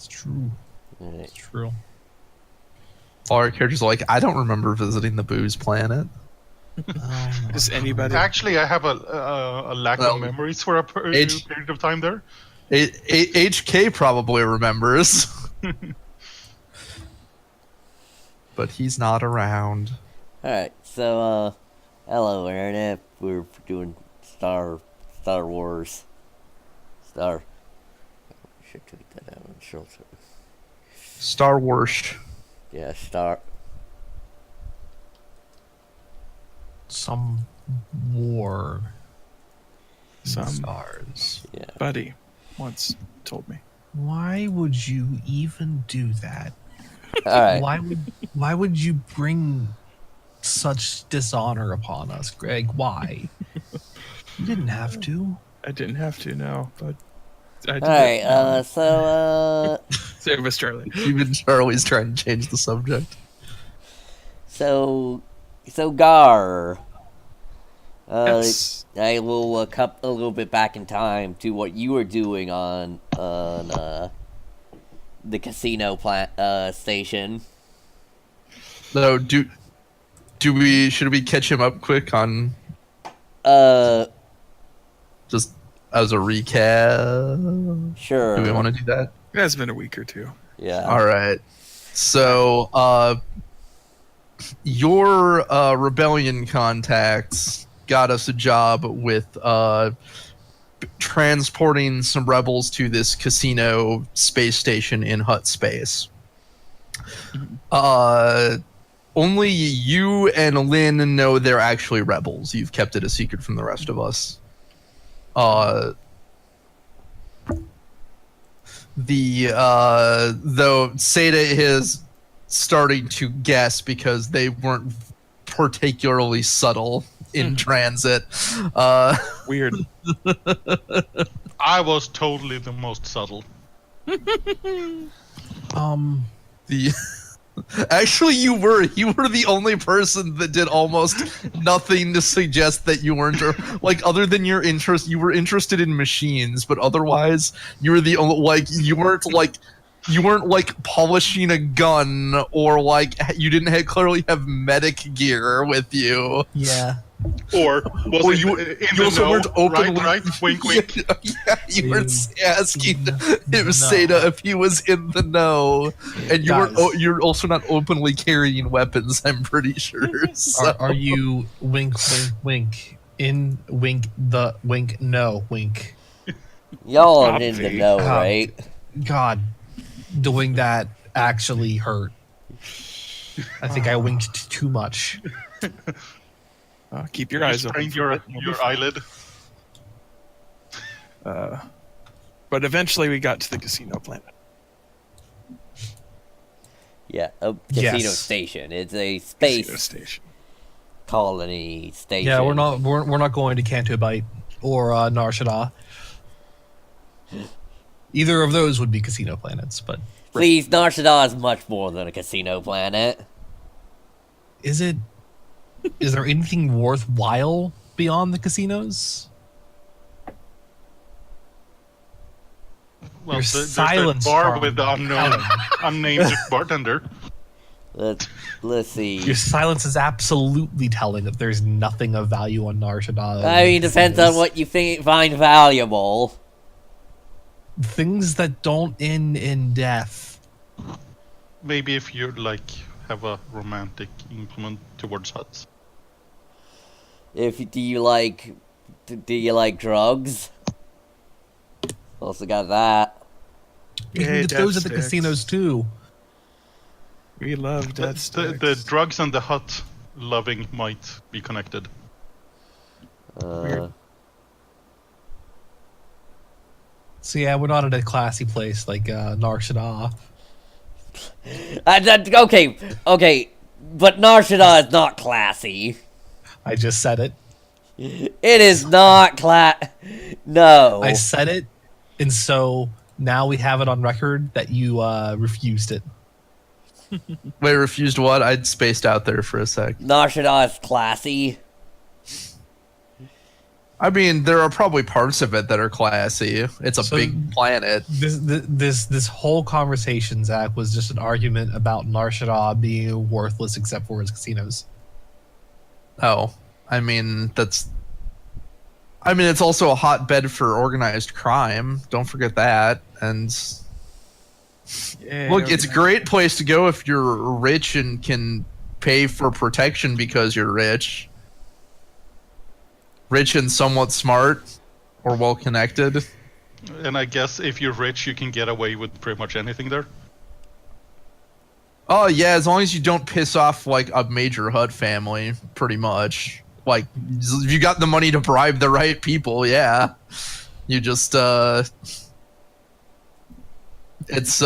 It's true. Alright. It's true. All our characters are like, I don't remember visiting the booze planet. Does anybody? Actually, I have a lack Well, of memories for a H- period of time there. HK probably remembers. But he's not around. Alright, so, hello, Internet. We're doing Star Wars. I should tweet that out on Short. Star Wars. Yeah, Star. Some war Some stars. Yeah. buddy once told me. Why would you even do that? Alright. Why would you bring such dishonor upon us, Greg? Why? You didn't have to. I didn't have to, no, but I did. Alright, so, Save us, Charlie. Even Charlie's trying to change the subject. So Gar. Yes. I will cut a little bit back in time to what you were doing on the casino station. So should we catch him up quick on just as a recap? Sure. Do we want to do that? It has been a week or two. Yeah. All right. So, your rebellion contacts got us a job with transporting some rebels to this casino space station in Hut Space. Only you and Lynn know they're actually rebels. You've kept it a secret from the rest of us. Though Seda is starting to guess because they weren't particularly subtle in transit. Weird. I was totally the most subtle. The actually you were the only person that did almost nothing to suggest that you weren't, like, other than your interest. You were interested in machines, but otherwise you were the only, like, you weren't like polishing a gun, or like you didn't clearly have medic gear with you. Yeah. Or was Or it you in the also know? weren't openly Right? Wink, wink. Yeah, you weren't asking No. Seda if he was in the know, and you Guys. weren't. You're also not openly carrying weapons. I'm pretty sure. So. Are you wink, wink, wink? In wink, the wink, no, wink. Y'all Stop are in the it. know, right? God, doing that actually hurt. I think I winked too much. Keep your eyes open. Strain your eyelid. But eventually we got to the casino planet. Yeah, a casino Yes. station. It's a Casino space station. colony station. Yeah, we're not going to Canto Bight or Nar Shaddaa. Either of those would be casino planets, but Please, Nar Shaddaa is much more than a casino planet. is it? Is there anything worthwhile beyond the casinos? Well, Your there's silence, a bar Carl. with the unnamed bartender. Let's see. Your silence is absolutely telling that there's nothing of value on Nar Shaddaa. I mean, depends on what you find valuable. Things that don't end in death. Maybe if you have a romantic implement towards huts. Do you like drugs? Also got that. You can Yay, get those at the death sticks. casinos too. We love death The sticks. drugs and the hut loving might be connected. So yeah, we're not at a classy place like Nar Shaddaa. Okay, but Nar Shaddaa is not classy. I just said it. It is not No. I said it, and so now we have it on record that you refused it. Wait, refused what? I'd spaced out there for a sec. Nar Shaddaa is classy. I mean, there are probably parts of it that are classy. It's a So- big planet. This whole conversation, Zach, was just an argument about Nar Shaddaa being worthless except for its casinos. Oh, I mean, it's also a hotbed for organized crime. Don't forget that. And Yeah, look, it's a okay. great place to go if you're rich and can pay for protection because you're rich. Rich and somewhat smart or well connected. And I guess if you're rich, you can get away with pretty much anything there. Oh yeah, as long as you don't piss off like a major HUD family, pretty much. Like, if you got the money to bribe the right people, yeah. You just it's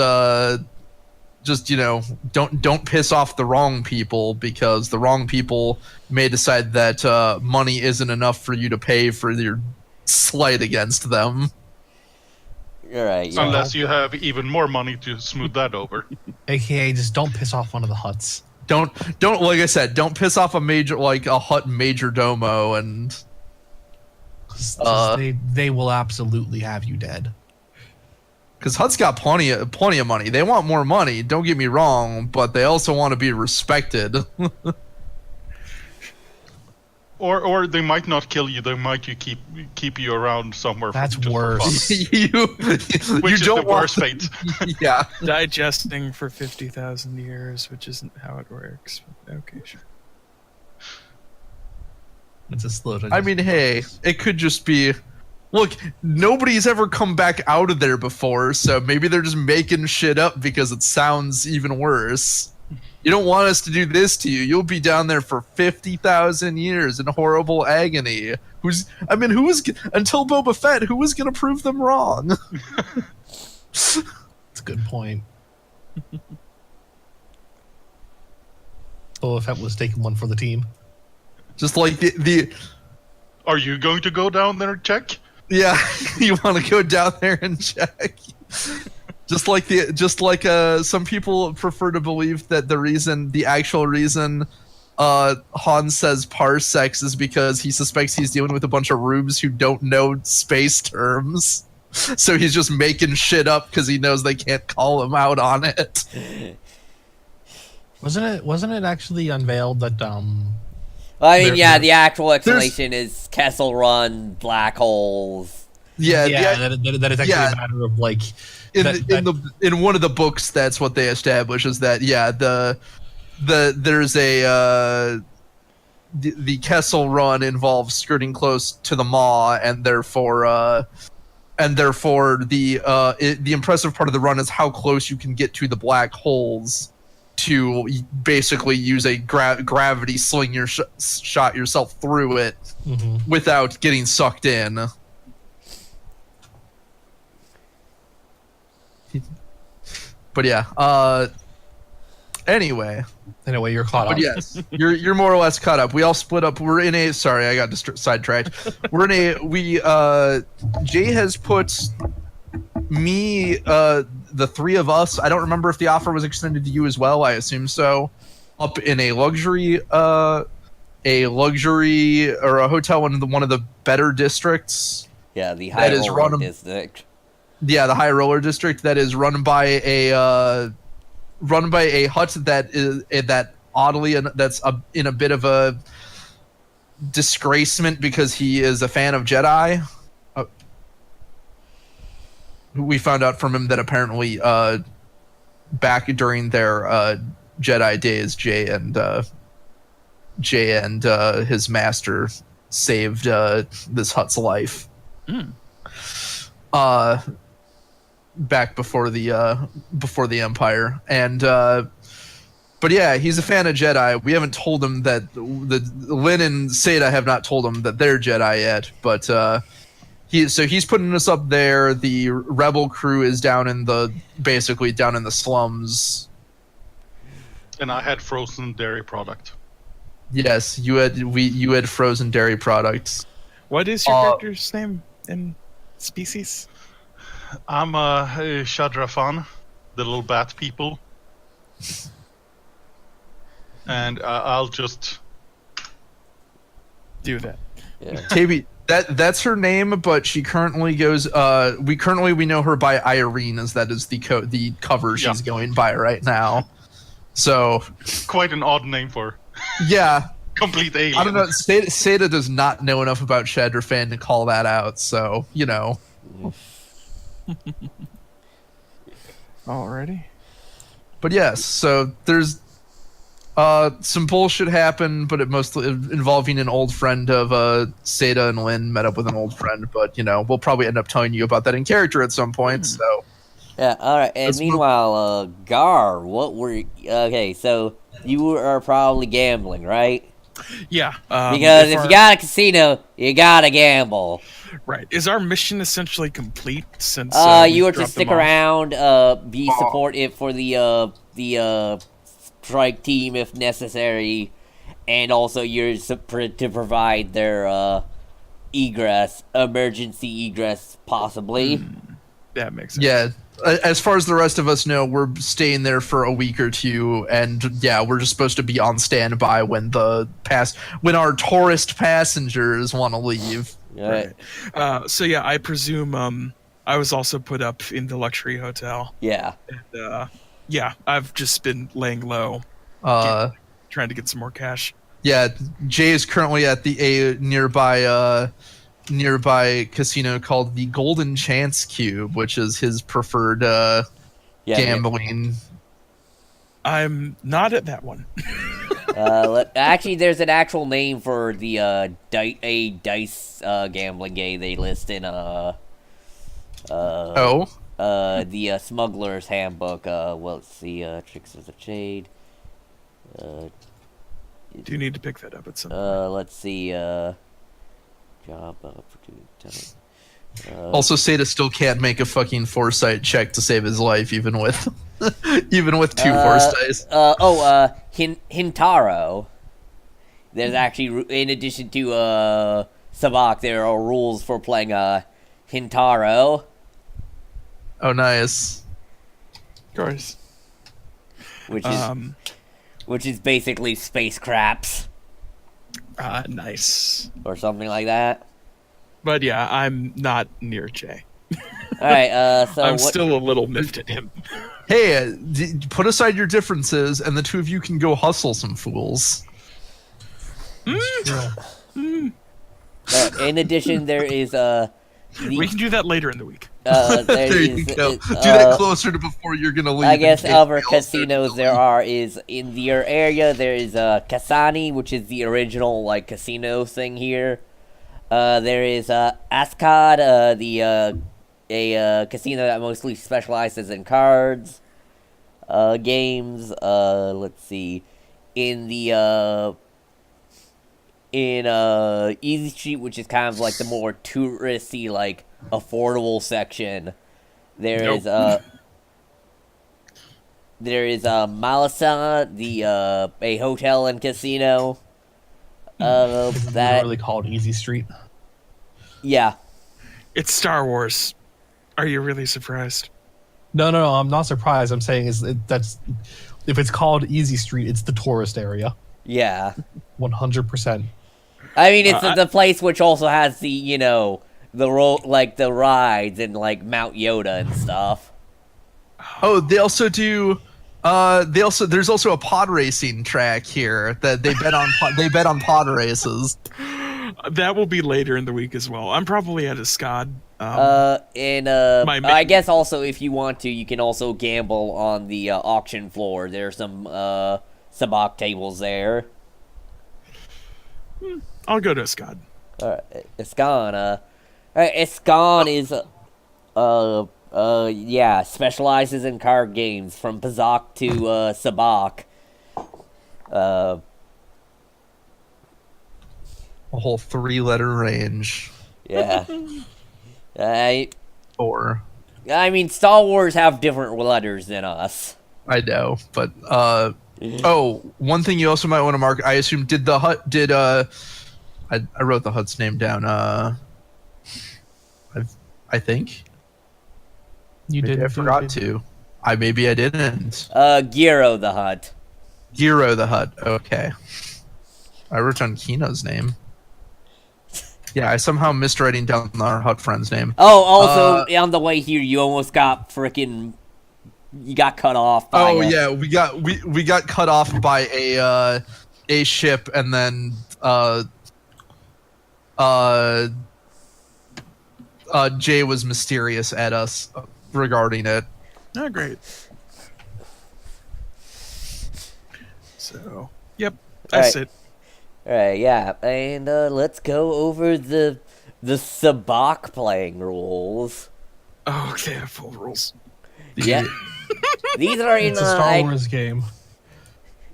just, you know, don't piss off the wrong people, because the wrong people may decide that money isn't enough for you to pay for your slight against them. You're right. Yeah. Unless you have even more money to smooth that over. AKA, just don't piss off one of the huts. Don't like I said, don't piss off a major, like a HUT major domo, and 'Cause Uh, they will absolutely have you dead. because HUT's got plenty of money. They want more money, don't get me wrong, but they also want to be respected. Or they might not kill you. They might keep you around somewhere. That's just for worse. fun. you Which is don't the worst want fate. yeah. Digesting for 50,000 years, which isn't how it works. Okay, sure. It's a slow. I mean, hey, it could just be. Look, nobody's ever come back out of there before, so maybe they're just making shit up because it sounds even worse. You don't want us to do this to you. You'll be down there for 50,000 years in horrible agony. Who was until Boba Fett? Who was gonna prove them wrong? It's a good point. Oh, if that was taking one for the team. Just like the Are you going to go down there and check? yeah, you want to go down there and check. Just like some people prefer to believe that the actual reason Han says parsecs is because he suspects he's dealing with a bunch of rubes who don't know space terms. So he's just making shit up because he knows they can't call him out on it. Wasn't it actually unveiled that I mean, There- yeah, there- the actual explanation is Kessel Run, black holes. Yeah, that it's actually yeah. a matter of like in one of the books, that's what they establish, is that there's a the Kessel Run involves skirting close to the Maw, and therefore the impressive part of the run is how close you can get to the black holes to basically use a gravity sling shot yourself through it without getting sucked in. But yeah, anyway, you're caught up. but yes, you're more or less caught up. We all split up. We're in a sorry, I got sidetracked. We're in Jay has put me, the three of us. I don't remember if the offer was extended to you as well. I assume so. Up in a luxury or a hotel in one of the better districts. Yeah, the That high is roller run- district. Yeah, the high roller district that is run by a hut that oddly that's in a bit of a disgracement because he is a fan of Jedi. We found out from him that apparently back during their Jedi days, Jay and his master saved this hut's life. Back before the Empire, and but yeah, he's a fan of Jedi. We haven't told him that the Lin and Seda have not told him that they're Jedi yet, but he's putting us up there. The rebel crew is basically down in the slums. And I had frozen dairy product. Yes, you had frozen dairy products. What is your character's name and species? I'm a Shadrafan, the little bat people. And I'll just... Do that. Yeah. That's her name, but she currently goes. We know her by Irene, as that is the cover she's going by right now. So, Quite an odd name for yeah, complete alien. I don't know. Seda does not know enough about Shadowfan to call that out. So, you know. Alrighty. But yes, so there's some bullshit happened, but it mostly involving an old friend of Seda and Lynn met up with an old friend. But you know, we'll probably end up telling you about that in character at some point. So Yeah, alright, and Let's move- meanwhile, Gar, okay, so you are probably gambling, right? Yeah. Because if you got a casino, you gotta gamble. Right. Is our mission essentially complete since You are to dropped stick them off? around, be supportive for the strike team if necessary, and also you're to provide their emergency egress, possibly. That makes sense. yeah, as far as the rest of us know, we're staying there for a week or two, and yeah, we're just supposed to be on standby when when our tourist passengers want to leave. Right. So yeah, I presume I was also put up in the luxury hotel. Yeah. And, yeah, I've just been laying low, trying to get some more cash. Yeah, Jay is currently at the nearby casino called the Golden Chance Cube, which is his preferred Yeah. gambling. I'm not at that one. Actually, there's an actual name for the dice gambling game they list in the Smuggler's Handbook. Well, let's see, Tricks of the Shade. Do you need to pick that up at some? Let's see, job opportunity. Also, Seda still can't make a fucking foresight check to save his life, even with two force dice. Hintaro. There's actually, in addition to Sabak, there are rules for playing Hintaro. Oh, nice. Of course. Which is basically space craps Nice. or something like that. But yeah, I'm not near Jay. All right, so I'm still a little miffed at him. Hey, put aside your differences, and the two of you can go hustle some fools. in addition, there is We can do that later in the week. There you go. Do that closer to before you're gonna leave. I guess in case other we all start casinos to there leave. are is in your area. There is Kasani, which is the original like casino thing here. There is Ascot, a casino that mostly specializes in cards, games. Let's see, in the Easy Street, which is kind of like the more touristy, like affordable section. There is Malasa, a hotel and casino. It's That literally called Easy Street. yeah. It's Star Wars. Are you really surprised? No, I'm not surprised. I'm saying that's if it's called Easy Street, it's the tourist area, Yeah. 100%. I mean, it's the place which also has the, the rides and, like, Mount Yoda and stuff. Oh, they also do. There's also a pod racing track here that they bet on. They bet on pod races. That will be later in the week as well. I'm probably at a SCOD. I guess also if you want to, you can also gamble on the auction floor. There's some sabak tables there. I'll go to a SCOD. Escan, Escan is specializes in card games from Pazak to Sabak. A whole 3-letter range. Yeah. Or I mean, Star Wars have different letters than us. I know, but oh, one thing you also might want to mark. I assume I wrote the hut's name down. I think You maybe did. I forgot to. Maybe I didn't. Giro the Hut. Giro the Hut. Okay. I wrote down Kino's name. Yeah, I somehow missed writing down our hut friend's name. Oh, also on the way here, you almost got you got cut off. By Yeah, we got cut off by a ship, and then Jay was mysterious at us regarding it. Oh, great. So, yep, that's it. Alright, yeah, and let's go over the Sabak playing rules. Oh, they have full rules. Yeah. These are in It's a Star Wars game.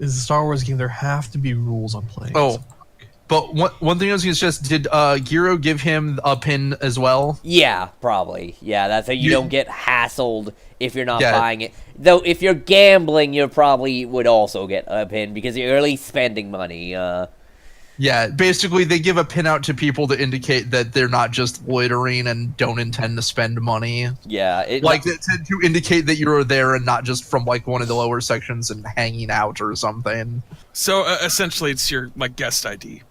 It's a Star Wars game. There have to be rules on playing. Oh, but one thing I was going to suggest, did Giro give him a pin as well? Yeah, probably. Yeah, that's how you don't get hassled if you're not Yeah. buying it. Though, if you're gambling, you probably would also get a pin because you're at least spending money. Yeah, basically they give a pin out to people to indicate that they're not just loitering and don't intend to spend money. Yeah. To indicate that you're there and not just from like one of the lower sections and hanging out or something. So, essentially, it's your, like, guest ID.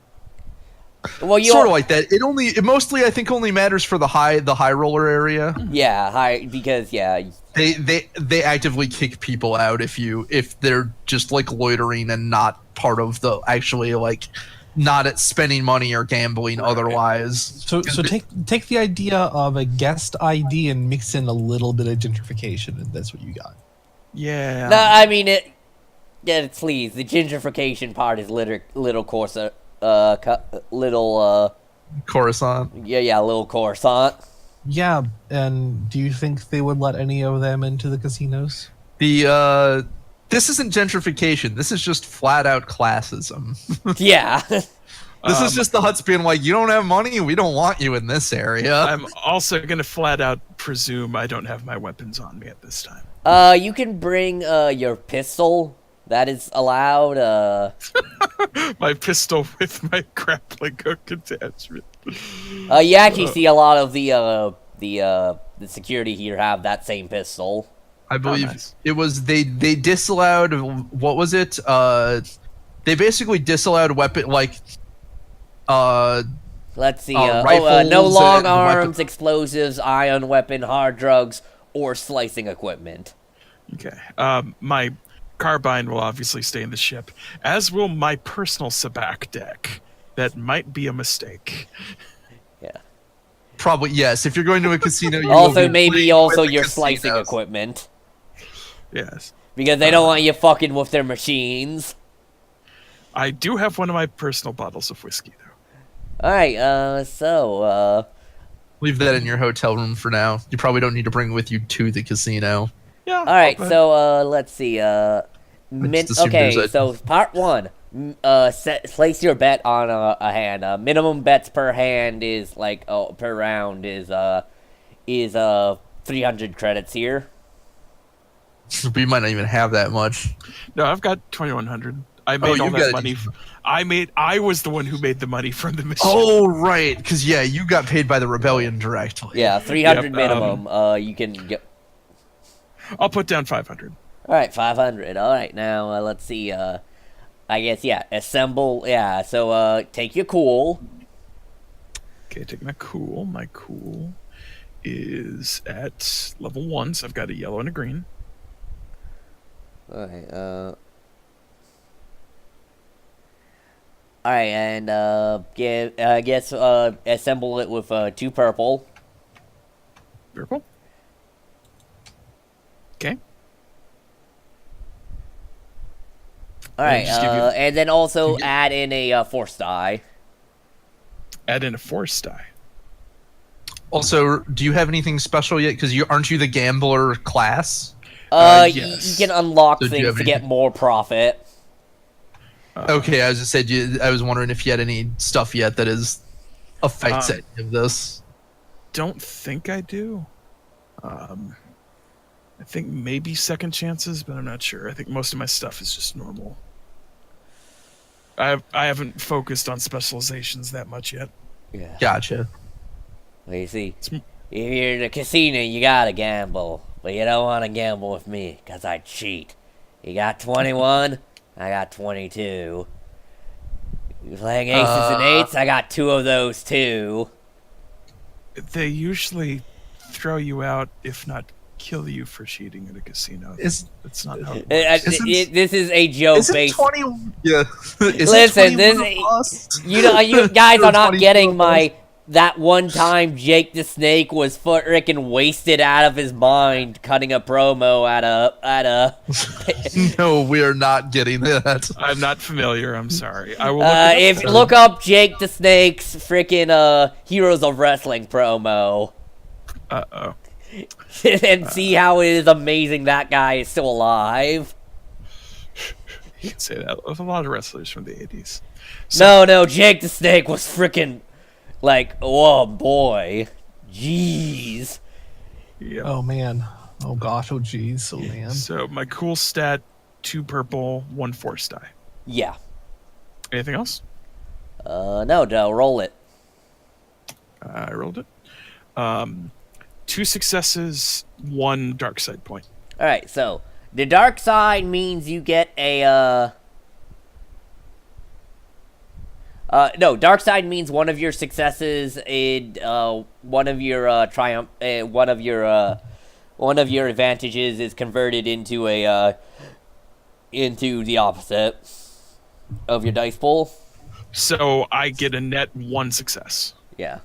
Well, you Sort of like that. It mostly I think only matters for the high roller area. Yeah, because They actively kick people out if they're just like loitering and not part of the actually like not at spending money or gambling otherwise. So take the idea of a guest ID and mix in a little bit of gentrification, and that's what you got. Yeah. No, I mean it. Yeah, please. The gentrification part is little Coruscant. Little Coruscant. Yeah, and do you think they would let any of them into the casinos? This isn't gentrification. This is just flat out classism. Yeah. This is just the Huts being like, you don't have money, we don't want you in this area. I'm also going to flat out presume I don't have my weapons on me at this time. You can bring your pistol. That is allowed. My pistol with my grappling hook attachment. You actually see a lot of the security here have that same pistol. I believe nice. It was they disallowed, what was it? They basically disallowed weapon like let's see. rifles No long and arms, explosives, ion weapon, hard drugs, or slicing equipment. Okay. My carbine will obviously stay in the ship, as will my personal Sabak deck. That might be a mistake. Yeah. Probably yes. If you're going to a casino, you Also, will be maybe playing also with the your slicing casinos. equipment. Yes. Because they don't want you fucking with their machines. I do have one of my personal bottles of whiskey, though. Alright, so, Leave that in your hotel room for now. You probably don't need to bring it with you to the casino. Yeah. alright, but- so, let's see, just assume okay, there's a- so part 1. Place your bet on a hand. Minimum bets per hand is, like, per round is 300 credits here. We might not even have that much. No, I've got 2,100. I made all you've that got money. I was the one who made the money from the mission. Oh right, because yeah, you got paid by the rebellion directly. Yeah, 300 Yep, minimum. You can get... I'll put down 500. Alright, 500. Alright, now, let's see, I guess, yeah, assemble, yeah, so, take your cool. Okay, take my cool. My cool is at level 1, so I've got a yellow and a green. Alright, alright, and, I guess, assemble it with, 2 purple. Purple. Okay. Alright, just give you- and then also add in a, force die. Add in a force die. Also, do you have anything special yet? Because aren't you the gambler class? Yes. You can unlock So do you things have to get anything- more profit. Okay, I was just said I was wondering if you had any stuff yet that affects any of this. Don't think I do. I think maybe second chances, but I'm not sure. I think most of my stuff is just normal. I haven't focused on specializations that much yet. Yeah. Gotcha. Well, you see, It's if you're in a casino, you gotta gamble. But you don't want to gamble with me, because I cheat. You got 21, I got 22. You playing aces and eights? I got 2 of those too. They usually throw you out, if not kill you, for cheating at a casino. That's not how it works. This is a joke Is it based. 20? Yeah. Is Listen, it this 21 plus? you guys are not 24 getting plus? that one time Jake the Snake was frickin' wasted out of his mind cutting a promo at a No, we are not getting that. I'm not familiar. I'm sorry. I will look it up. look up Jake the Snake's frickin' Heroes of Wrestling promo Uh-oh. and see how it is amazing that guy is still alive. You can say that. There's a lot of wrestlers from the 80s. No, Jake the Snake was frickin' like, oh boy. Jeez. Yeah. Oh man. Oh gosh. Oh geez. Oh man. So my cool stat: 2 purple, 1 force die. Yeah. Anything else? No, roll it. I rolled it. 2 successes, 1 dark side point. Alright, so the dark side means you get a no, dark side means one of your successes in one of your triumph one of your advantages is converted into into the opposite of your dice pool. So I get a net 1 success. Yeah.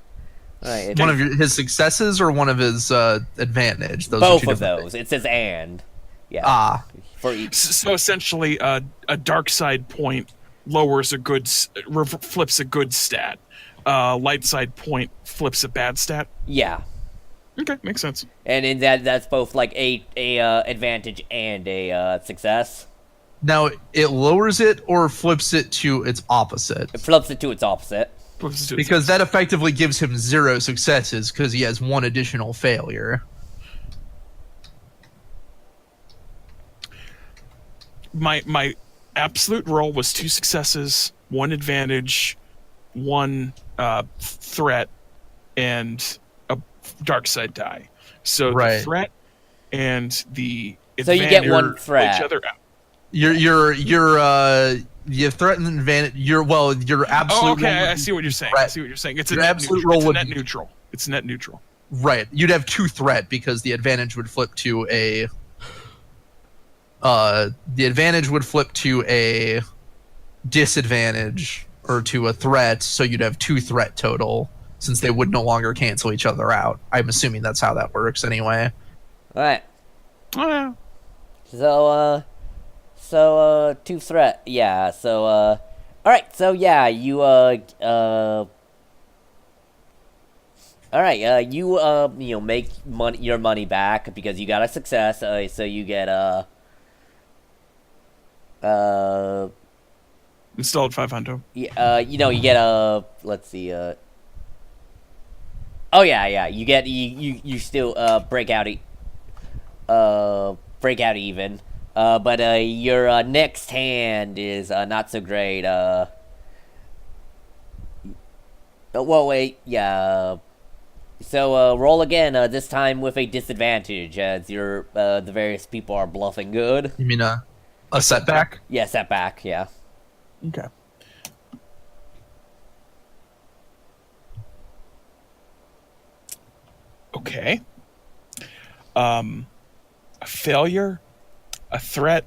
Alright, One of his successes or one of his advantage? Those are both two of different those. things. It says and. Yeah. Ah, For each. So essentially, a dark side point lowers a good, flips a good stat. Light side point flips a bad stat. Yeah. Okay, makes sense. And in that's both like a advantage and a success. now it lowers it or flips it to its opposite. It flips it to its opposite. Flips it to Because that effectively gives him 0 successes because he has 1 additional failure. my absolute roll was 2 successes, 1 advantage, 1 threat, and a dark side die. So the Right. threat and the So you advantage get 1 pull threat. each other out. You threaten advantage. Your absolute. Oh, okay. roll I would see what you're saying. threat. I see what you're saying. It's a Your net absolute neutral. roll It's a would net be- neutral. It's net neutral. Right. You'd have 2 threat because the advantage would flip to a. The advantage would flip to a disadvantage or to a threat, so you'd have 2 threat total since they would no longer cancel each other out. I'm assuming that's how that works anyway. Alright. Oh yeah. So 2 threat. Yeah, so alright, so yeah, you alright, you make your money back because you got a success, so you get Installed 500. you get a let's see oh yeah you get you still break out even but your next hand is not so great. Well, wait, yeah. So roll again, this time with a disadvantage as your the various people are bluffing good. You mean a setback? Yeah, setback, yeah. Okay. Okay. A failure, a threat,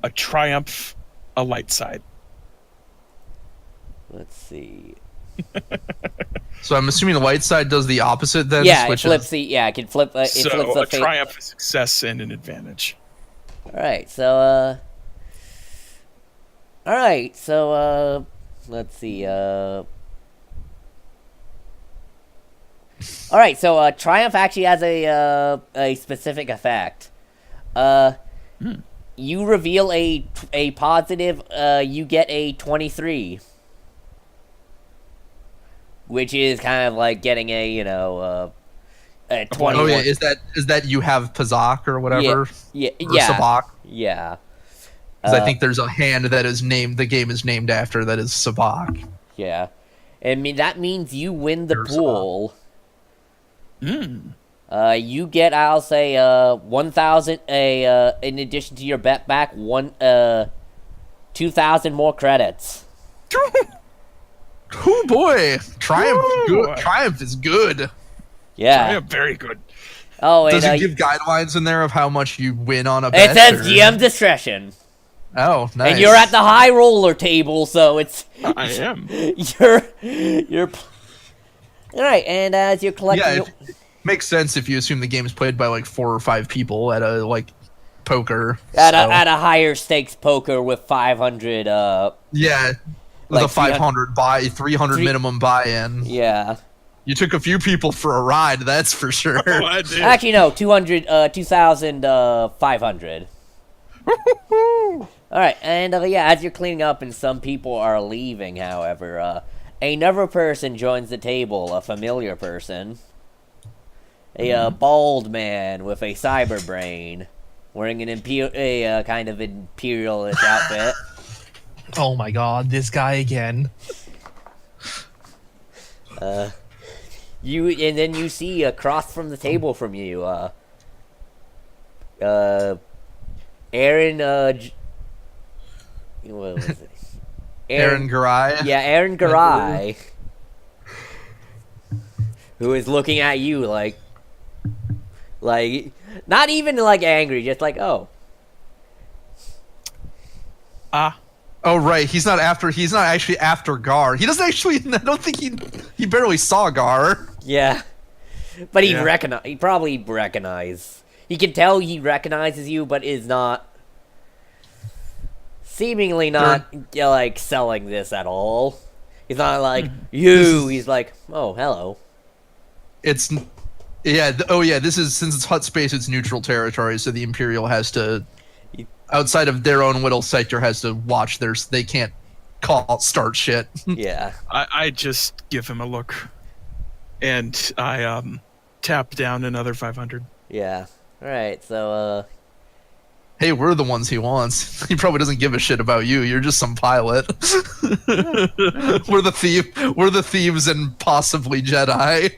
a triumph, a light side. Let's see. So I'm assuming the light side does the opposite then. Yeah, it switches. flips the it can flip it So flips a the triumph, a success, and an advantage. Alright, so alright, so let's see, alright, so Triumph actually has a specific effect. You reveal a positive, you get a 23. Which is kind of like getting a 20. Oh yeah, is that you have Pazak or whatever? Yeah, Or yeah, Sabak? yeah. Because I think there's a hand that is named. The game is named after that is Sabak. Yeah. I mean, that means you win the There's pool. Hmm. You get, I'll say, 1,000, in addition to your bet back, 2,000 more credits. Oh boy, Triumph. Ooh. Good. Triumph is good. Yeah. I am very good. Oh, and Does it give guidelines in there of how much you win on a it bet? says or- GM discretion. Oh, nice. And you're at the high roller table, so it's I am. you're all right. And as you're collecting, Yeah, makes sense if you assume the game's played by like 4 or 5 people at a like poker. at so- a higher stakes poker with 500. Yeah, with like a 500 buy, 300 minimum buy-in. Yeah. You took a few people for a ride, that's for sure. Oh, I did. Actually, no. 2,500. All right, and yeah, as you're cleaning up and some people are leaving, however, another person joins the table, a familiar person. A bald man with a cyber brain, wearing an kind of imperialist outfit. Oh my god, this guy again. And then you see across from the table from you, Aaron. What was it? Aaron Garai. Yeah, Aaron Garai, who is looking at you like, not even like angry, just like, oh, Ah, Oh right, he's not actually after Gar. He doesn't actually. I don't think he barely saw Gar. yeah, but he Yeah. he probably recognize. He can tell he recognizes you, but is not. Seemingly not like selling this at all. He's not like you. He's like, oh, hello. It's yeah. Oh yeah. This is since it's hut space. It's neutral territory, so the Imperial has to, outside of their own little sector, has to watch theirs. They can't start shit. Yeah. I just give him a look, and I tap down another 500. Yeah. All right. So Hey, we're the ones he wants. He probably doesn't give a shit about you. You're just some pilot. We're the thieves and possibly Jedi.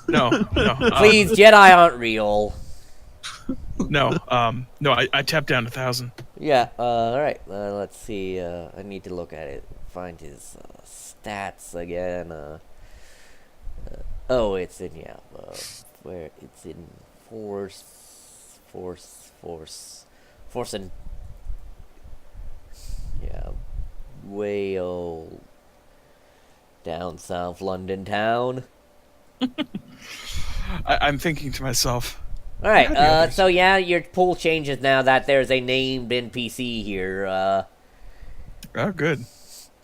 No, no, please, Jedi aren't real. no. No. I tap down 1,000. Yeah. All right. Let's see. I need to look at it. Find his stats again. Oh, it's in where it's in force and yeah, way old down south London town. I'm thinking to myself. All right. Yeah, the others. So yeah, your pool changes now that there's a named NPC here. Oh, good. It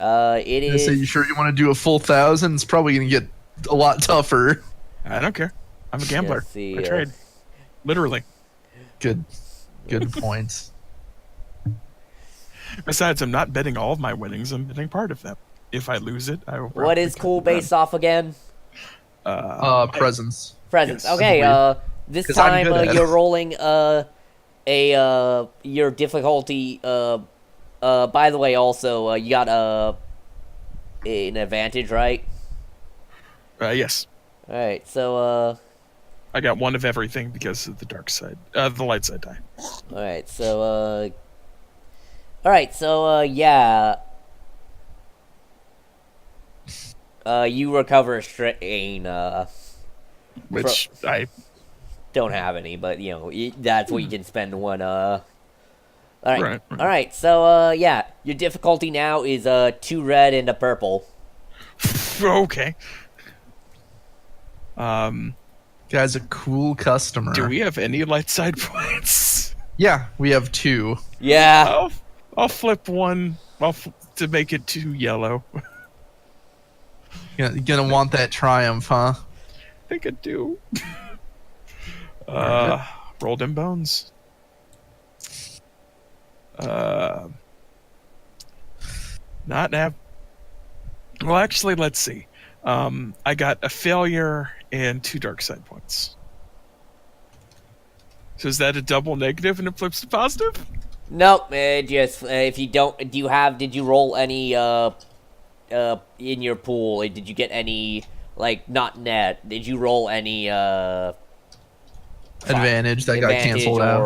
I is. say, you sure you want to do a full 1,000? It's probably gonna get a lot tougher. I don't care. I'm a gambler. Let's see, I trade. Literally. Good points. Besides, I'm not betting all of my winnings. I'm betting part of them. If I lose it, I will. What probably is cut cool it down. based off again? Presence. Presents. Yes, Okay. agreed. This 'Cause I'm time good at you're it. rolling your difficulty. By the way, also you got an advantage, right? Yes. All right. So I got one of everything because of the dark side. The light side die. all right. So all right. So yeah. You recover a strain. Which I. Don't have any, but you know that's what you can spend one. All right, Right. all right. So yeah, your difficulty now is 2 red and a purple. Okay. Guy's a cool customer. Do we have any light side points? Yeah, we have 2. Yeah, I'll flip one to make it 2 yellow. You're gonna want that triumph, huh? I think I do. Rolled in bones. Not have. Well, actually, let's see. I got a failure and 2 dark side points. So is that a double negative and it flips to positive? nope. Just if you don't, did you roll any in your pool? Did you get any like not net? Did you roll any Advantage that got advantage canceled out.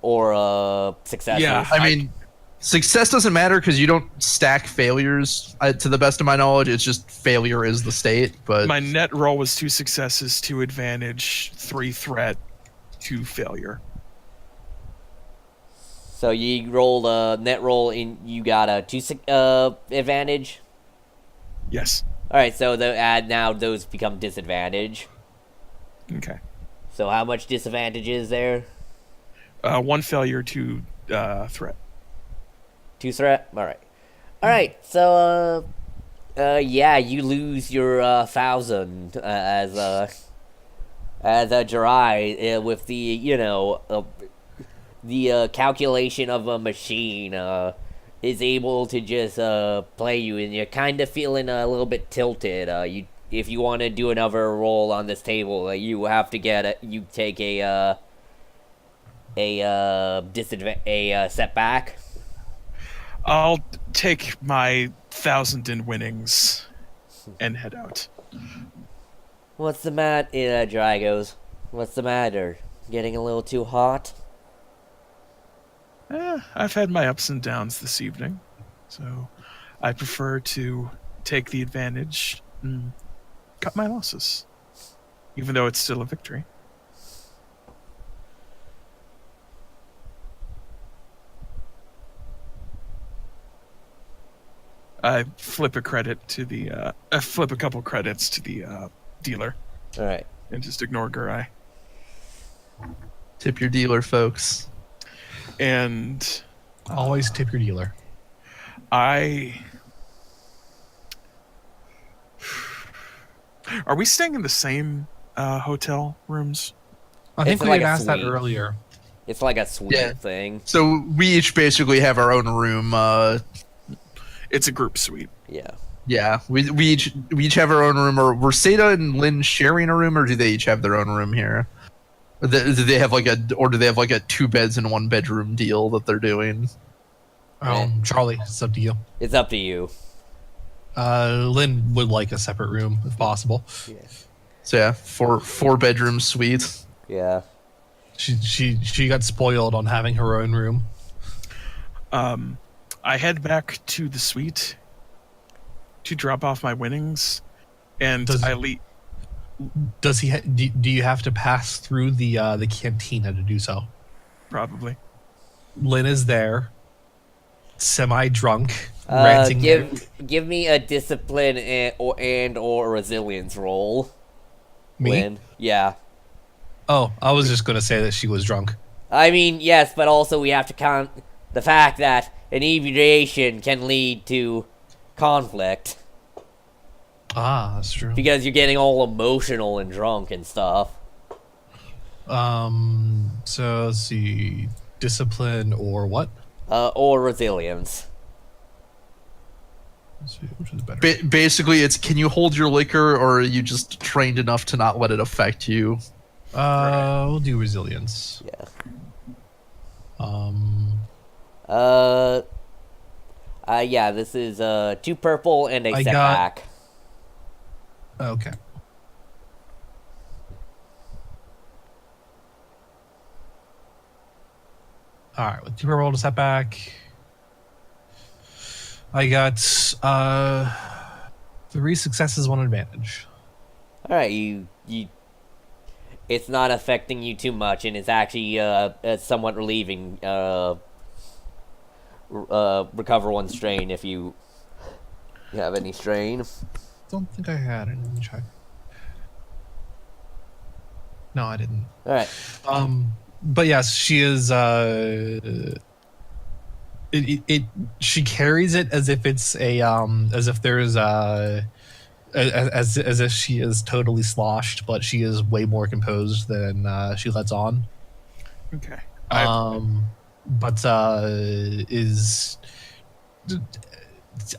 or successes? Yeah. I mean, Success doesn't matter because you don't stack failures. To the best of my knowledge, it's just failure is the state. But My net roll was 2 successes, 2 advantage, 3 threat, 2 failure. So you rolled a net roll and you got a 2 advantage. Yes. All right, so now those become disadvantage. Okay. So how much disadvantage is there? 1 failure, 2 threat. 2 threat. All right. So yeah, you lose your 1,000 as a Jirai with the calculation of a machine is able to just play you, and you're kind of feeling a little bit tilted. If you want to do another roll on this table, you have to you take a setback. I'll take my 1,000 in winnings and head out. What's the matter? Jirai goes, what's the matter? Getting a little too hot? I've had my ups and downs this evening, so I prefer to take the advantage and cut my losses, even though it's still a victory. I flip a credit to the. I flip a couple credits to the dealer All right. and just ignore Gurai. tip your dealer, folks. And Always tip your dealer. are we staying in the same hotel rooms? I think It's we like had a asked that suite. earlier. It's like a sweet Yeah. thing. So we each basically have our own room. It's a group suite. Yeah. Yeah, we each have our own room. Or were Seda and Lynn sharing a room, or do they each have their own room here? Or do they have like a 2 beds in 1 bedroom deal that they're doing? Charlie, it's up to you. It's up to you. Lynn would like a separate room if possible. Yeah. So yeah, 4 bedroom suite. Yeah. She got spoiled on having her own room. I head back to the suite to drop off my winnings, and Does- I leave. Does he? Do you have to pass through the cantina to do so? Probably. Lynn is there, semi-drunk, ranting. Give me a discipline or resilience roll. Me? Lynn. Yeah. Oh, I was just gonna say that she was drunk. I mean, yes, but also we have to count the fact that inebriation can lead to conflict Ah, that's true. because you're getting all emotional and drunk and stuff. So let's see, discipline or what? Or resilience. Let's see, which is better? Basically, it's can you hold your liquor, or are you just trained enough to not let it affect you? We'll do resilience. Yeah. Yeah, this is 2 purple and a I got- setback. Okay. All right, with 2 purple to setback, I got 3 successes, 1 advantage. All right, you. It's not affecting you too much, and it's actually somewhat relieving. Recover 1 strain if you have any strain. Don't think I had it. Let me check. No, I didn't. All right. But yes, she is. She carries it as if it's a as if there's as if she is totally sloshed, but she is way more composed than she lets on. Okay. But is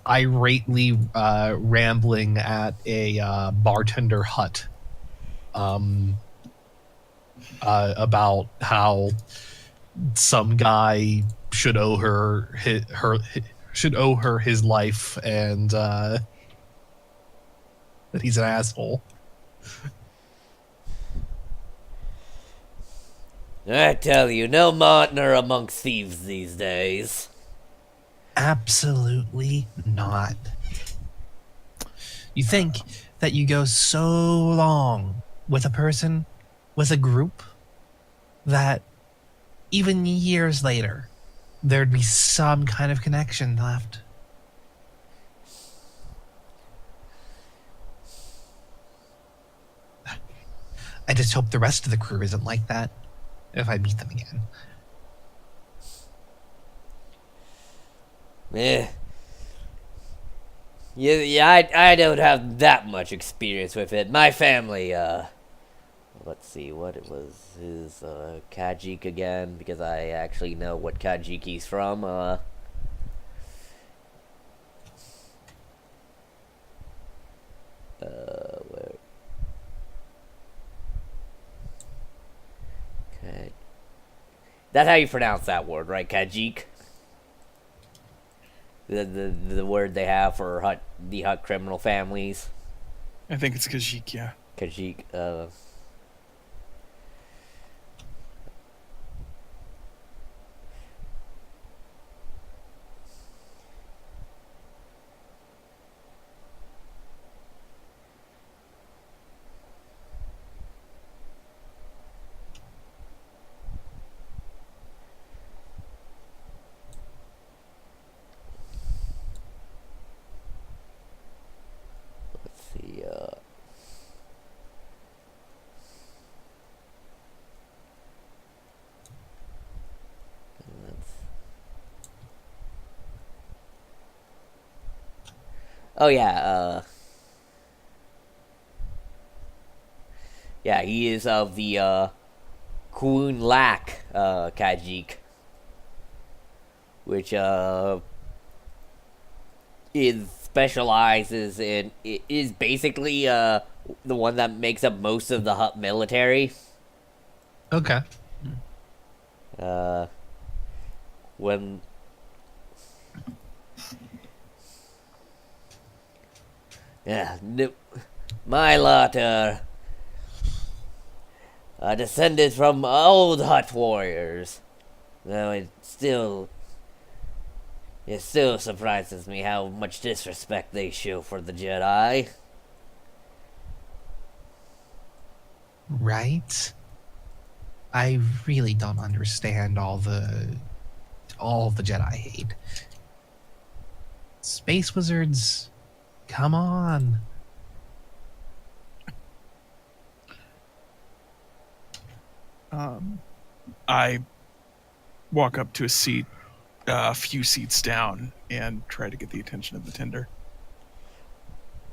irately rambling at a bartender hut about how some guy should owe her his life, and that he's an asshole. I tell you, no partner amongst thieves these days. Absolutely not. You think that you go so long with a person, with a group, that even years later, there'd be some kind of connection left. I just hope the rest of the crew isn't like that if I meet them again. Eh. Yeah, I don't have that much experience with it. My family, let's see, what it was, is, Khajiit again, because I actually know what Khajiit he's from, where? Okay. That's how you pronounce that word, right? Khajiit? The word they have for the Hutt criminal families. I think it's Khajiit, yeah. Khajiit, let's see, let's- oh yeah, yeah, he is of the, Kuun Lak, Khajiit, which, specializes in, is basically, the one that makes up most of the Hutt military. Okay. When yeah, my lot are descended from old Hutt warriors. Though it still surprises me how much disrespect they show for the Jedi. Right? I really don't understand all the Jedi hate. Space wizards, come on. I walk up to a seat, a few seats down, and try to get the attention of the tender.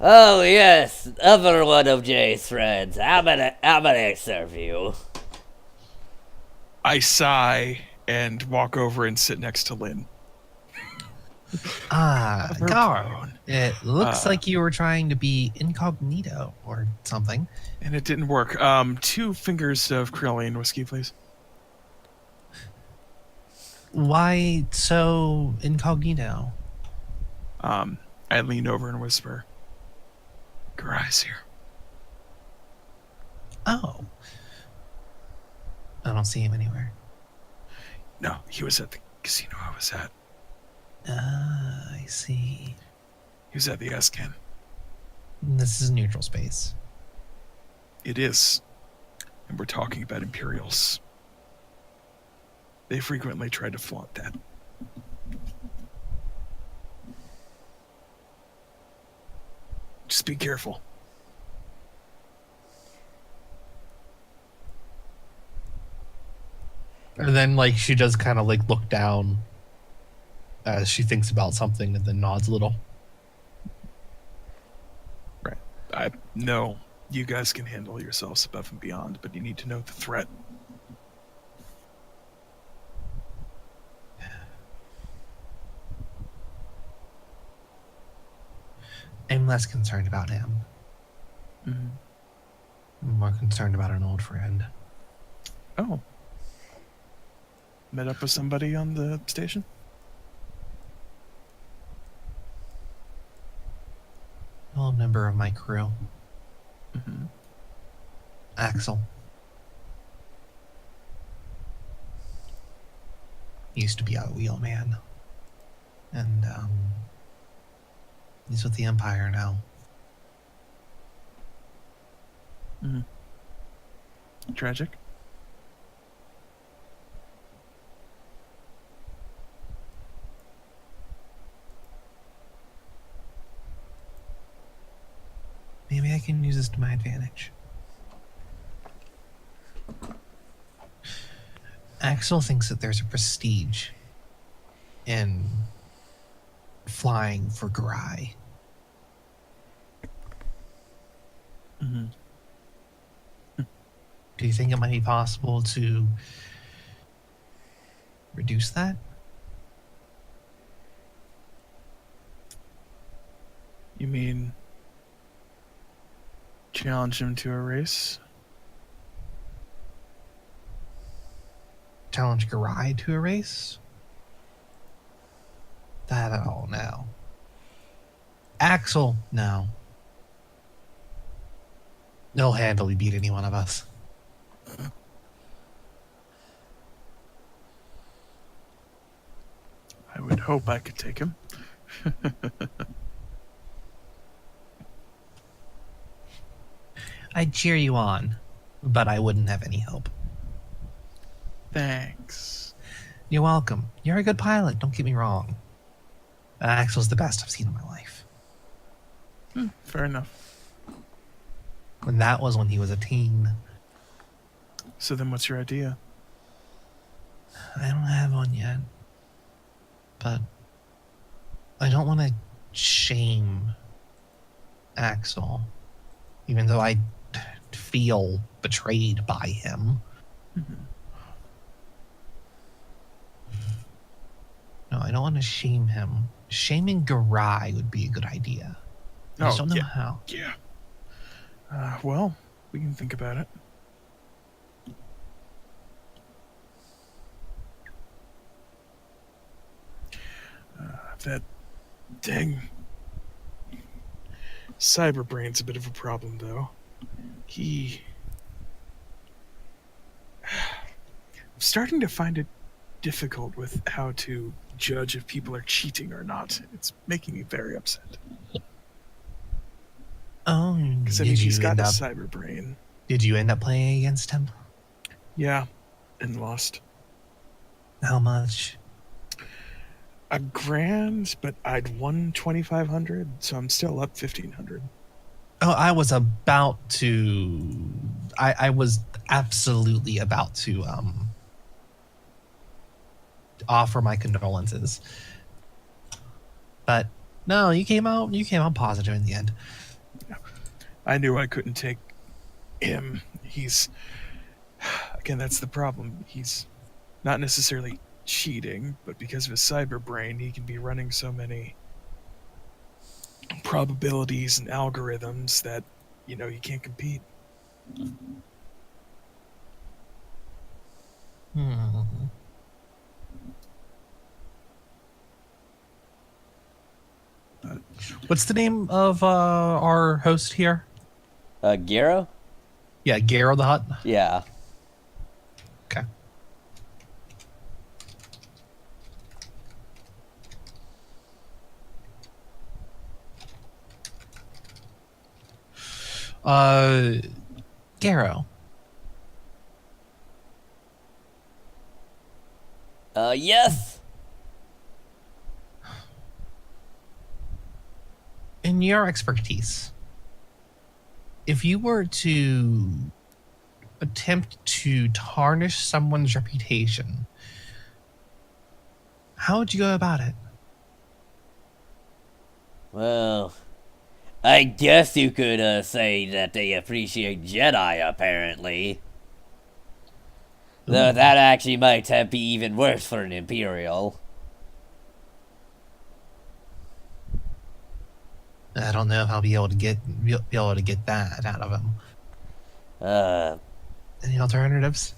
Oh yes, other one of Jay's friends. How about I serve you? I sigh and walk over and sit next to Lynn. Ah, Her Gar. prone. It looks like you were trying to be incognito or something. And it didn't work. 2 fingers of Corellian whiskey, please. Why so incognito? I lean over and whisper, Garai's here. Oh. I don't see him anywhere. No, he was at the casino I was at. Ah, I see. He was at the Escan. This is neutral space. It is. And we're talking about Imperials. They frequently try to flaunt that. Just be careful. And then, like, she does kind of, like, look down as she thinks about something and then nods a little. Right. I know you guys can handle yourselves above and beyond, but you need to know the threat. I'm less concerned about him. Mm-hmm. I'm more concerned about an old friend. Oh. Met up with somebody on the station? An old member of my crew, Mm-hmm. Axel. He used to be a wheelman. And he's with the Empire now. Tragic. Maybe I can use this to my advantage. Axel thinks that there's a prestige in flying for Grai. Do you think it might be possible to reduce that? You mean challenge him to a race? Challenge Grai to a race? That I don't know. Axel, no. No handily beat any one of us. I would hope I could take him. I'd cheer you on, but I wouldn't have any hope. Thanks. You're welcome. You're a good pilot, don't get me wrong. Axel's the best I've seen in my life. Fair enough. And that was when he was a teen. So then what's your idea? I don't have one yet. But I don't want to shame Axel, even though I feel betrayed by him. No, I don't want to shame him. Shaming Grai would be a good idea. I just don't know how. Yeah. Well, we can think about it. That dang Cyberbrain's a bit of a problem, though. I'm starting to find it difficult with how to judge if people are cheating or not. It's making me very upset. Oh, Because I mean, he's got a Cyberbrain. Did you end up playing against him? Yeah, and lost. How much? $1,000, but I'd won 2,500, so I'm still up 1,500. Oh, I was about to. I was absolutely about to offer my condolences, but no, you came out positive in the end. I knew I couldn't take him. He's again, that's the problem. He's not necessarily cheating, but because of his cyber brain, he can be running so many probabilities and algorithms that, you know, he can't compete. What's the name of our host here? Gero? Yeah, Garo the Hutt. Yeah. Okay. Garo. Yes. In your expertise, if you were to attempt to tarnish someone's reputation, how would you go about it? Well, I guess you could say that they appreciate Jedi, apparently. Though that actually might be even worse for an Imperial. I don't know if I'll be able to get that out of him. Any alternatives?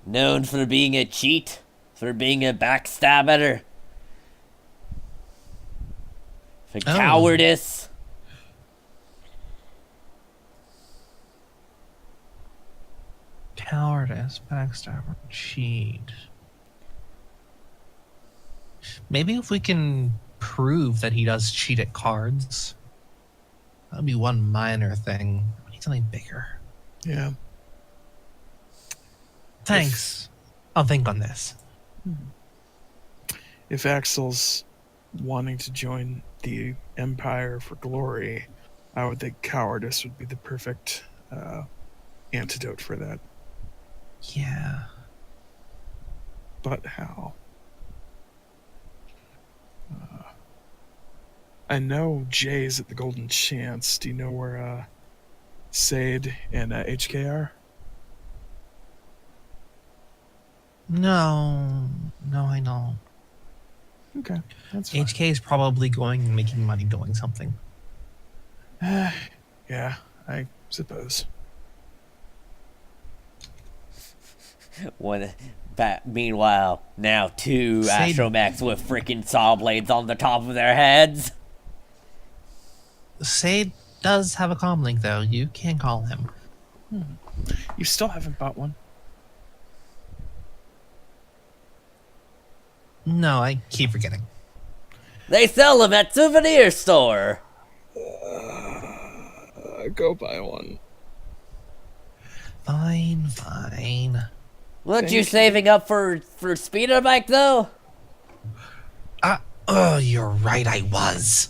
Known for being a cheat, for being a backstabber, for cowardice. Cowardice, backstabber, cheat. Maybe if we can prove that he does cheat at cards, that'd be one minor thing. We need something bigger. Yeah. Thanks. I'll think on this. If Axel's wanting to join the Empire for glory, I would think cowardice would be the perfect antidote for that. Yeah. But how? I know Jay's at the Golden Chance. Do you know where Sade and HK are? No, I know. Okay, that's fine. HK is probably going and making money doing something. Yeah, I suppose. Meanwhile, now two Sade- astromechs with freaking saw blades on the top of their heads. Sade does have a comm link, though. You can call him. You still haven't bought one? No, I keep forgetting. They sell them at souvenir store. Go buy one. Fine. Weren't you saving up for speeder bike though? Oh, you're right, I was.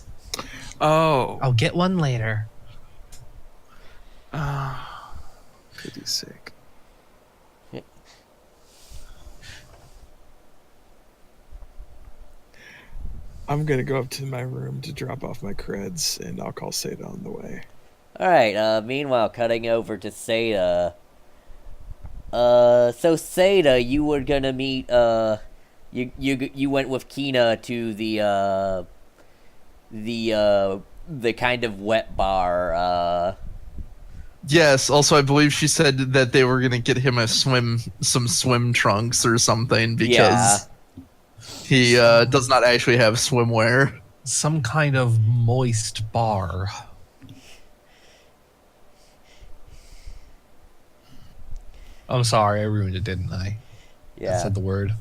Oh. I'll get one later. Pity's sake. I'm gonna go up to my room to drop off my creds, and I'll call Seda on the way. Alright, meanwhile, cutting over to Seda. So Seda, you were gonna meet, you went with Kina to the kind of wet bar, Yes. Also, I believe she said that they were gonna get him some swim trunks or something because he does not actually have swimwear. Some kind of moist bar. I'm sorry, I ruined it, didn't I? I yeah. said the word.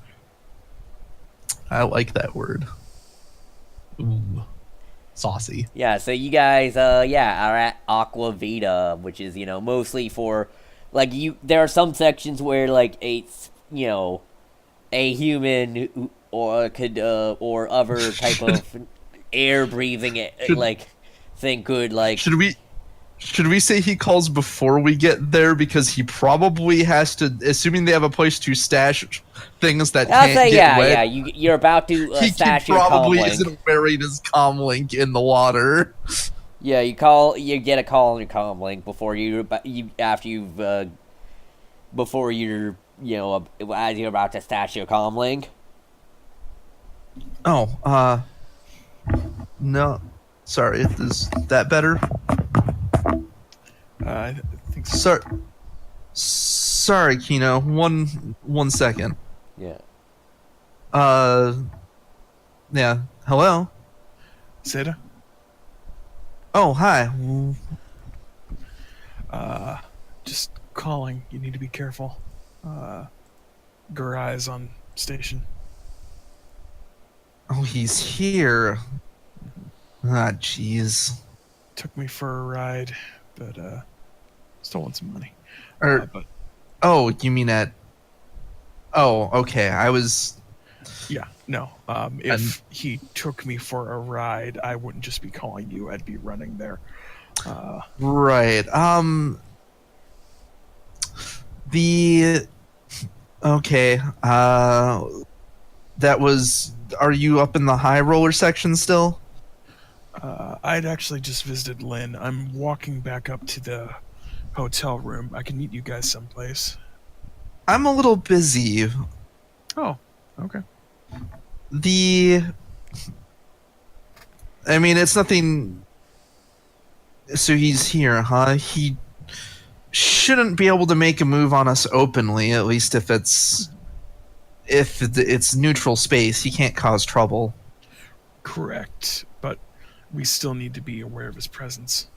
I like that word. Ooh. Saucy. Yeah, so you guys, are at Aqua Vita, which is, mostly for, like, there are some sections where, like, a human or other type of air breathing, thing could, like... Should we say he calls before we get there because he probably has to, assuming they have a place to stash things that I'll can't say, get wet. yeah, you're about to stash he your probably comm link. isn't wearing his comm link in the water. Yeah, you get a call on your comm link before as you're about to stash your comm link. Oh, no, sorry. Is that better? I think so. Sorry, Kino. One second. Yeah. Yeah. Hello. Seda? Oh, hi. Just calling. You need to be careful. Garai's on station. Oh, he's here. Ah, jeez. Took me for a ride, but still want some money. But Oh, you mean at? Oh, okay. I was. yeah, no. If he took me for a ride, I wouldn't just be calling you. I'd be running there. Right. Okay. That was. Are you up in the high roller section still? I'd actually just visited Lynn. I'm walking back up to the hotel room. I can meet you guys someplace. I'm a little busy. Oh, okay. I mean, it's nothing. So he's here, huh? He shouldn't be able to make a move on us openly, at least if it's neutral space. He can't cause trouble. Correct, but we still need to be aware of his presence.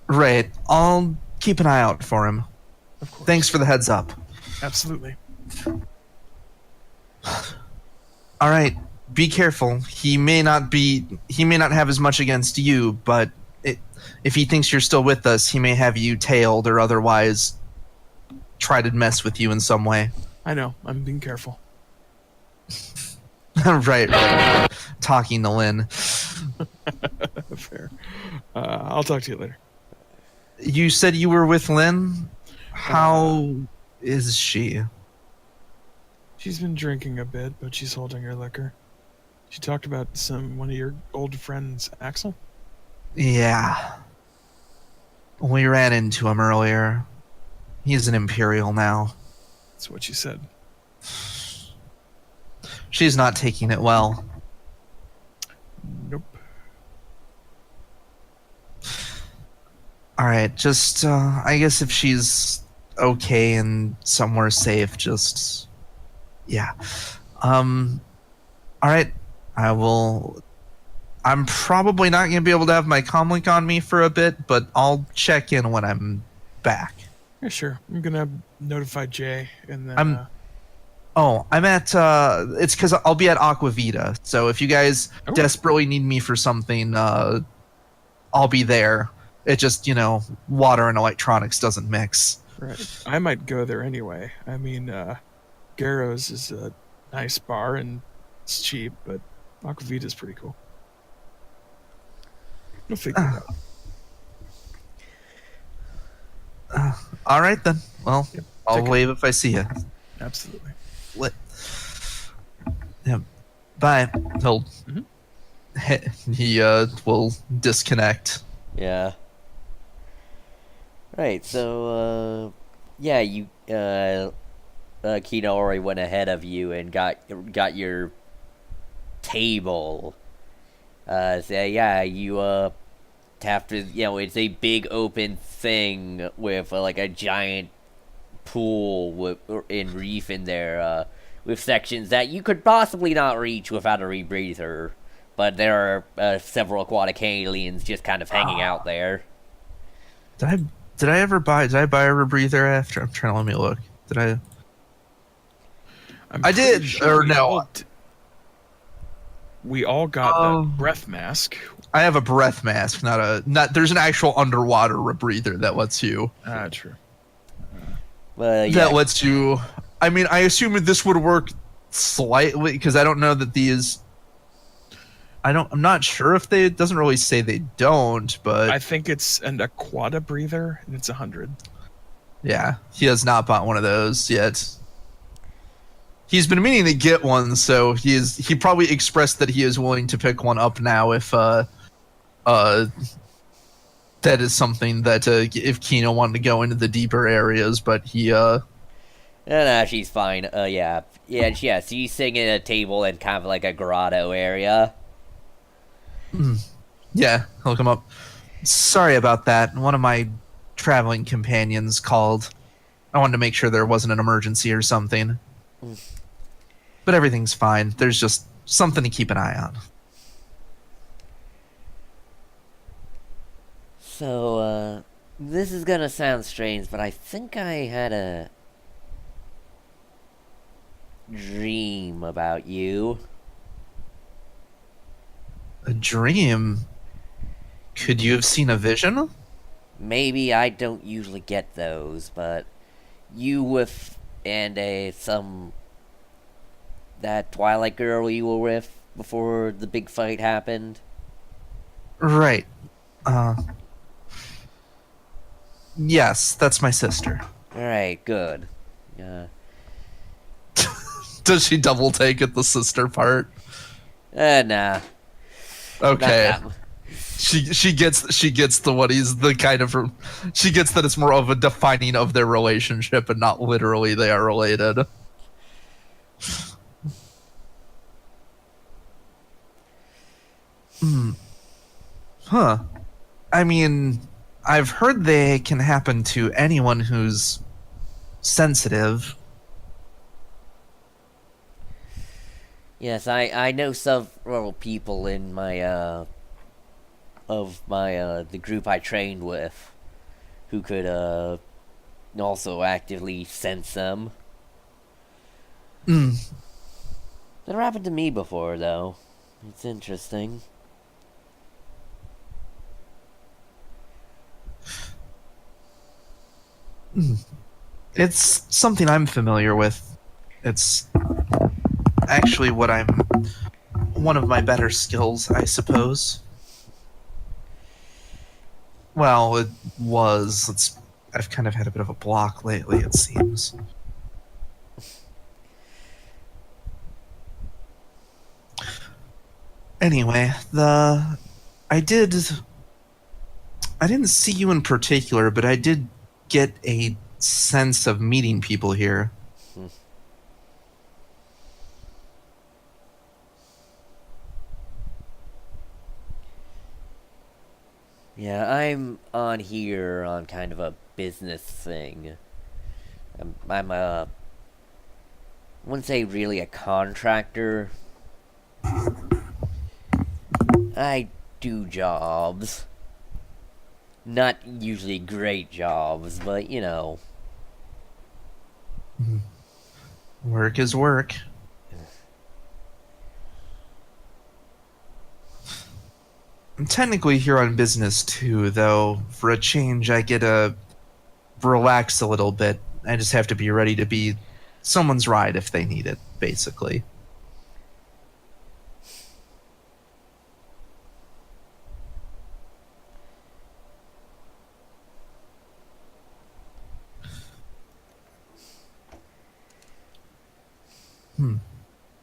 Right. I'll keep an eye out for him. Of course. Thanks for the heads up. Absolutely. All right. be careful. He may not have as much against you, but if he thinks you're still with us, he may have you tailed or otherwise try to mess with you in some way. I know. I'm being careful. right. Talking to Lynn. Fair. I'll talk to you later. You said you were with Lynn? How is she? She's been drinking a bit, but she's holding her liquor. She talked about one of your old friends, Axel. Yeah. We ran into him earlier. He's an Imperial now. That's what she said. She's not taking it well. Nope. Alright, just, I guess if she's okay and somewhere safe, just... Yeah. Alright, I'm probably not going to be able to have my comlink on me for a bit, but I'll check in when I'm back. Yeah, sure. I'm gonna notify Jay, and then... I'm at, it's because I'll be at Aquavita, so if you guys desperately need me for something, I'll be there. It just, water and electronics doesn't mix. Right. I might go there anyway. I mean, Garrow's is a nice bar, and it's cheap, but Aquavita's pretty cool. We'll figure it out. All right, then. Well, Yep. I'll Take care. wave if I see you. Absolutely. Yeah. Bye. He'll... Mhm. He, will disconnect. Yeah. Right, so, yeah, you, Kino already went ahead of you and got your table. So, yeah, you, have to, it's a big open thing with, like, a giant pool in reef in there, with sections that you could possibly not reach without a rebreather. But there are several aquatic aliens just kind of hanging out there. Did I buy a rebreather after? I'm trying to let me look. Did I? I'm I did, pretty sure or no. We all got that breath mask. I have a breath mask, not. There's an actual underwater rebreather that lets you. True. Yeah. That lets you. I mean, I assume this would work slightly because I don't know that these. I'm not sure if it doesn't really say they don't, but I think it's an aquata breather, and it's 100. yeah, he has not bought one of those yet. He's been meaning to get one, so he probably expressed that he is willing to pick one up now if that is something that if Kino wanted to go into the deeper areas, but he No, she's fine. Yeah, she's sitting at a table in kind of like a grotto area. yeah, he'll come up. Sorry about that. One of my traveling companions called. I wanted to make sure there wasn't an emergency or something. But everything's fine. There's just something to keep an eye on. So, this is gonna sound strange, but I think I had a dream about you. A dream? Could you have seen a vision? Maybe I don't usually get those, but you with that Twilight girl you were with before the big fight happened. Right. Yes, that's my sister. Alright, good. Does she double take at the sister part? Nah. Okay. Not that- She gets the what he's the kind of she gets that it's more of a defining of their relationship and not literally they are related. Huh. I mean, I've heard they can happen to anyone who's sensitive. Yes, I know several people in my the group I trained with who could also actively sense them. That happened to me before, though. It's interesting. It's something I'm familiar with. It's actually one of my better skills, I suppose. Well, it was. I've kind of had a bit of a block lately, it seems. Anyway, I didn't see you in particular, but I did get a sense of meeting people here. Yeah, I'm on here on kind of a business thing. I'm a, I wouldn't say really a contractor. I do jobs. Not usually great jobs, but you know. Work is work. I'm technically here on business too, though for a change I get to relax a little bit. I just have to be ready to be someone's ride if they need it, basically.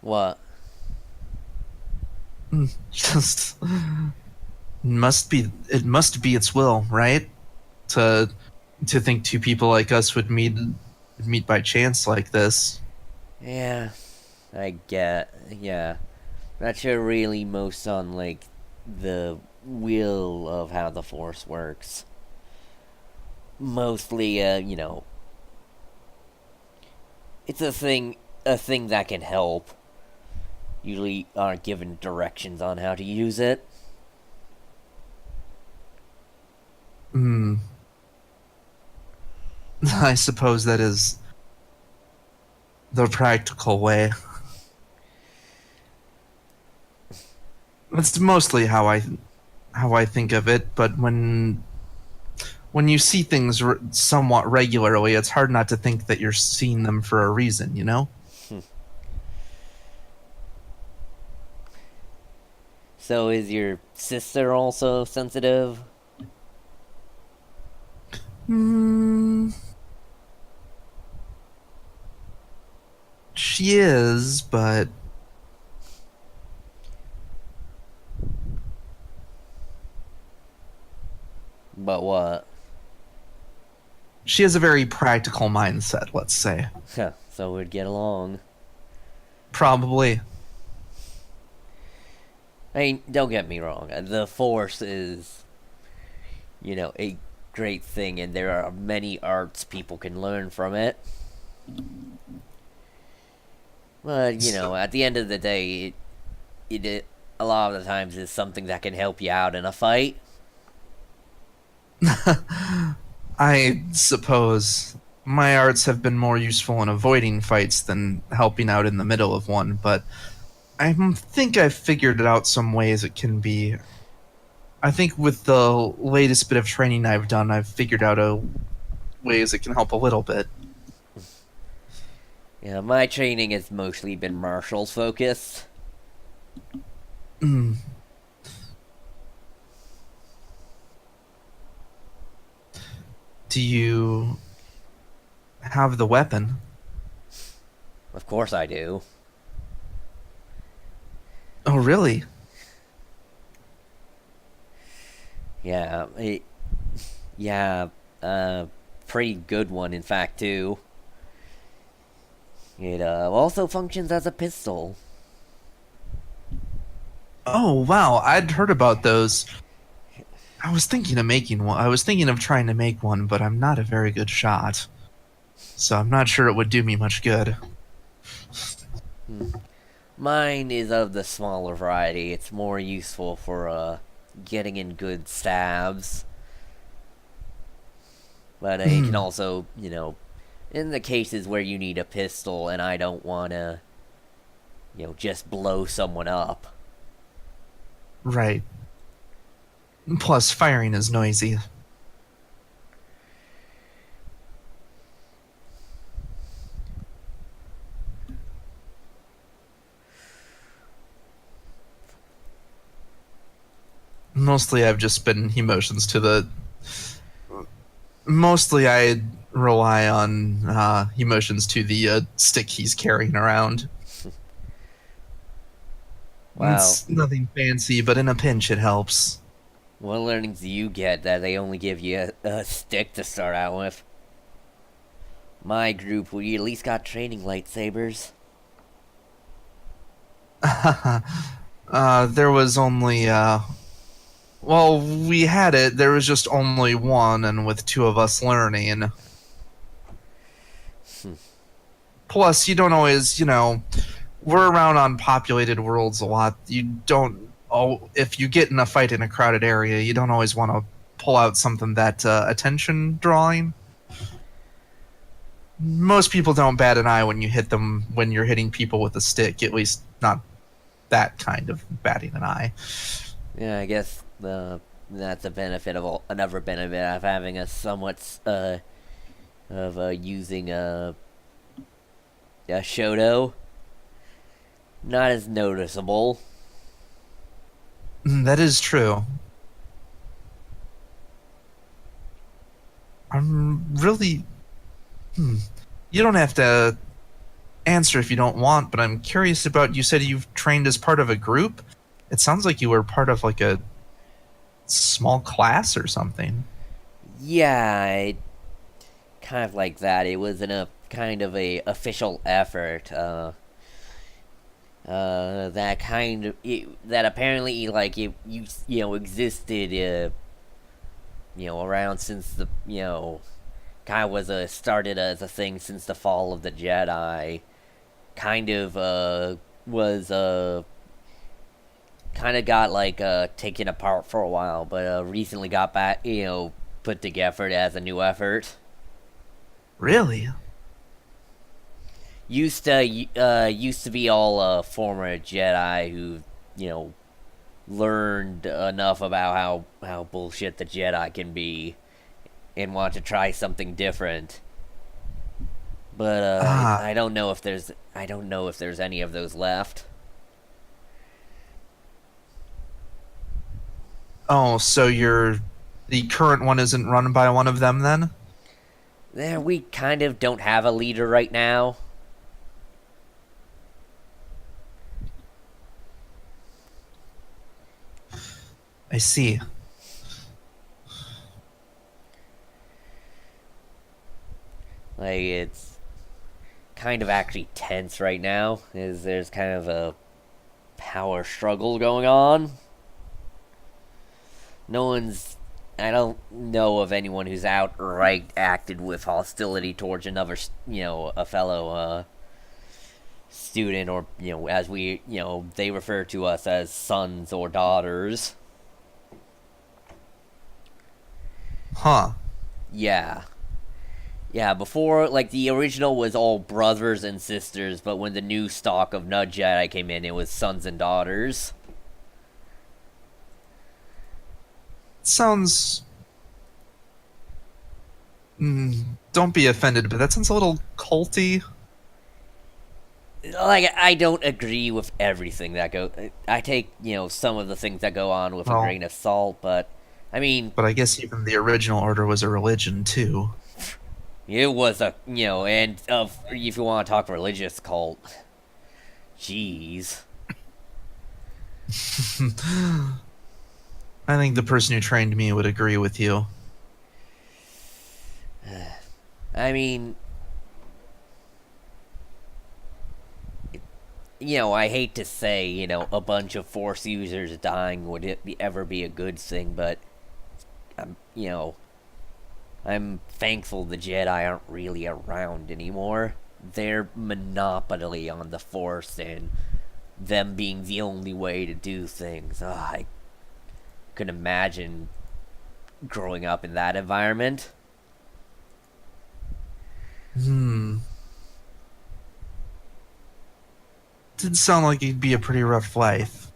What? Just it must be its will, right? To think two people like us would meet by chance like this. Yeah, yeah. Not sure really most on, like, the will of how the Force works. Mostly, you know, it's a thing that can help. Usually aren't given directions on how to use it. I suppose that is the practical way. That's mostly how I think of it, but when you see things somewhat regularly, it's hard not to think that you're seeing them for a reason, you know? So is your sister also sensitive? She is, but But what? she has a very practical mindset, let's say. So we'd get along. Probably. I mean, don't get me wrong. The Force is, you know, a great thing, and there are many arts people can learn from it. But, you know, at the end of the day, it a lot of the times is something that can help you out in a fight. I suppose my arts have been more useful in avoiding fights than helping out in the middle of one, but I think I've figured it out some ways it can be. I think with the latest bit of training I've done, I've figured out ways it can help a little bit. Yeah, my training has mostly been martials focused. Mm. Do you have the weapon? Of course I do. Oh, really? Yeah, pretty good one, in fact, too. It also functions as a pistol. Oh, wow. I'd heard about those. I was thinking of making one. I was thinking of trying to make one, but I'm not a very good shot. So I'm not sure it would do me much good. Mine is of the smaller variety. It's more useful for, getting in good stabs. But it can also, you know, in the cases where you need a pistol and I don't want to, just blow someone up. Right. Plus, firing is noisy. Mostly, I've just been emotions to the. Mostly, I rely on emotions to the stick he's carrying around. Wow. It's nothing fancy, but in a pinch, it helps. What learnings do you get that they only give you a stick to start out with? My group, we at least got training lightsabers. There was only. Well, we had it. There was just only one, and with two of us learning. Plus, you don't always, we're around on populated worlds a lot. You don't. Oh, if you get in a fight in a crowded area, you don't always want to pull out something that attention drawing. Most people don't bat an eye when you hit them when you're hitting people with a stick. At least not that kind of batting an eye. Yeah, I guess that's a benefit of another benefit of having a somewhat using a Shoto. Not as noticeable. That is true. I'm really. You don't have to answer if you don't want, but I'm curious about. You said you've trained as part of a group. It sounds like you were part of like a small class or something. Yeah, kind of like that. It was in a kind of a official effort. That kind of that apparently like it existed around since the kind of was started as a thing since the fall of the Jedi. Kind of was kind of got like taken apart for a while, but recently got back put together as a new effort. Really? Used to be all former Jedi who learned enough about how bullshit the Jedi can be and want to try something different. But I don't know if there's any of those left. Oh, so the current one isn't run by one of them then? There, we kind of don't have a leader right now. I see. Like, it's kind of actually tense right now. There's kind of a power struggle going on. I don't know of anyone who's outright acted with hostility towards another, a fellow student, or as we, they refer to us as sons or daughters. Huh. Yeah. Yeah, before, like, the original was all brothers and sisters, but when the new stock of Nudge Jedi came in, it was sons and daughters. Sounds. Don't be offended, but that sounds a little culty. Like, I don't agree with everything that I take, some of the things that go on with a grain of salt, but, I mean... But I guess even the original order was a religion, too. It was and if you want to talk religious cult, jeez. I think the person who trained me would agree with you. I mean, I hate to say, a bunch of Force users dying would ever be a good thing, but, I'm thankful the Jedi aren't really around anymore. Their monopoly on the Force and them being the only way to do things. I could imagine growing up in that environment. did sound like it'd be a pretty rough life.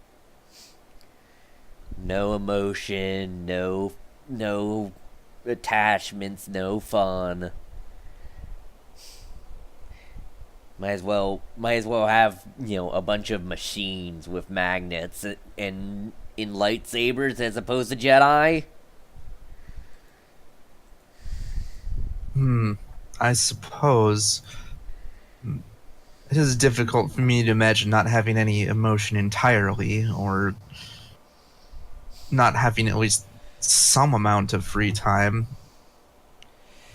No emotion, no attachments, no fun. Might as well have, a bunch of machines with magnets and in lightsabers as opposed to Jedi. I suppose it is difficult for me to imagine not having any emotion entirely, or not having at least some amount of free time.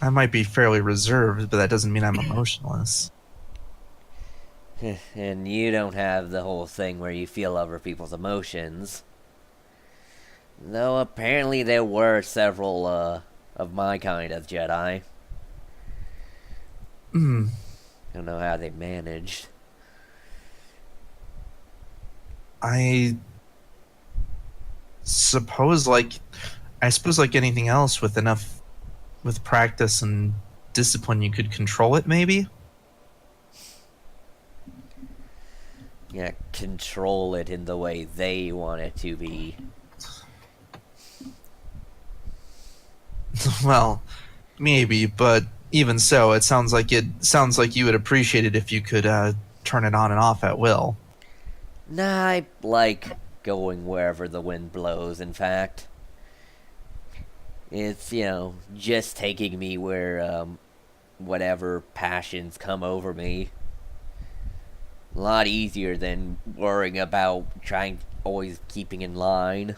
I might be fairly reserved, but that doesn't mean I'm emotionless. And you don't have the whole thing where you feel other people's emotions. Though apparently there were several of my kind of Jedi. Hmm. Don't know how they managed. I suppose like anything else, with practice and discipline, you could control it, maybe. Yeah, control it in the way they want it to be. Well, maybe, but even so, it sounds like you would appreciate it if you could turn it on and off at will. Nah, I like going wherever the wind blows, in fact. It's, just taking me where, whatever passions come over me. A lot easier than worrying about always keeping in line.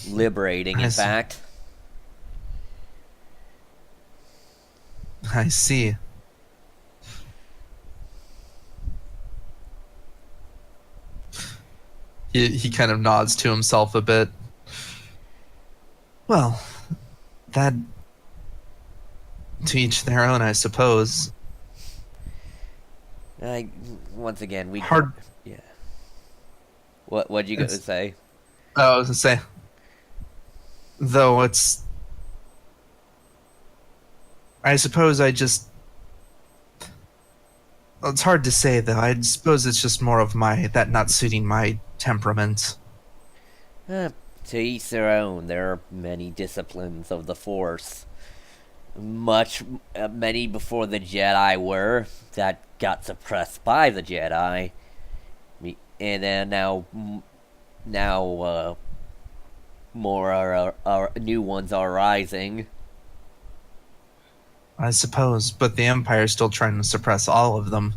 Liberating, in fact. I see. He kind of nods to himself a bit. Well, that, to each their own, I suppose. Once again, we Hard. Yeah. What'd you go to say? I was gonna say, though I suppose it's hard to say, though. I suppose it's just more of that not suiting my temperament. To each their own. There are many disciplines of the Force. Many before the Jedi were, that got suppressed by the Jedi. And then now more are new ones are rising. I suppose, but the Empire's still trying to suppress all of them.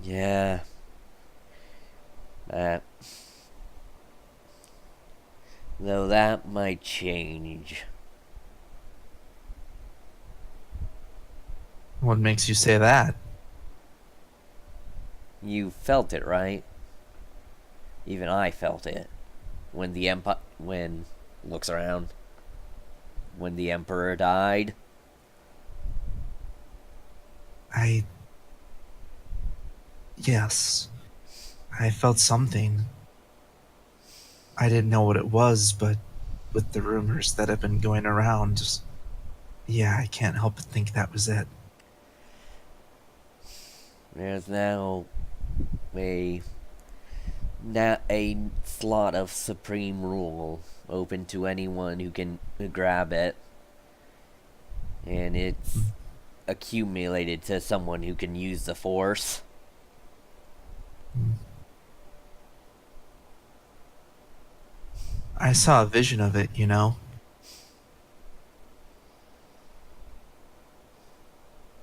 Yeah. Though that might change. What makes you say that? You felt it, right? Even I felt it. When looks around. When the Emperor died. Yes. I felt something. I didn't know what it was, but with the rumors that have been going around, yeah, I can't help but think that was it. There's now a slot of supreme rule open to anyone who can grab it, and it's accumulated to someone who can use the Force. I saw a vision of it,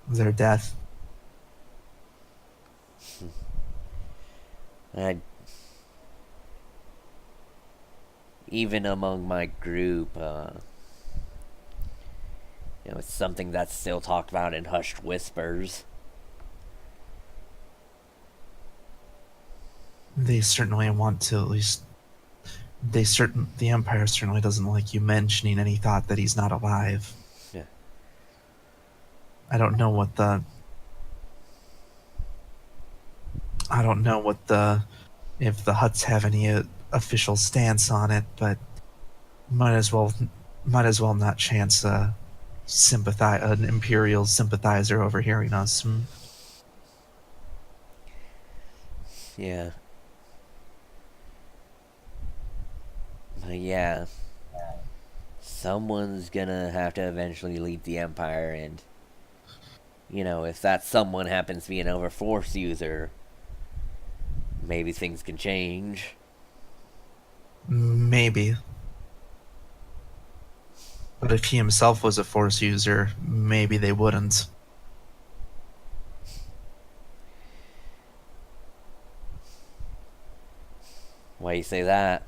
their death. Even among my group, it's something that's still talked about in hushed whispers. They certainly want to, at least. The Empire certainly doesn't like you mentioning any thought that he's not alive. Yeah. I don't know if the Hutts have any official stance on it, but might as well not chance an Imperial sympathizer overhearing us. Yeah. But yeah. Someone's gonna have to eventually lead the Empire, and if that someone happens to be an Overforce user, maybe things can change. Maybe. But if he himself was a Force user, maybe they wouldn't. Why you say that?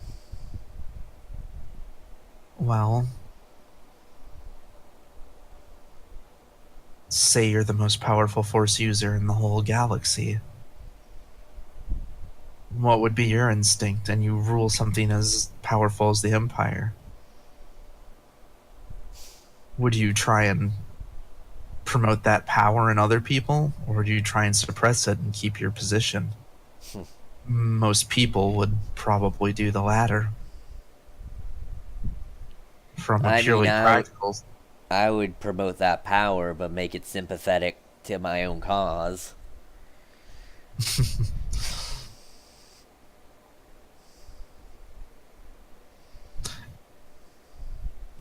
Well, say you're the most powerful Force user in the whole galaxy. What would be your instinct? And you rule something as powerful as the Empire. Would you try and promote that power in other people, or do you try and suppress it and keep your position? Most people would probably do the latter. From a purely practical. I would promote that power, but make it sympathetic to my own cause.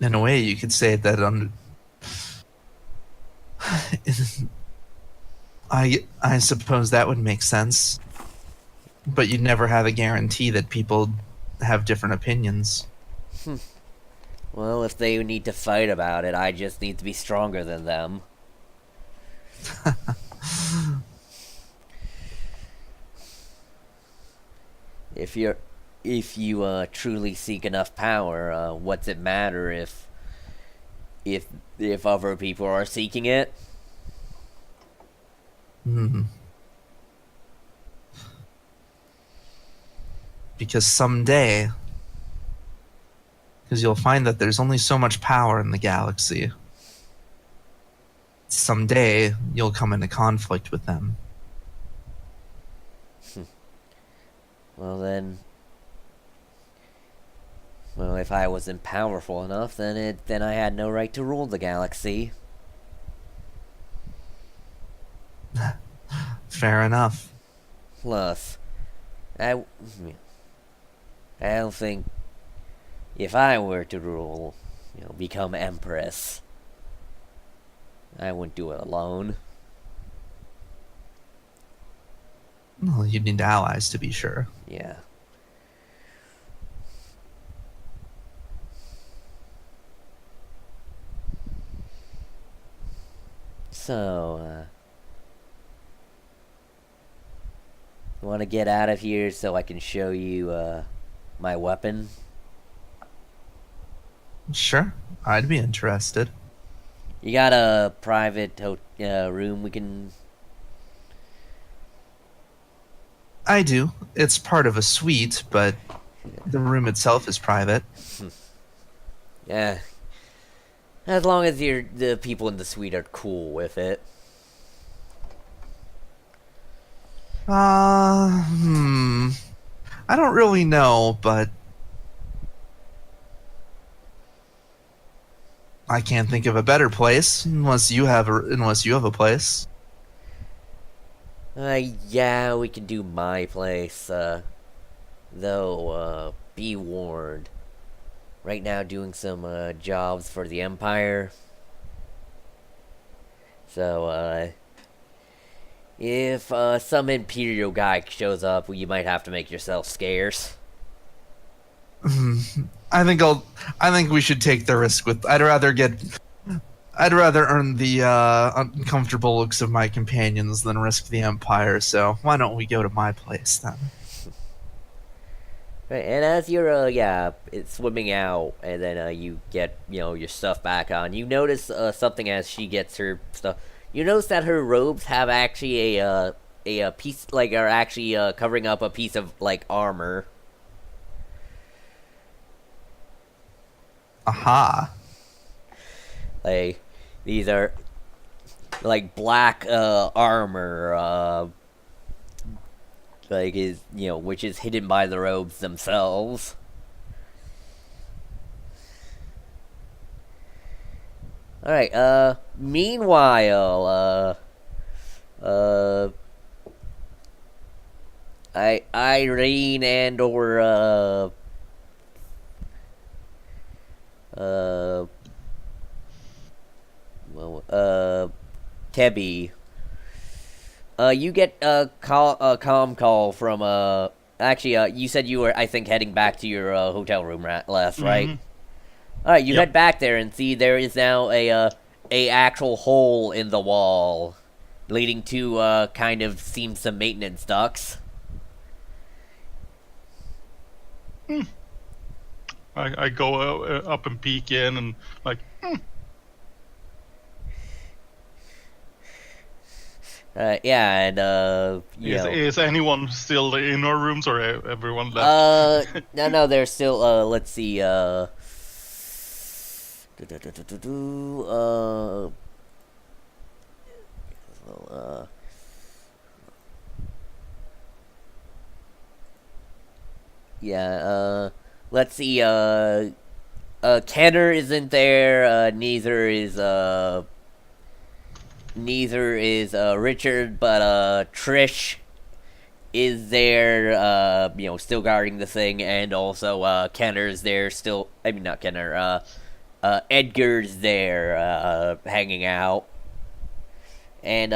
In a way, you could say that I suppose that would make sense, but you'd never have a guarantee that people have different opinions. Well, if they need to fight about it, I just need to be stronger than them. If you truly seek enough power, what's it matter if other people are seeking it? Because someday, because you'll find that there's only so much power in the galaxy. Someday, you'll come into conflict with them. Well, if I wasn't powerful enough, then I had no right to rule the galaxy. Fair enough. Plus, I don't think if I were to rule, become Empress, I wouldn't do it alone. Well, you'd need allies to be sure. Yeah. So, you want to get out of here so I can show you, my weapon? Sure, I'd be interested. You got a private room we can... I do. It's part of a suite, but the room itself is private. Yeah. As long as the people in the suite are cool with it. I don't really know, but I can't think of a better place unless you have a place. Yeah, we can do my place. Though, be warned. Right now, doing some jobs for the Empire. So, if some Imperial guy shows up, you might have to make yourself scarce. I think we should take the risk with. I'd rather earn the uncomfortable looks of my companions than risk the Empire. So why don't we go to my place then? Right, and as you're it's swimming out, and then you get your stuff back on, you notice something as she gets her stuff. You notice that her robes have actually a piece, are actually covering up a piece of armor. Aha. These are black armor, which is hidden by the robes themselves. All right. Meanwhile, Irene and or Tebby. You get a comm call from actually you said you were, I think, heading back to your hotel room last, right? Mhm. All right, you Yep. head back there and see there is now a actual hole in the wall, leading to kind of seems some maintenance ducts. I go up and peek in and like, Yeah, and you know, is anyone still in our rooms or everyone left? no, there's still let's see, uh, yeah, let's see, Kenner isn't there, neither is Richard, but Trish is there, you know, still guarding the thing, and also Kenner's there still. I mean, not Kenner. Edgar's there, hanging out, and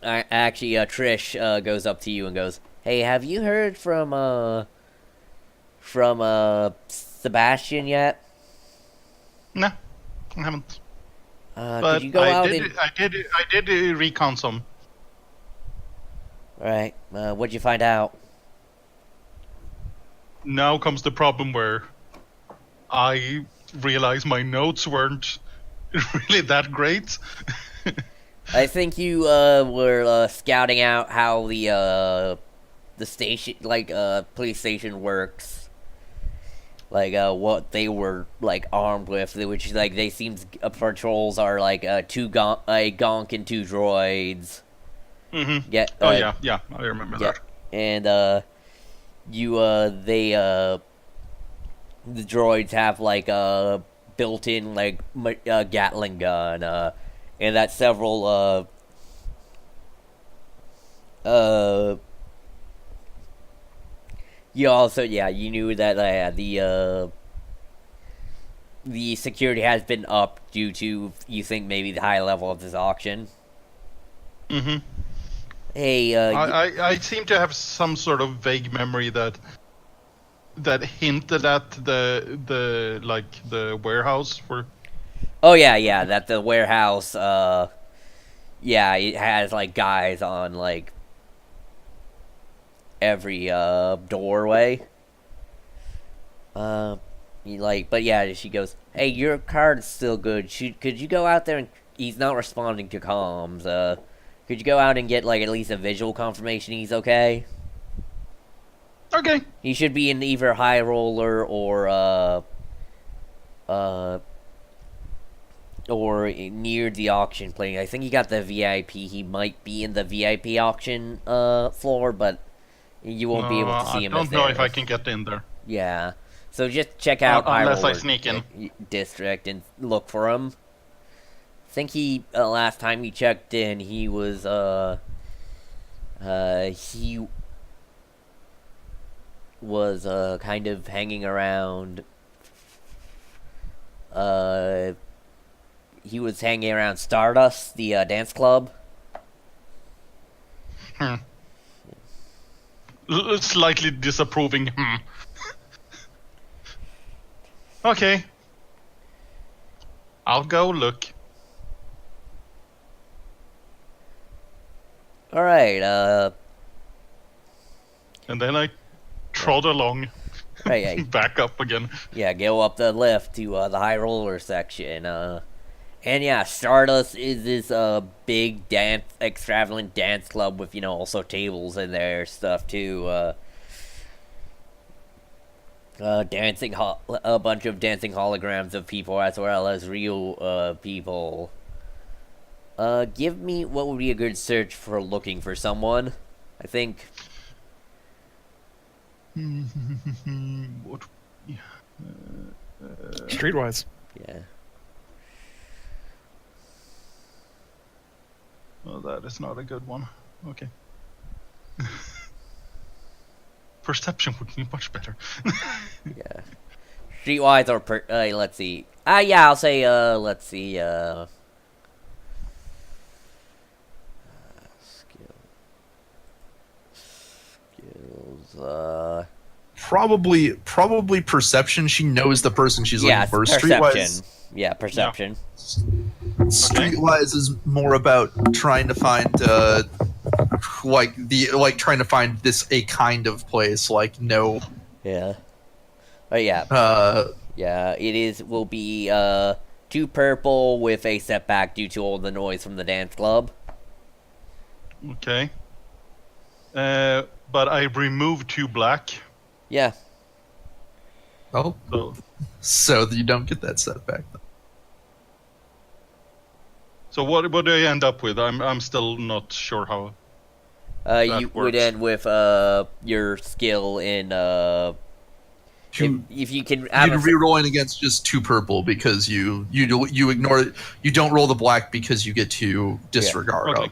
actually, Trish goes up to you and goes, "Hey, have you heard from Sebastian yet? No, I haven't. Could But you go out and I did recon some. right? What'd you find out? Now comes the problem where I realize my notes weren't really that great. I think you were scouting out how the station, like police station works. Like what they were like armed with, which like they seems patrols are like a gonk and two droids. Mm-hmm. Yeah. Oh yeah, I remember Yeah, that. and the droids have like a built-in like Gatling gun, and that several you also, yeah, you knew that the security has been up due to, you think, maybe the high level of this auction. Mm-hmm. Hey, I seem to have some sort of vague memory that hinted at the warehouse for. oh yeah, that the warehouse, yeah, it has like guys on like every doorway. But yeah, she goes, "Hey, your card's still good. Could you go out there and..." He's not responding to comms. Could you go out and get like at least a visual confirmation he's okay? Okay. He should be in either High Roller or near the auction plane. I think he got the VIP. He might be in the VIP auction floor, but you won't be able to see him. I don't know if I can get in there. Yeah. So just check out Unless I Hyrule sneak in. District and look for him. I think he last time he checked in, he was he was kind of hanging around. He was hanging around Stardust, the dance club. Slightly disapproving. Okay. I'll go look. All right. And then I trod along. Right. Back up again. Yeah, go up the lift to the high roller section. And yeah, Stardust is this big extravagant dance club with, you know, also tables in there, stuff too. Dancing a bunch of dancing holograms of people as well as real people. Give me what would be a good search for looking for someone. I think. What? Streetwise. Yeah. that is not a good one. Okay. Perception would be much better. Yeah. Streetwise or let's see. Yeah, I'll say let's see. Skills. Probably perception. She knows the person she's Yeah, looking for. perception. Streetwise, Yeah, perception. Streetwise is more about trying to find trying to find this a kind of place, like no Yeah. Oh yeah. Yeah, will be 2 purple with a setback due to all the noise from the dance club. Okay. But I removed 2 black. Yeah. oh So, so you don't get that setback. so what do I end up with? I'm still not sure how. You would works. end with your skill in if you can have You're re-rolling against just 2 purple because you ignore it. You don't roll the black because you get to disregard. Okay.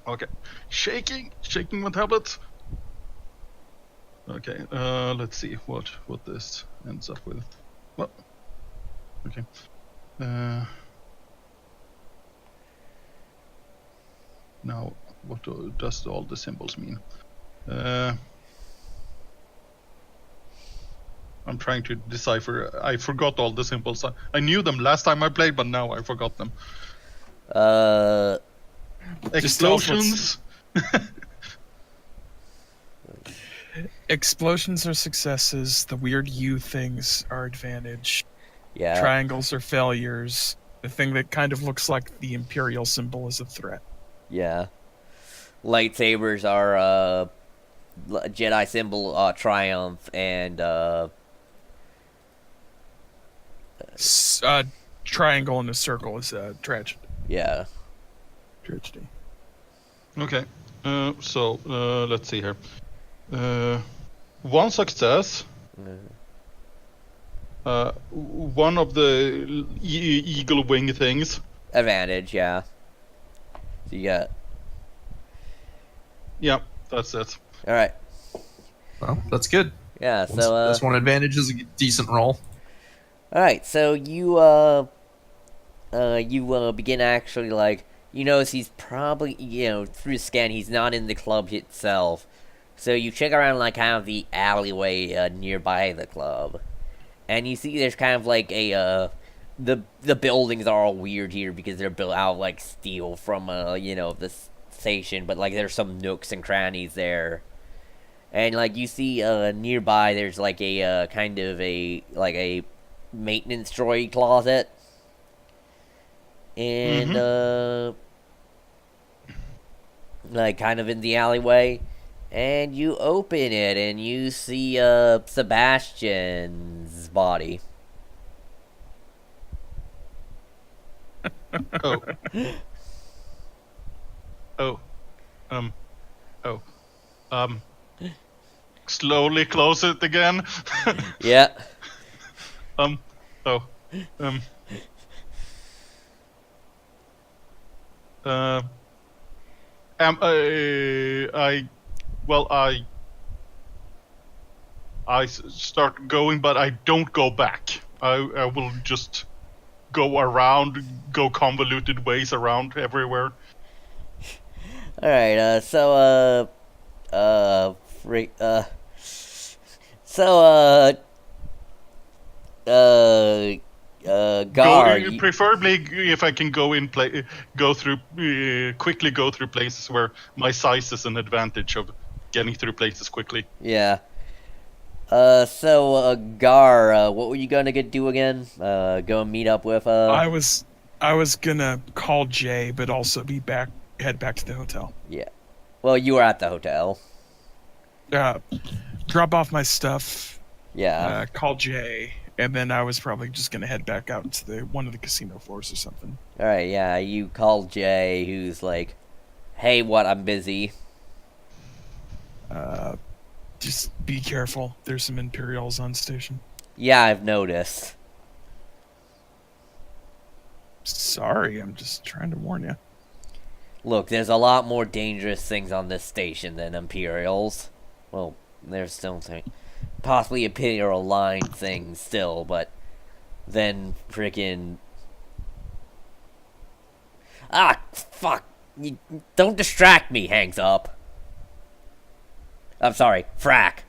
Okay. Shaking my tablets. Okay. Let's see what this ends up with. Well. Okay. Now, what does all the symbols mean? I'm trying to decipher. I forgot all the symbols. I knew them last time I played, but now I forgot them. Just tell us Explosions. Explosions are successes. The weird U things are advantage. yeah. Triangles are failures. The thing that kind of looks like the Imperial symbol is a threat. Yeah. Lightsabers are Jedi symbol triumph and Triangle and a circle is a tragedy. yeah. Tragedy. Okay. So let's see here. 1 success. One of the eagle wing things. Advantage, yeah. So you got Yeah, that's it. alright. Well, that's good. Yeah, so That's one advantage is a decent roll. alright, so you begin actually like you notice he's probably through the scan he's not in the club itself. So you check around like kind of the alleyway nearby the club. And you see there's kind of like a the buildings are all weird here because they're built out of like steel from the station, but like there's some nooks and crannies there. And like you see nearby there's like a kind of a maintenance droid closet. And like kind of in the alleyway. And you open it and you see Sebastian's body. Oh. Slowly close it again. Yeah. Oh. I start going, but I don't go back. I will just go around, go convoluted ways around everywhere. Alright, Gar. Preferably if I can quickly go through places where my size is an advantage of getting through places quickly. Yeah. Gar, what were you gonna do again? Go and meet up with, I was gonna call Jay, but also head back to the hotel. Yeah. Well, you were at the hotel. Drop off my stuff. Yeah. Call Jay, and then I was probably just gonna head back out to one of the casino floors or something. Alright, yeah, you call Jay, who's like, hey, I'm busy. Just be careful. There's some Imperials on station. Yeah, I've noticed. Sorry, I'm just trying to warn you. Look, there's a lot more dangerous things on this station than Imperials. Well, there's still possibly Imperial line things still, but then freaking. Ah, fuck! You don't distract me. Hangs up. I'm sorry, frack.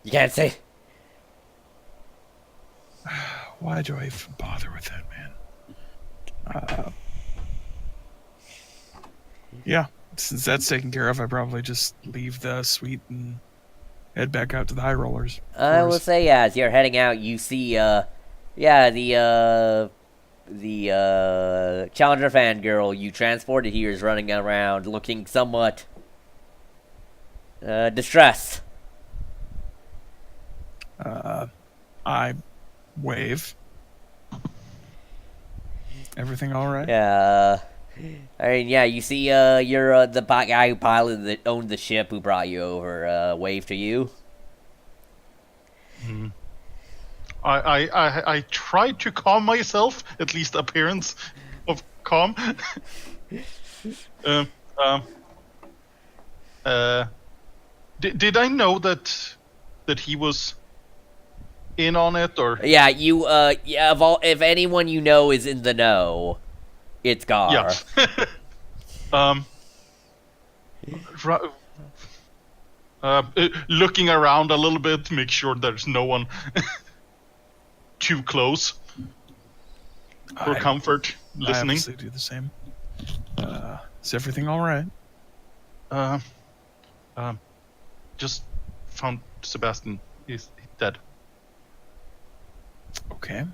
You can't say. Why do I even bother with that, man? Yeah, since that's taken care of, I probably just leave the suite and head back out to the high rollers. I will say, yeah, as you're heading out, you see, the Challenger fangirl you transported here is running around looking somewhat, distressed. I wave. Everything all right? I mean, yeah, you see, you're, the guy who piloted that owned the ship who brought you over, wave to you. I tried to calm myself, at least appearance of calm. Did I know that he was in on it, or? Yeah, you, if anyone you know is in the know, it's Gar. Yeah. Looking around a little bit, make sure there's no one too close for comfort. I Listening. obviously do the same. Is everything all right? Just found Sebastian. He's dead. Okay.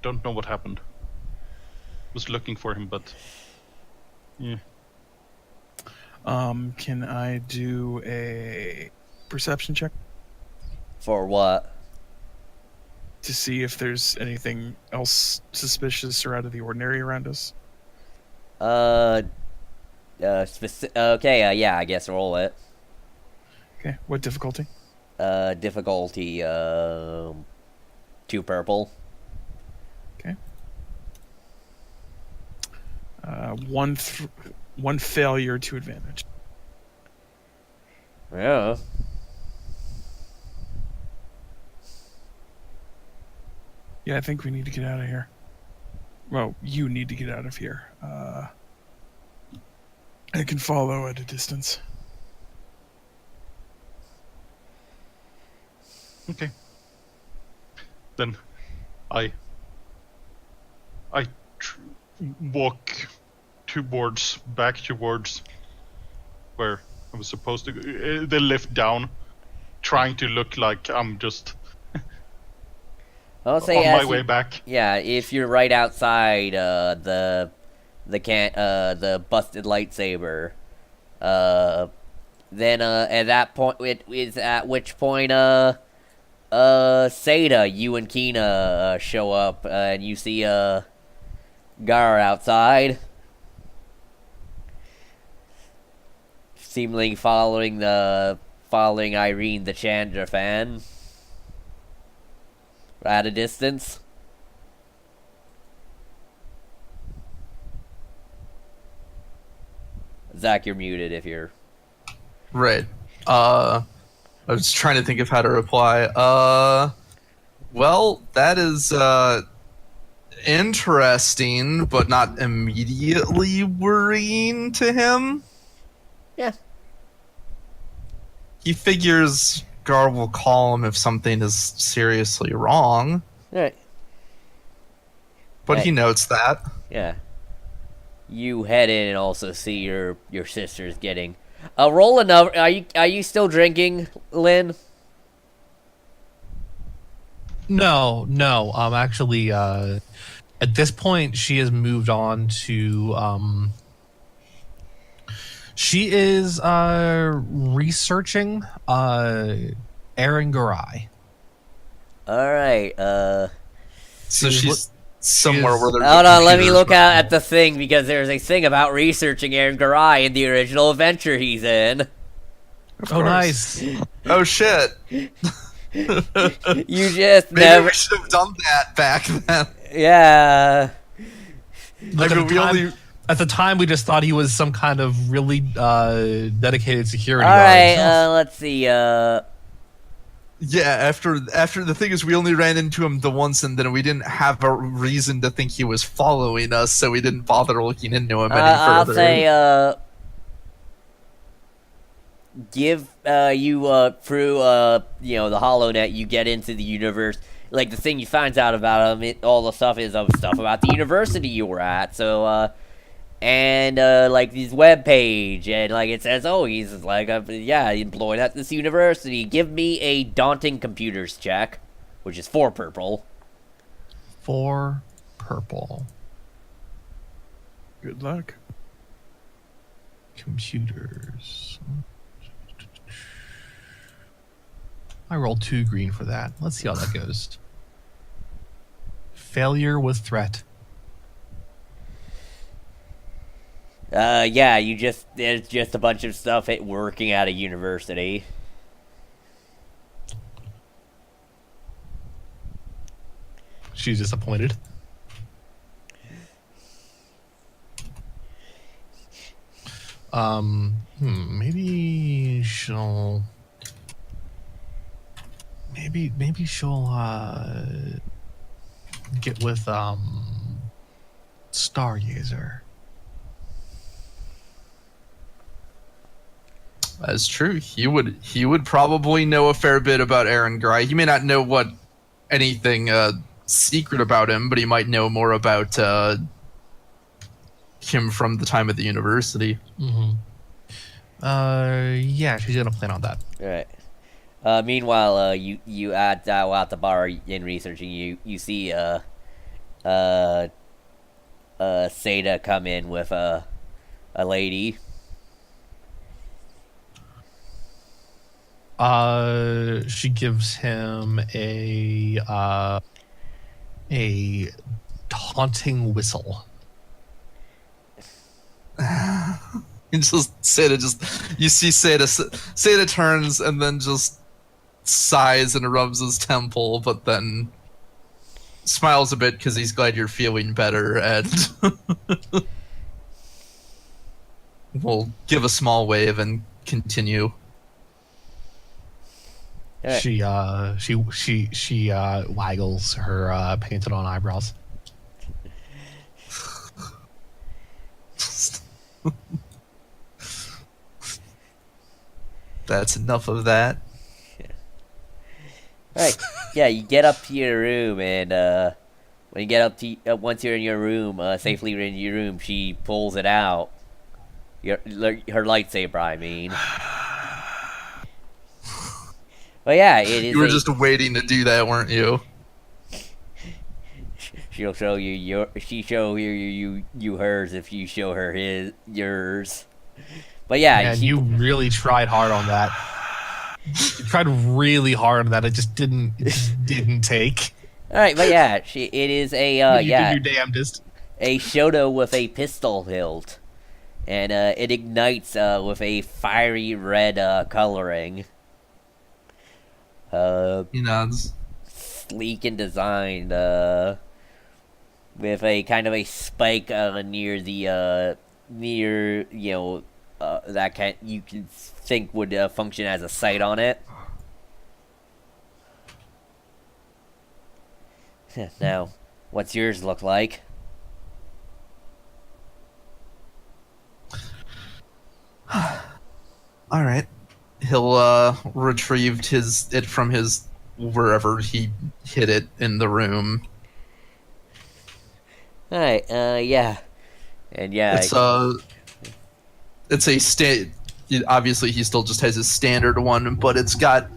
Don't know what happened. Was looking for him, but yeah. Can I do a perception check For what? to see if there's anything else suspicious or out of the ordinary around us? Okay, yeah, I guess roll it. Okay. What difficulty? Difficulty, 2 purple. Okay. One failure to advantage. Yeah. Yeah, I think we need to get out of here. Well, you need to get out of here. I can follow at a distance. Okay. Then I walk back towards where I was supposed to go. The lift down, trying to look like I'm just I'll say on as my way back. Yeah, if you're right outside the busted lightsaber, then at that point it is at which point Seda, you and Kina show up and you see Gar outside, seemingly following Irene the Chandra fan at a distance. Zach, you're muted if you're... Right. I was trying to think of how to reply. Well, that is interesting, but not immediately worrying to him. Yeah. He figures Gar will call him if something is seriously wrong, Right. but he Right. notes that. Yeah. You head in and also see your sisters getting... roll another... Are you still drinking, Lynn? No. Actually, at this point, she has moved on to. She is researching Aaron Garai. Alright, So She's she's somewhere where there's. hold on, let me computers look out around. at the thing, because there's a thing about researching Aaron Garai in the original adventure he's in. Of Oh, course. nice. Oh shit! You just Maybe never. we should have done that back then. Yeah. Look, I mean, at the time, we just thought he was some kind of really dedicated security All guard. right. Let's see. Yeah, after the thing is, we only ran into him the once, and then we didn't have a reason to think he was following us, so we didn't bother looking into him any I'll further. say. Give you through the HoloNet, you get into the universe. Like the thing you find out about him, all the stuff is stuff about the university you were at. So and like his web page, and like it says, oh, he's like employed at this university. Give me a daunting computers check, which is 4 purple. 4 purple. Good luck. Computers. I rolled 2 green for that. Let's see how that goes. Failure with threat. There's just a bunch of stuff working at a university. She's disappointed. Maybe she'll get with Stargazer. That's true. He would probably know a fair bit about Aaron Gray. He may not know anything secret about him, but he might know more about him from the time at the university. Mm-hmm. Yeah, she's gonna plan on that. All right. Meanwhile, you at the bar in researching, you see Seda come in with a lady. She gives him a taunting whistle. And just Seda you see Seda turns and then just sighs and rubs his temple, but then smiles a bit because he's glad you're feeling better, and will give a small wave and continue. Alright. She waggles her painted on eyebrows. That's enough of that. Right. Yeah, you get up to your room, and when you get up to once you're in your room, safely in your room, she pulls it out. Her lightsaber, I mean. But yeah, it is. You were just waiting to do that, weren't you? She'll show you you hers if you show her yours. But yeah, And you really tried hard on that. You tried really hard on that. It just didn't take. All right, but yeah, it is a You did your damnedest. a Shoto with a pistol hilt, and it ignites with a fiery red coloring. He nods. Sleek and designed, with a kind of a spike near the that you can think would function as a sight on it. Now, what's yours look like? All right. He'll retrieved it from his wherever he hid it in the room. All right, yeah, and yeah, It's a obviously he still just has his standard one, but it's got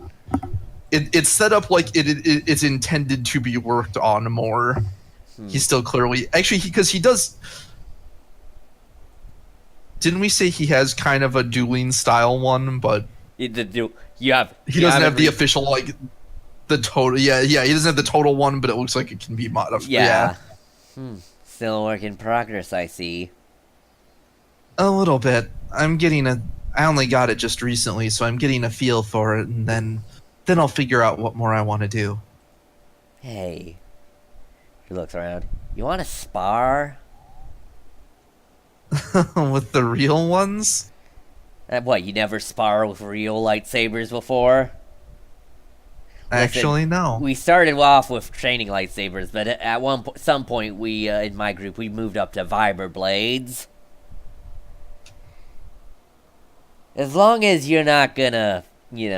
it's set up like it's intended to be worked on more. He's still clearly actually because he does. Didn't we say he has kind of a dueling style one, but you doesn't have the official like the total. Yeah, he doesn't have the total one, but it looks like it can be modified. Yeah. Still a work in progress, I see. A little bit. I only got it just recently, so I'm getting a feel for it, and then then I'll figure out what more I want to do. Hey. He looks around. You want to spar? With the real ones? What, you never spar with real lightsabers before? Actually, no. We started off with training lightsabers, but at some point, we in my group we moved up to Viber blades. As long as you're not gonna, we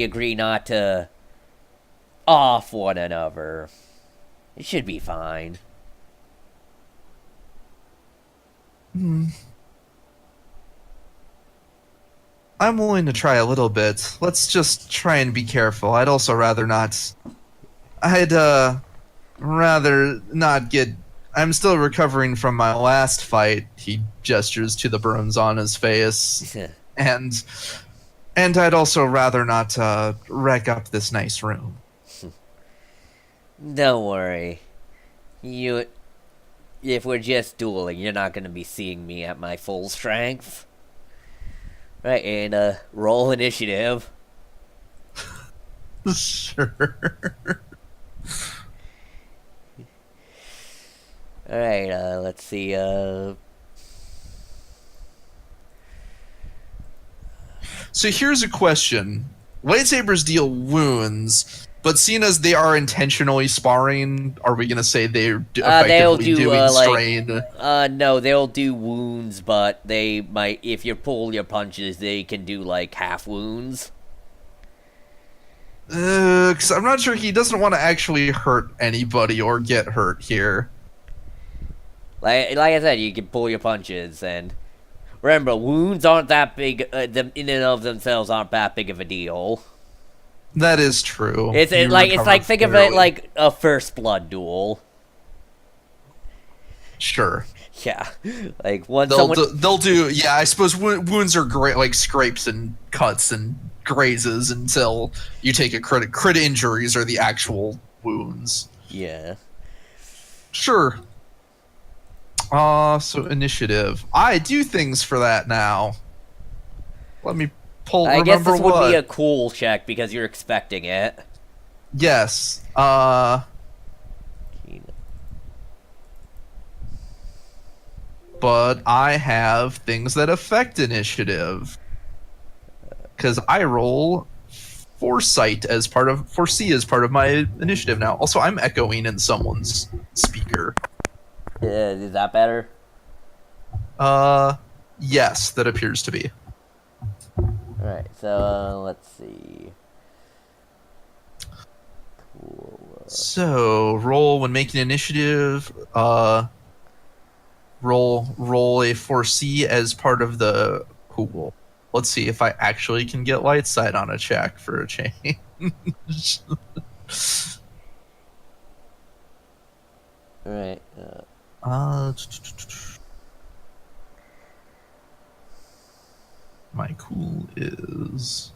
agree not to off one another, it should be fine. I'm willing to try a little bit. Let's just try and be careful. I'd also rather not. I'd rather not get. I'm still recovering from my last fight. He gestures to the burns on his face, and I'd also rather not wreck up this nice room. Don't worry. If we're just dueling, you're not gonna be seeing me at my full strength. Right, and roll initiative. Sure. Alright, let's see, So here's a question. Lightsabers deal wounds, but seeing as they are intentionally sparring, are we going to say they're effectively doing strain? No, they'll do wounds, but they might, if you pull your punches, they can do, half wounds. Because I'm not sure he doesn't want to actually hurt anybody or get hurt here. Like I said, you can pull your punches, and remember, wounds aren't that big, them in and of themselves aren't that big of a deal. That is true. It's like think of it like a first blood duel. Sure. Yeah, like one they'll do. Yeah, I suppose wounds are great, like scrapes and cuts and grazes until you take a crit injuries are the actual wounds. Yeah. Sure. So initiative. I do things for that now. Let me pull. I guess this what? would be a cool check because you're expecting it. Yes. But I have things that affect initiative. Because I roll foresight as part of foresee as part of my initiative now. Also, I'm echoing in someone's speaker. Is that better? Yes, that appears to be. Alright, so let's see. Cool. So roll when making initiative. Roll a foresee as part of the pool. Let's see if I actually can get light sight on a check for a change. Alright. My cool is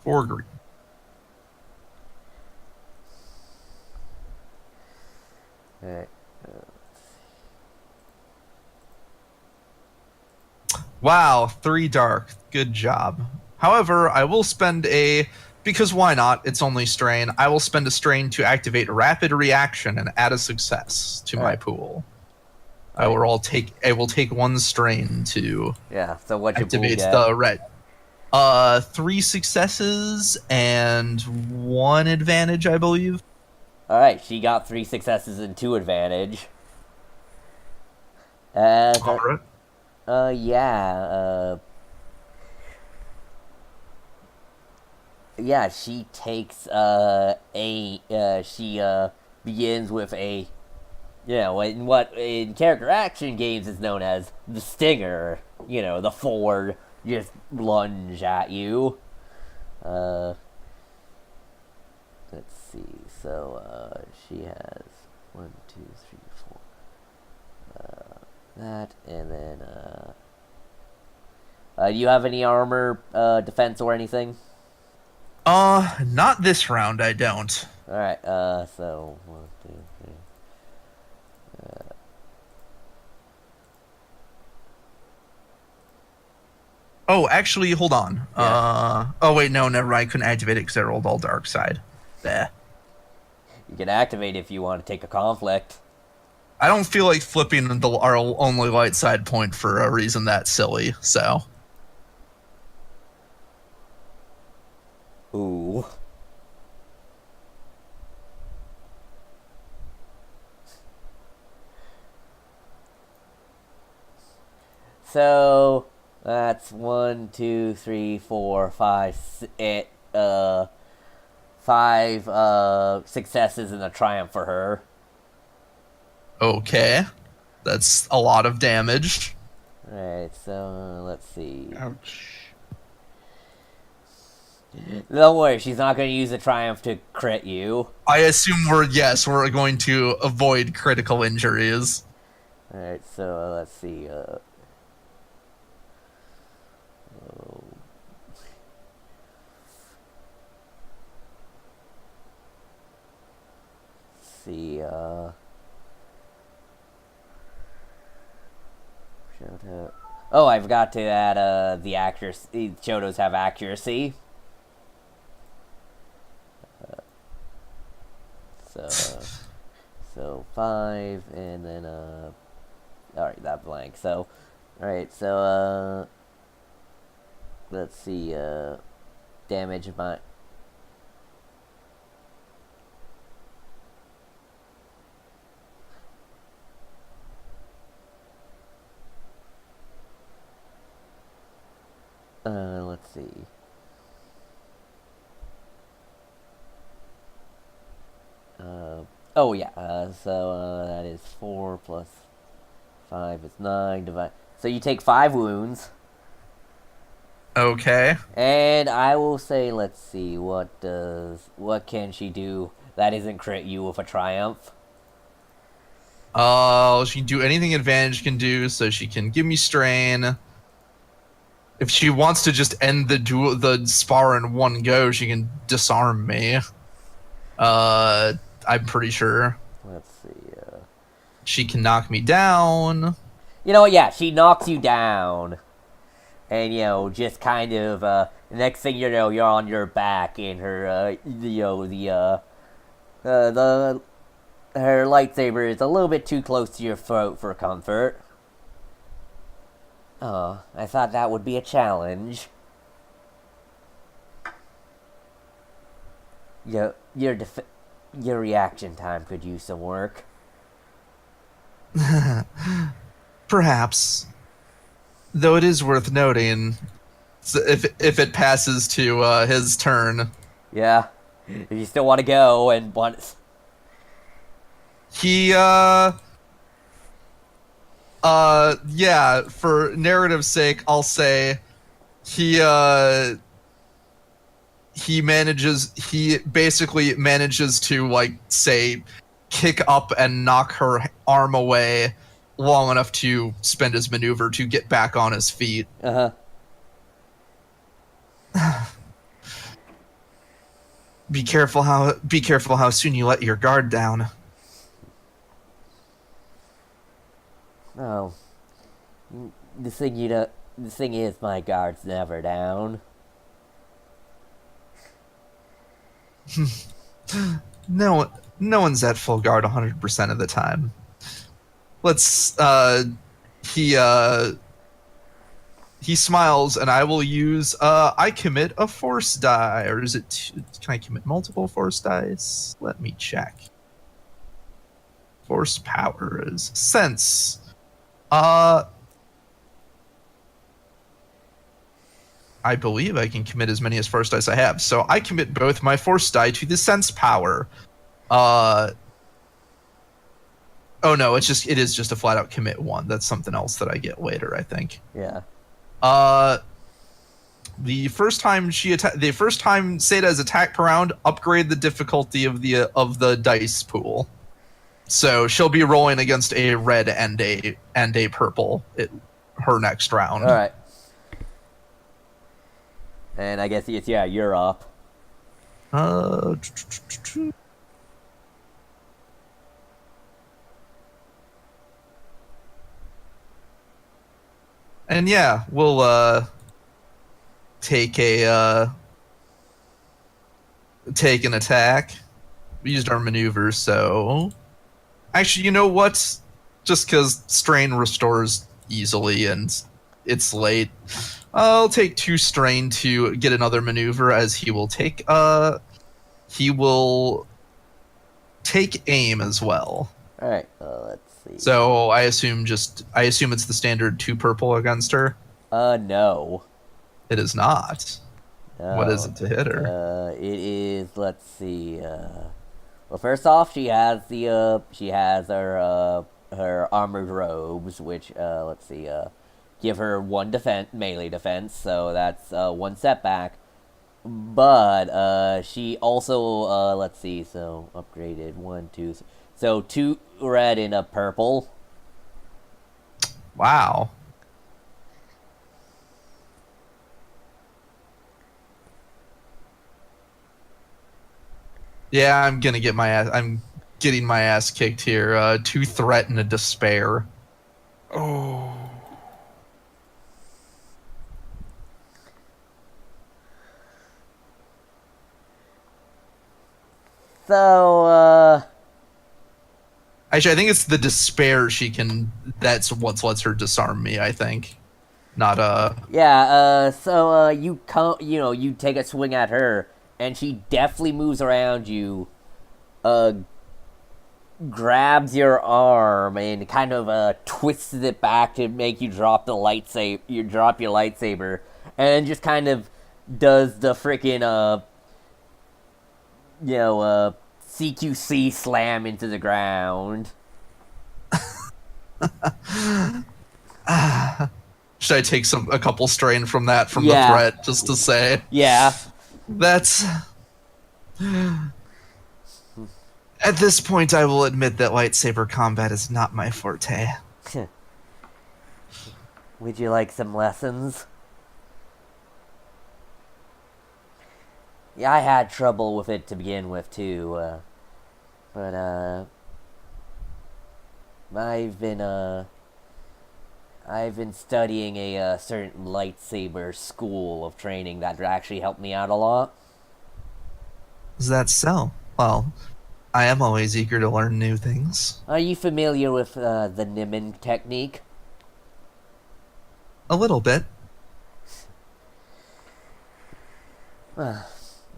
4 green. Alright. Wow, 3 dark. Good job. However, I will spend because why not? It's only strain. I will spend a strain to activate rapid reaction and add a success to my pool. I will take 1 strain to so what activate the red. 3 successes and 1 advantage, I believe. Alright, she got 3 successes and 2 advantage. Alright. She takes she begins with a in what in character action games is known as the stinger, the forward just lunge at you. Let's see. So she has 1, 2, 3, 4. That, and then do you have any armor, defense, or anything? Not this round, I don't. Alright, so 1, 2, 3. Oh, actually, hold on. Yeah. Oh wait, no, never mind. I couldn't activate it because I rolled all dark side. There. You can activate if you want to take a conflict. I don't feel like flipping our only light side point for a reason that silly. So. Ooh. So that's 1, 2, 3, 4, 5, five successes and a triumph for her. Okay. That's a lot of damage. Alright, so let's see. Ouch. Don't worry, she's not going to use a triumph to crit you. I assume we're going to avoid critical injuries. Alright, so let's see. Oh. Let's see, Shoto. Oh, I forgot to add the accuracy. Shotos have accuracy. So 5 and then alright, that blank. So alright, so let's see, damage my let's see. Oh yeah, so that is 4 plus 5 is 9 so you take 5 wounds. Okay. And I will say, let's see, what can she do that isn't crit you with a triumph? She can do anything advantage can do, so she can give me strain. If she wants to just end the spar in one go, she can disarm me. I'm pretty sure. Let's see. She can knock me down. You know what? Yeah, she knocks you down, and just kind of next thing you know, you're on your back, and her her lightsaber is a little bit too close to your throat for comfort. Oh, I thought that would be a challenge. Your reaction time could use some work. Perhaps. Though it is worth noting, if it passes to his turn, Yeah, if you still want to go and want. he yeah, for narrative's sake, I'll say he basically manages to, like, say, kick up and knock her arm away long enough to spend his maneuver to get back on his feet. Be careful how soon you let your guard down. Oh, the thing is, my guard's never down. No one's at full guard 100% of the time. Let's he smiles, and I will use I commit a force die, or is it can I commit multiple force dice? Let me check. Force powers sense. I believe I can commit as many as force dice I have. So I commit both my force die to the sense power. Oh no, it is just a flat out commit one. That's something else that I get later, I think. Yeah. The first time Seida's attacked per round, upgrade the difficulty of the dice pool. So she'll be rolling against a red and a purple her next round. All right. And I guess you're up. And yeah, we'll take take an attack. We used our maneuver, so actually, you know what? Just because strain restores easily and it's late, I'll take 2 strain to get another maneuver. As he will take aim as well. All right. Let's see. So I assume it's the standard 2 purple against her. No. It is not. No. What is it to hit her? It is. Let's see. Well, first off, she has her armored robes, which let's see, give her 1 melee defense, so that's 1 setback. But she also let's see, so upgraded 1, 2, so 2 red and a purple. Wow. Yeah, I'm getting my ass kicked here. 2 threat and a despair. Oh. So Actually, I think it's the despair that's what lets her disarm me, I think. Not yeah, you take a swing at her, and she definitely moves around you, grabs your arm and kind of twists it back to make you drop your lightsaber, and just kind of does the freaking CQC slam into the ground. should I take a couple strain from the threat just to say? Yeah. That's at this point I will admit that lightsaber combat is not my forte. Would you like some lessons? Yeah, I had trouble with it to begin with too, but I've been studying a certain lightsaber school of training that actually helped me out a lot. Is that so? Well, I am always eager to learn new things. Are you familiar with the Nimin technique? A little bit.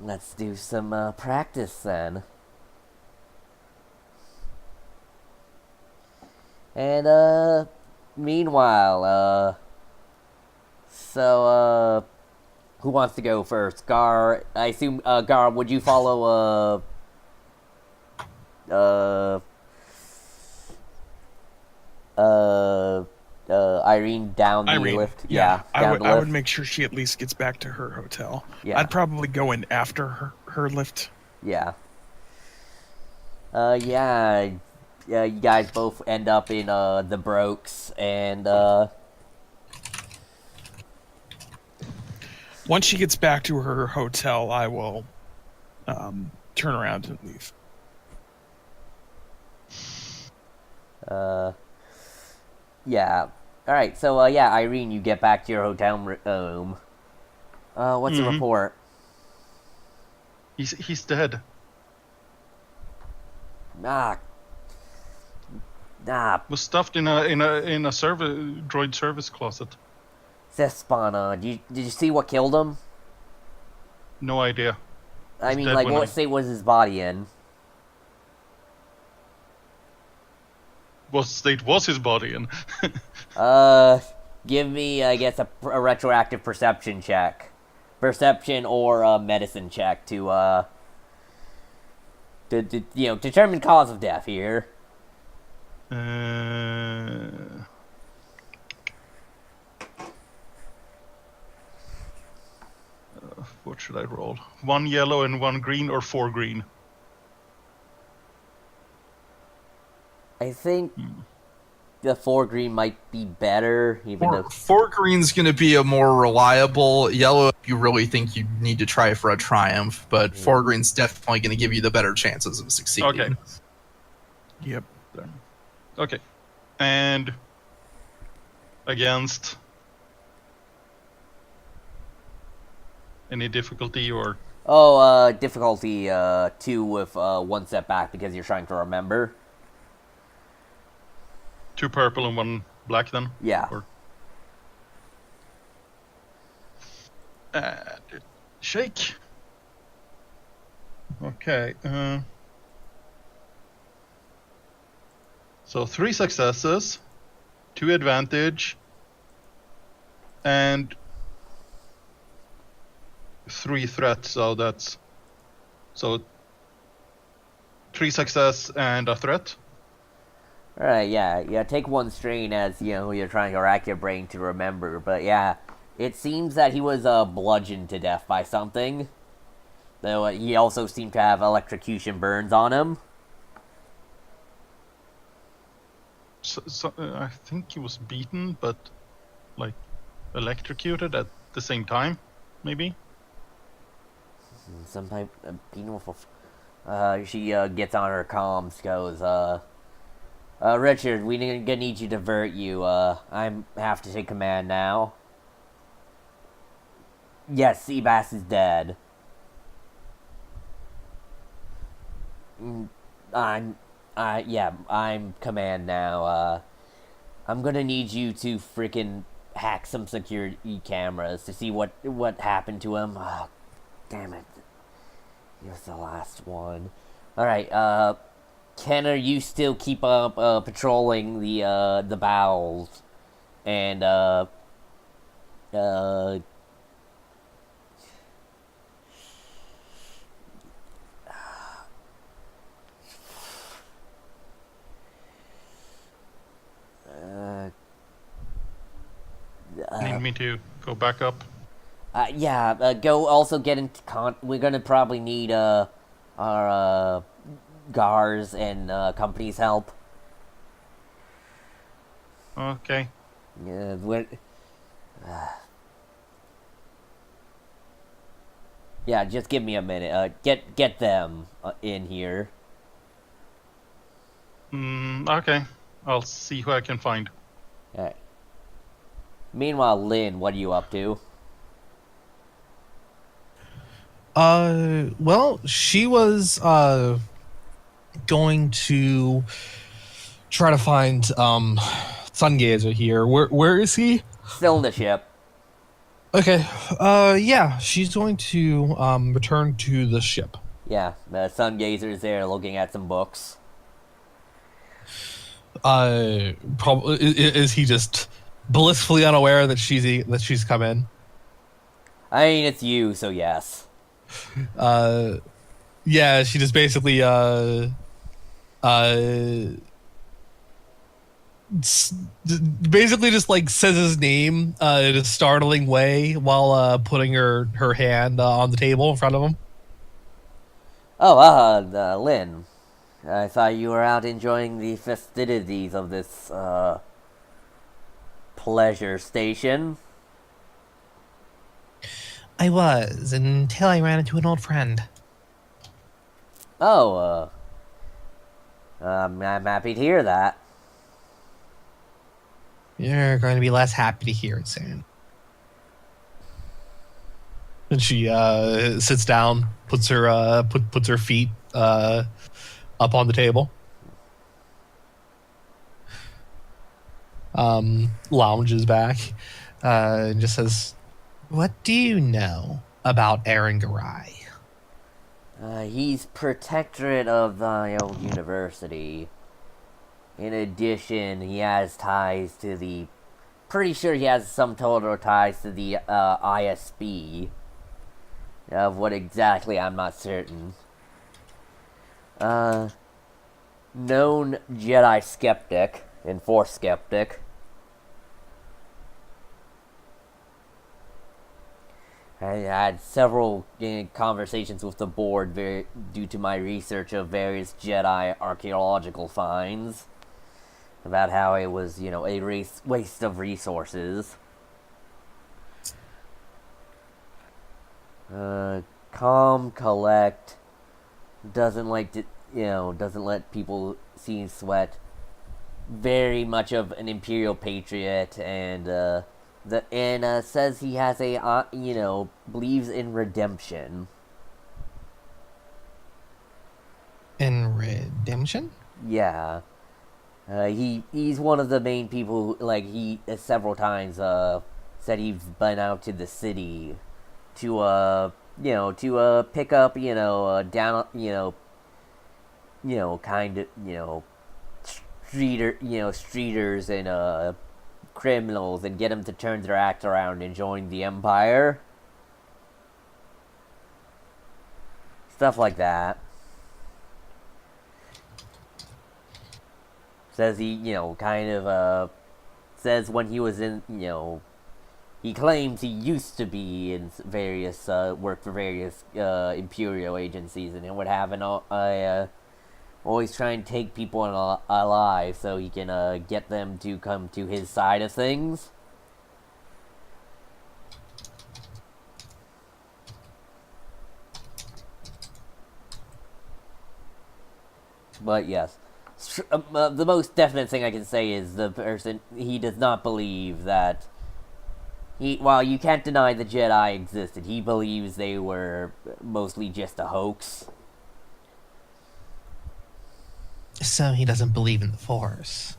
Let's do some practice then. And meanwhile, who wants to go first? Gar, I assume, Gar, would you follow, Irene down the lift? Yeah, I down the lift. would make sure she at least gets back to her hotel. Yeah. I'd probably go in after her lift. Yeah. You guys both end up in the Brokes, and once she gets back to her hotel, I will turn around and leave. Yeah. Alright, so Irene, you get back to your hotel room. What's the report? He's dead. Nah. Was stuffed in a droid service closet. Cesspana, did you see what killed him? No idea. I mean, dead like, when what state was his body in? What state was his body in? Give me, I guess, a retroactive perception check. Perception or a medicine check to determine cause of death here. What should I roll? 1 yellow and 1 green, or 4 green? I think the 4 green might be better, even though 4 green's going to be a more reliable. Yellow, if you really think you need to try for a triumph, but 4 green's definitely going to give you the better chances of succeeding. Okay. Yep. Okay. And Any difficulty or? Oh, difficulty 2 with 1 step back because you're trying to remember. 2 purple and 1 black then? Yeah. Or... shake. Okay. So 3 successes, 2 advantage, and 3 threats. So that's 3 success and a threat. Alright, yeah, take 1 strain as, you're trying to rack your brain to remember, but yeah, it seems that he was, bludgeoned to death by something, though he also seemed to have electrocution burns on him. So, I think he was beaten, but, like, electrocuted at the same time, maybe? Some type of beautiful... she, gets on her comms, goes, Richard, we're gonna need you to divert you. I have to take command now. Yes, Seabass is dead. I'm command now. I'm gonna need you to freaking hack some security cameras to see what happened to him. Oh, damn it. He was the last one. Alright, Kenner, you still keep up patrolling the bowels, and Need me to go back up? go also get into we're gonna probably need our GAR's and company's help. Okay. Yeah, yeah, just give me a minute. Get them in here. Okay. I'll see who I can find. Alright. Meanwhile, Lynn, what are you up to? Well, she was going to try to find Sungazer here. Where is he? Still in the ship. Okay. Yeah, she's going to return to the ship. Yeah, the Sungazer is there looking at some books. Probably is he just blissfully unaware that she's come in? I mean, it's you, so yes. Yeah, she just basically basically just like says his name in a startling way while putting her hand on the table in front of him. Oh, Lynn. I thought you were out enjoying the festivities of this pleasure station. I was, until I ran into an old friend. Oh, I'm happy to hear that. You're going to be less happy to hear it soon. And she sits down, puts her feet up on the table, lounges back, and just says, "What do you know about Aaron Garai?" He's protectorate of the old university. In addition, he has ties to the... Pretty sure he has some total ties to the ISB. Of what exactly, I'm not certain. Known Jedi skeptic and Force skeptic. I had several conversations with the board due to my research of various Jedi archaeological finds about how it was, a waste of resources. Calm, collect, doesn't like to, doesn't let people see him sweat. Very much of an Imperial patriot and And says he has believes in redemption. In redemption? Yeah. He's one of the main people who, he several times said he's been out to the city to pick up down kind of streeters and criminals and get them to turn their act around and join the Empire. Stuff like that. Says he, says when he was in, he claims he used to be in various, work for various, Imperial agencies, and he would have always try and take people alive so he can, get them to come to his side of things. But yes. The most definite thing I can say is he does not believe that while you can't deny the Jedi existed, he believes they were mostly just a hoax. So he doesn't believe in the Force.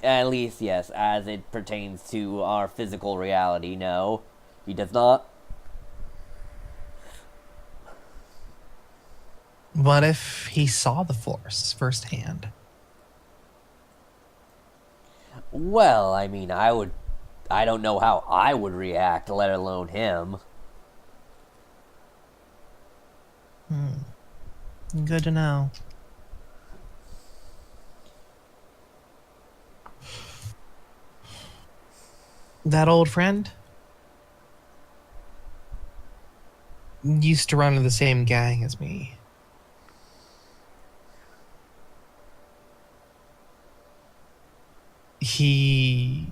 At least, yes, as it pertains to our physical reality, no. He does not. What if he saw the Force firsthand? Well, I mean, I don't know how I would react, let alone him. Good to know. That old friend used to run in the same gang as me. He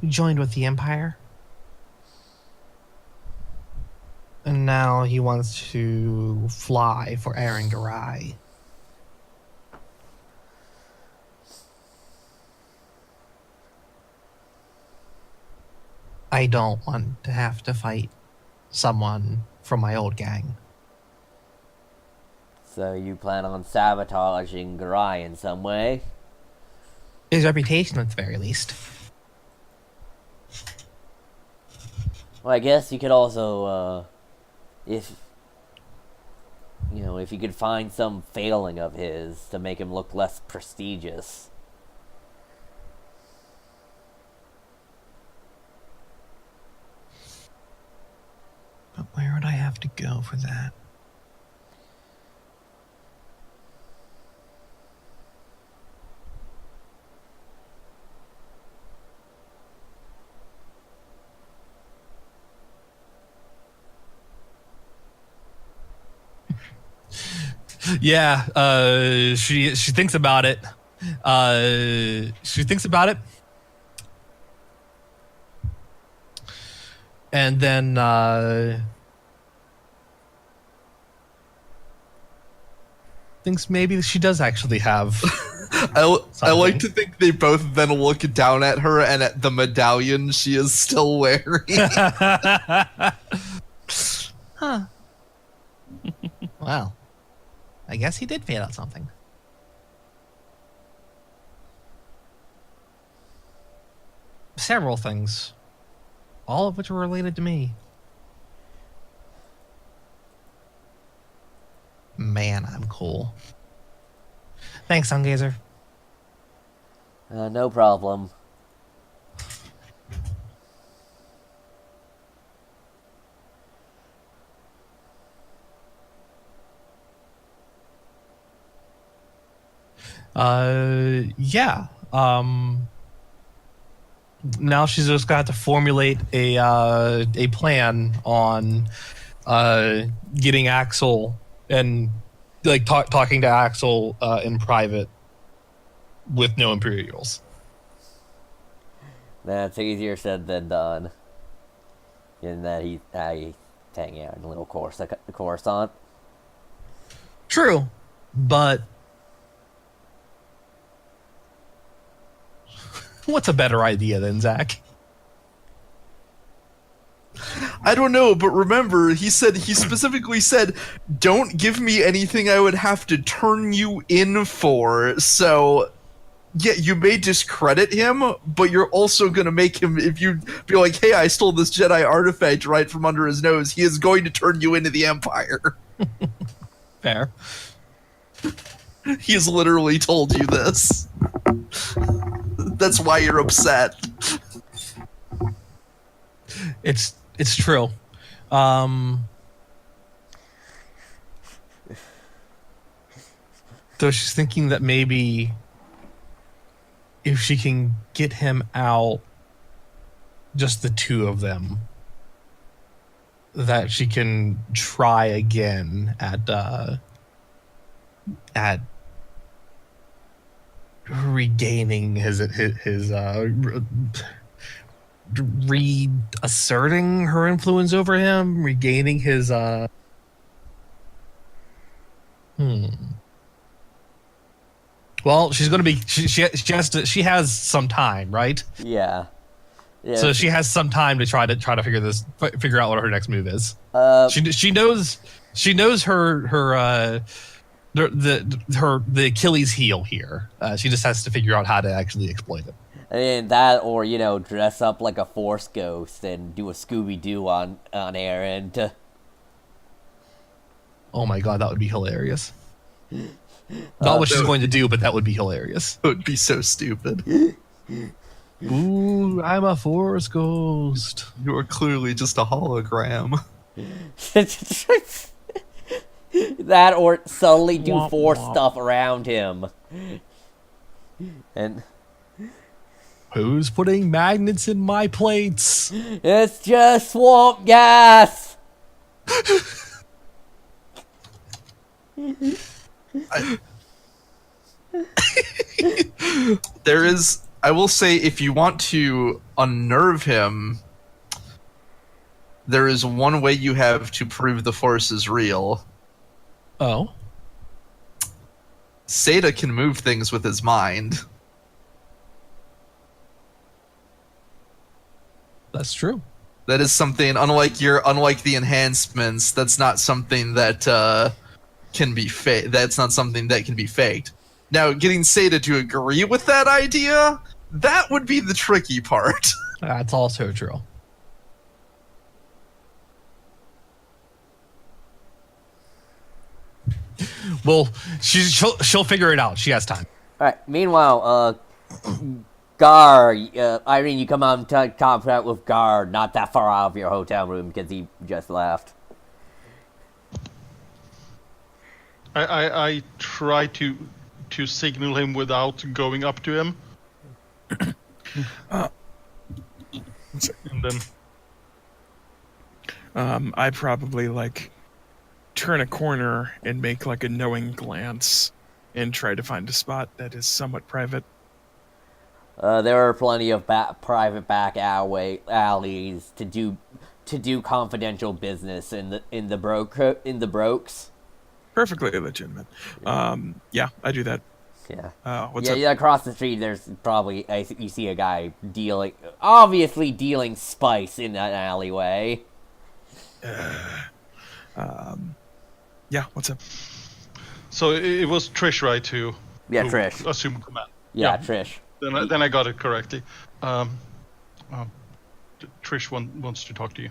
joined with the Empire, and now he wants to fly for Aaron Garai. I don't want to have to fight someone from my old gang. So you plan on sabotaging Garai in some way? His reputation, at the very least. Well, I guess you could also, if you could find some failing of his to make him look less prestigious. But where would I have to go for that? Yeah, she thinks about it. She thinks about it, and then thinks maybe she does actually have. I like to think they both then look down at her and at the medallion she is still wearing. Huh. Well, I guess he did fade out something. Several things, all of which were related to me. Man, I'm cool. Thanks, Sungazer. No problem. Yeah. Now she's just got to formulate a plan on getting Axel and like talking to Axel in private with no Imperials. That's easier said than done. In that he's hanging out in a little Coruscant. True, but What's a better idea than Zach? I don't know, but remember, he specifically said, "Don't give me anything I would have to turn you in for." So, yeah, you may discredit him, but you're also gonna make him. If you be like, "Hey, I stole this Jedi artifact right from under his nose," he is going to turn you into the Empire. Fair. He has literally told you this. That's why you're upset. It's true. Though she's thinking that maybe if she can get him out, just the two of them, that she can try again at regaining his reasserting her influence over him, regaining his Well, she's going to be she has some time, right? Yeah. Yeah. So she has some time to try to figure out what her next move is. She knows her the Achilles heel here. She just has to figure out how to actually exploit it. And that, or dress up like a Force ghost and do a Scooby Doo on errand. Oh my god, that would be hilarious. Not what she's going to do, but that would be hilarious. It would be so stupid. Ooh, I'm a Force ghost. You are clearly just a hologram. That, or subtly do Force stuff around him. And who's putting magnets in my plates? it's just swamp gas. I will say, if you want to unnerve him, there is one way you have to prove the Force is real. Oh? Seda can move things with his mind. That's true. That is something, unlike the enhancements, that's not something that can be faked. That's not something that can be faked. Now, getting Seda to agree with that idea, that would be the tricky part. That's also true. Well, she'll figure it out. She has time. All right. Meanwhile, Gar, Irene, you come out and contact with Gar, not that far out of your hotel room because he just left. I try to signal him without going up to him. And then I probably turn a corner and make a knowing glance and try to find a spot that is somewhat private. There are plenty of private back alleys to do confidential business in the Brokes. Perfectly legitimate. Yeah, I do that. Yeah. What's up? Yeah, across the street, there's probably you see a guy obviously dealing spice in that alleyway. Yeah, what's up? So it was Trish, right? Who Trish. assumed command. Yeah, Trish. Then I got it correctly. Trish wants to talk to you.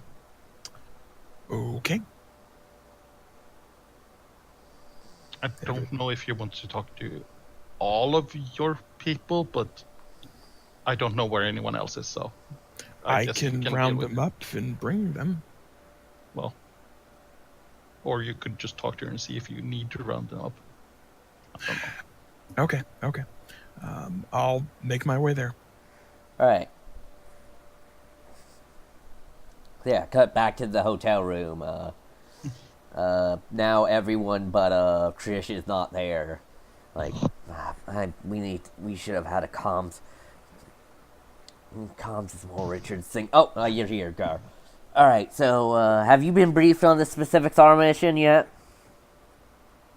Okay. I don't know if you want to talk to all of your people, but I don't know where anyone else is, so I guess can you round deal with them up and bring them. Well, or you could just talk to her and see if you need to round them up. I don't know. Okay. I'll make my way there. All right. Yeah, cut back to the hotel room. Now everyone but Trish is not there. We should have had a comms. Comms is more Richard's thing. Oh, you're here, Gar. All right. So, have you been briefed on the specifics of our mission yet?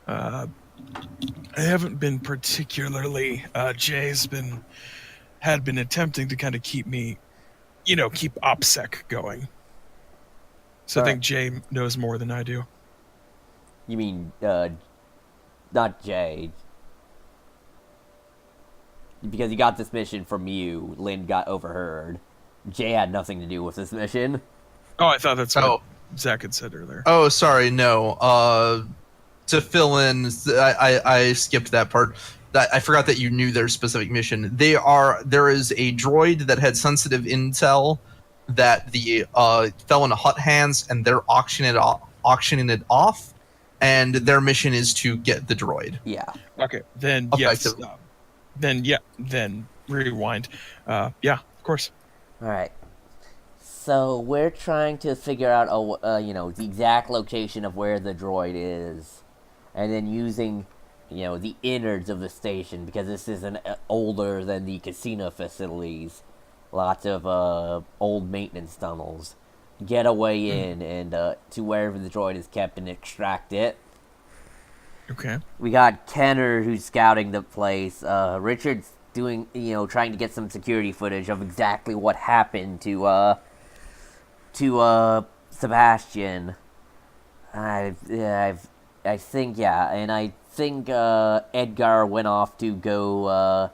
I haven't been particularly. Jay's been had been attempting to kind of keep me, keep OPSEC going. So I think Jay knows more than I do. You mean, not Jay. Because he got this mission from you, Lynn got overheard. Jay had nothing to do with this mission. Oh, I thought that's what Zach had said earlier. Oh, sorry, no. To fill in, I skipped that part. I forgot that you knew their specific mission. There is a droid that had sensitive intel that fell into Hutt hands, and they're auctioning it off, and their mission is to get the droid. Yeah. Okay, then yes. Then rewind. Yeah, of course. Alright. So we're trying to figure out, the exact location of where the droid is. And then using, the innards of the station, because this is older than the casino facilities. Lots of old maintenance tunnels. Get a way in and to wherever the droid is kept and extract it. Okay. We got Kenner who's scouting the place. Richard's doing, trying to get some security footage of exactly what happened to Sebastian. I think, and I think Edgar went off to go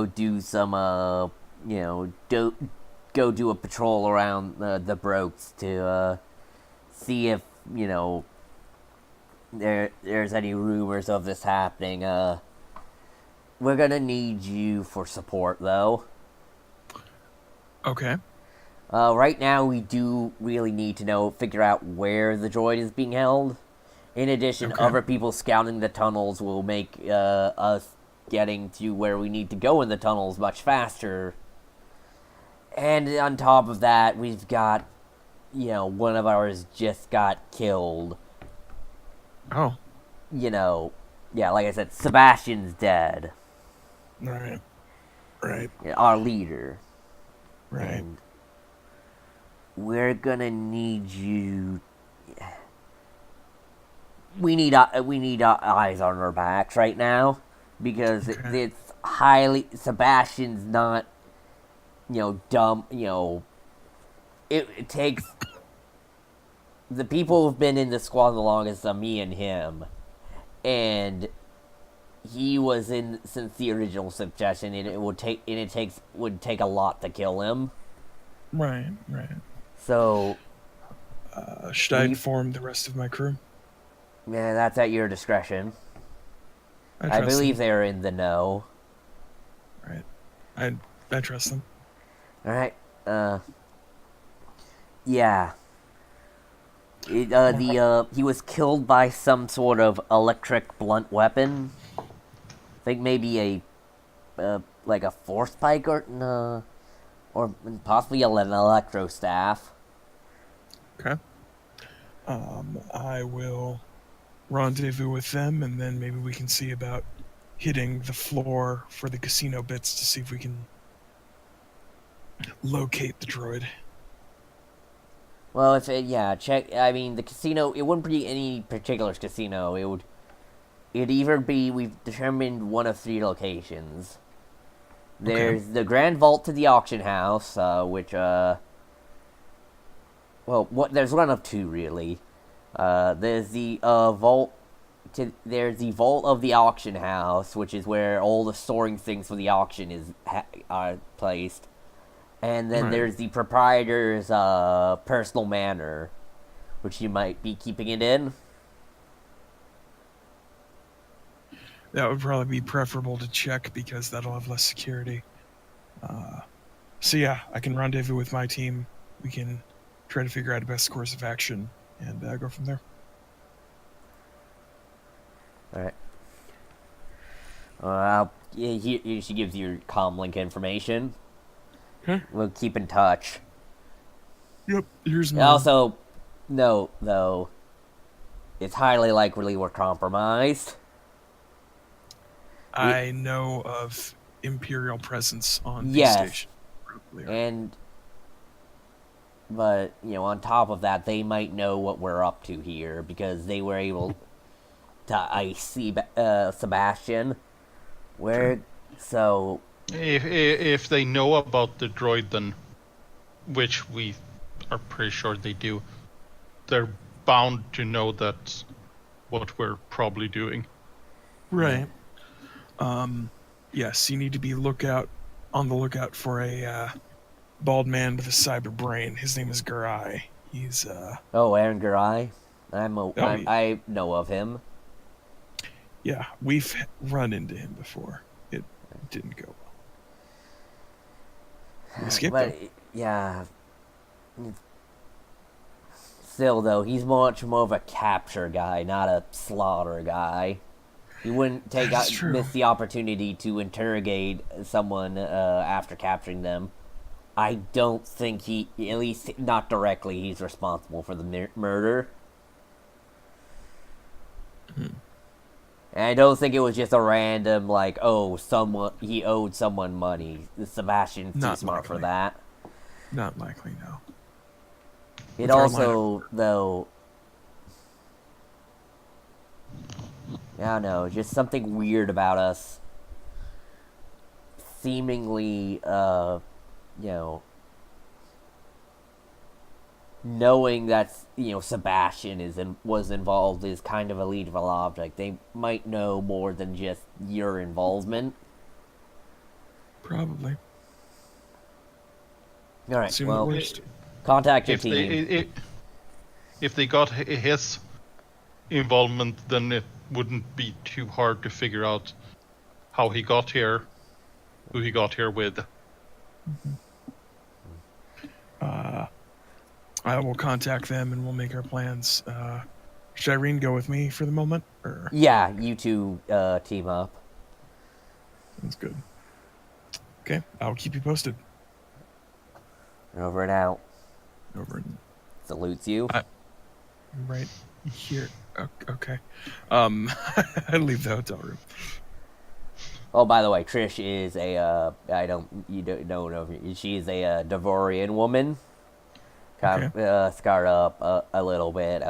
do some go do a patrol around the Brokes to see if there's any rumors of this happening. We're gonna need you for support, though. Okay. Right now, we do really need to figure out where the droid is being held. In addition, other people scouting the tunnels will make us getting to where we need to go in the tunnels much faster. And on top of that, we've got, one of ours just got killed. Oh. Like I said, Sebastian's dead. Right. Our leader. Right. And we're gonna need you. We need eyes on our backs right now, because it's highly. Sebastian's not, dumb. It takes. The people who've been in the squad the longest are me and him, and he was in since the original suggestion, and it would take a lot to kill him. Right. So, should I inform the rest of my crew? Yeah, that's at your discretion. I believe them. they're in the know. Right. I trust them. Alright, yeah. He was killed by some sort of electric blunt weapon. I think maybe like a force spike or possibly an electro staff. Okay. I will rendezvous with them, and then maybe we can see about hitting the floor for the casino bits to see if we can locate the droid. Well, check. I mean, the casino. It wouldn't be any particular casino. It'd either be. We've determined one of three locations. There's the Grand Vault to the auction house, which there's one of two really. There's the vault. There's the vault of the auction house, which is where all the storing things for the auction are placed. And then there's the proprietor's personal manor, which you might be keeping it in. That would probably be preferable to check, because that'll have less security. So yeah, I can rendezvous with my team. We can try to figure out a best course of action and go from there. Alright. She gives you comlink information. Okay. We'll keep in touch. Yep, here's my... Also, note, though, it's highly likely we're compromised. I know of Imperial presence on the station. But, on top of that, they might know what we're up to here, because they were able to ice Sebastian. So, If they know about the droid, then, which we are pretty sure they do, they're bound to know that's what we're probably doing. Right. Yes, you need to be on the lookout for a bald man with a cyber brain. His name is Garai. He's Oh, Aaron Garai. yeah. I know of him. Yeah, we've run into him before. It didn't go well. We escaped But him. yeah. Still, though, he's much more of a capture guy, not a slaughter guy. He wouldn't That's true. miss the opportunity to interrogate someone after capturing them. I don't think he, at least not directly, he's responsible for the murder. And I don't think it was just a random, like, oh, he owed someone money. Sebastian's too Not smart for likely. that. Not likely, no. It With our also, though, I don't know, just something weird about us seemingly, knowing that, Sebastian was involved is kind of a leadable object. They might know more than just your involvement. Probably. All right, Assume the well, worst. contact your If team. if they got his involvement, then it wouldn't be too hard to figure out how he got here, who he got here with. I will contact them and we'll make our plans. Should Irene go with me for the moment? Or Yeah, you two team up. that's good. Okay, I'll keep you posted. Over and out. Over in Salutes you. right here. Okay. I leave the hotel room. Oh, by the way, Trish is you don't know, she is a Devorian woman. Kind of scarred up a little bit.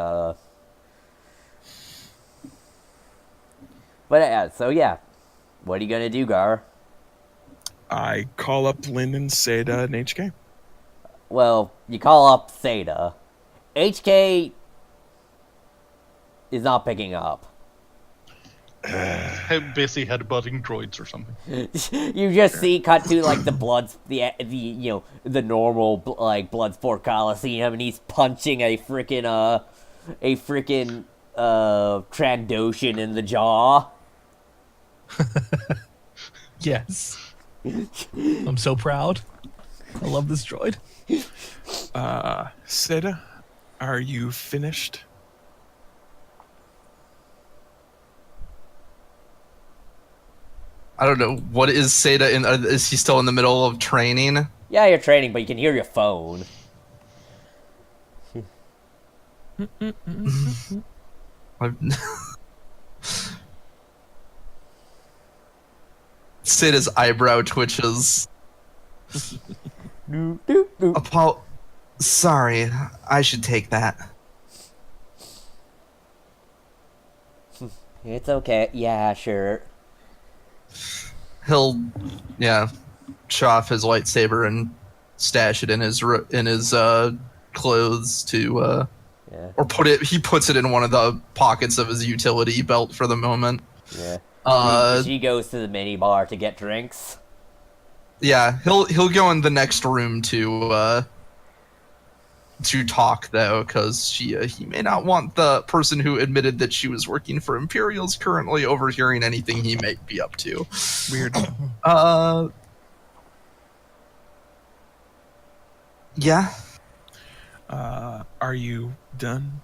But so yeah, what are you gonna do, Gar? I call up Lynn and Seda and HK. Well, you call up Theta. HK is not picking up. Busy headbutting droids or something. You just see cut to like the normal like Bloodsport Coliseum, and he's punching a freaking Trandoshan in the jaw. Yes. I'm so proud. I love this droid. Seda, are you finished? I don't know. What is Seda in? Is he still in the middle of training? Yeah, you're training, but you can hear your phone. Seda's eyebrow twitches. Sorry, I should take that. It's okay. Yeah, sure. He'll, show off his lightsaber and stash it in his clothes to, Yeah. or he puts it in one of the pockets of his utility belt for the moment. Yeah. She goes to the mini bar to get drinks. Yeah, he'll go in the next room to talk though, because he may not want the person who admitted that she was working for Imperials currently overhearing anything he may be up to. Weird. Yeah. Are you done?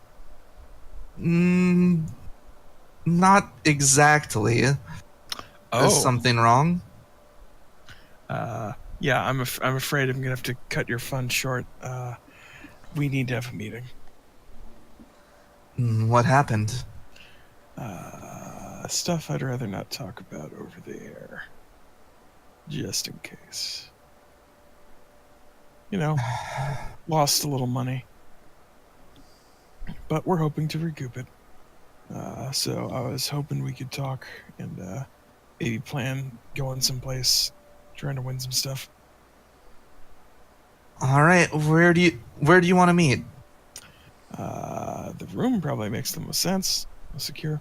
Not exactly. Oh. Is something wrong? Yeah, I'm afraid I'm gonna have to cut your fun short. We need to have a meeting. What happened? Stuff I'd rather not talk about over the air. Just in case. Lost a little money. But we're hoping to recoup it. So I was hoping we could talk and maybe plan going someplace trying to win some stuff. All right, where do you want to meet? The room probably makes the most sense. Secure.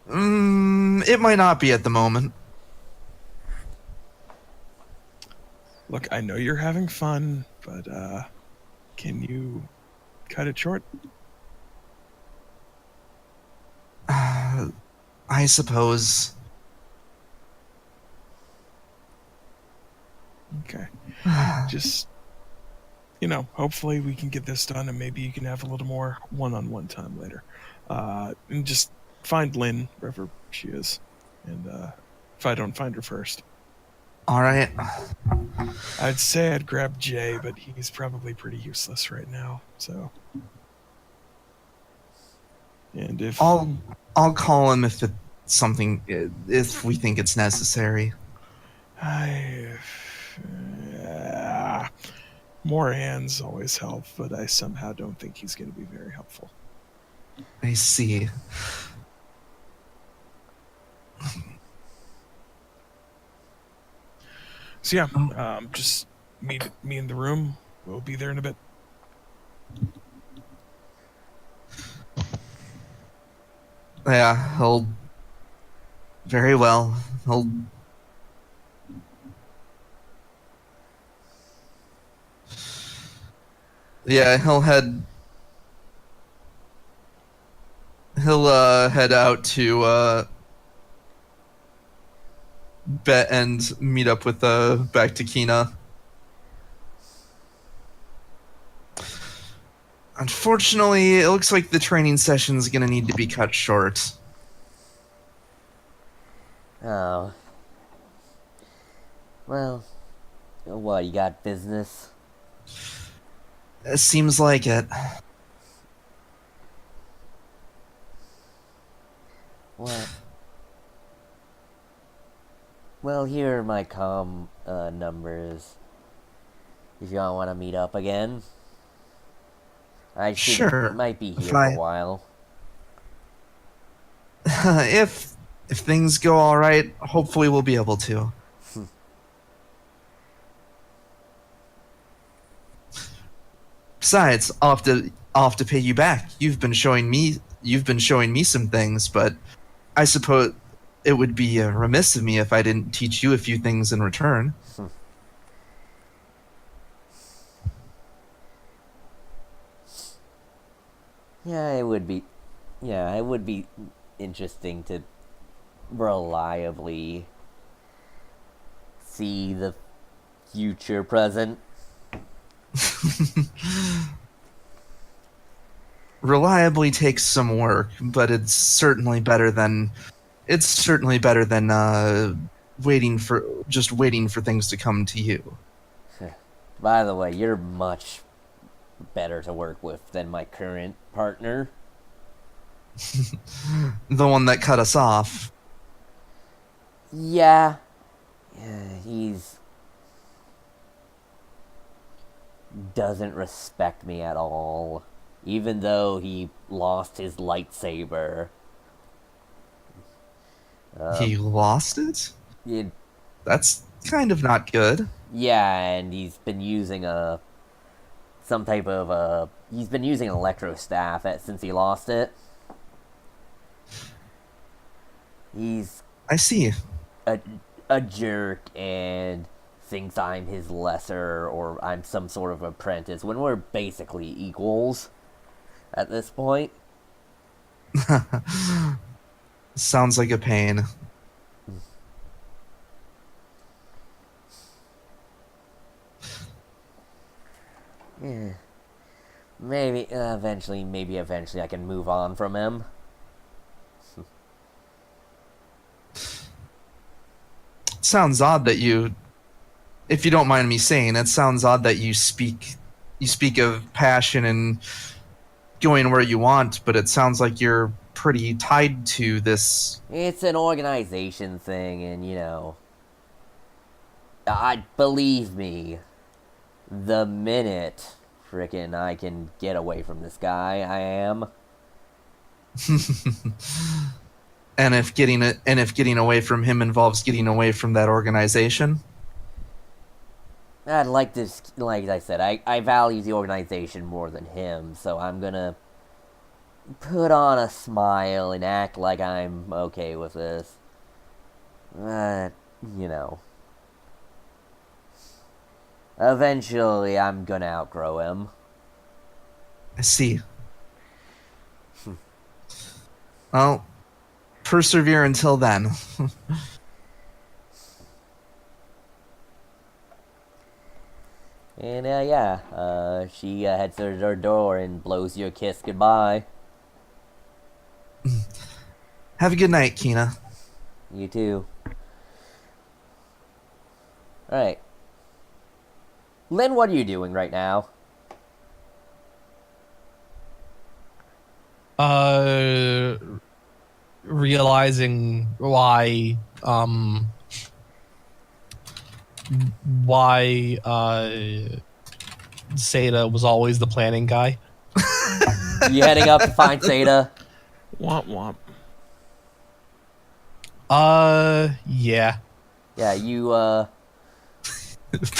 It might not be at the moment. Look, I know you're having fun, but can you cut it short? I suppose. Okay. Just, hopefully we can get this done and maybe you can have a little more one-on-one time later. And just find Lynn, wherever she is. And if I don't find her first. All right. I'd say I'd grab Jay, but he's probably pretty useless right now, so. And if... I'll call him if it's something, if we think it's necessary. More hands always help, but I somehow don't think he's going to be very helpful. I see. So yeah, just meet me in the room. We'll be there in a bit. Yeah, he'll... Very well. He'll... Yeah, he'll head out to Bet and meet up with back to Kina. Unfortunately, it looks like the training session's gonna need to be cut short. Oh. Well, what, you got business? It seems like it. What? Well, here are my numbers. If y'all want to meet up again. Sure. Might be here If for a while. if things go all right, hopefully we'll be able to. Besides, I'll have to pay you back. You've been showing me some things, but I suppose it would be remiss of me if I didn't teach you a few things in return. Yeah, it would be interesting to reliably see the future present. Reliably takes some work, but it's certainly better than waiting for things to come to you. By the way, you're much better to work with than my current partner. The one that cut us off. Yeah, he's doesn't respect me at all, even though he lost his lightsaber. He lost it? It, That's kind of not good. yeah, and he's been using he's been using an electro staff since he lost it. He's I see. a jerk and thinks I'm his lesser or I'm some sort of apprentice when we're basically equals at this point. Sounds like a pain. Yeah. Maybe eventually I can move on from him. Sounds odd that you, if you don't mind me saying, it sounds odd that you speak of passion and going where you want, but it sounds like you're pretty tied to this. It's an organization thing, and believe me, the minute frickin' I can get away from this guy, I am. And if getting away from him involves getting away from that organization, I'd like to, like I said, I value the organization more than him, so I'm gonna put on a smile and act like I'm okay with this. You know. Eventually, I'm gonna outgrow him. I see. Well, persevere until then. And she heads to her door and blows you a kiss goodbye. Have a good night, Kina. You too. Alright. Lynn, what are you doing right now? Realizing why Seda was always the planning guy. You heading up to find Seda? Womp womp. Yeah. Yeah, you,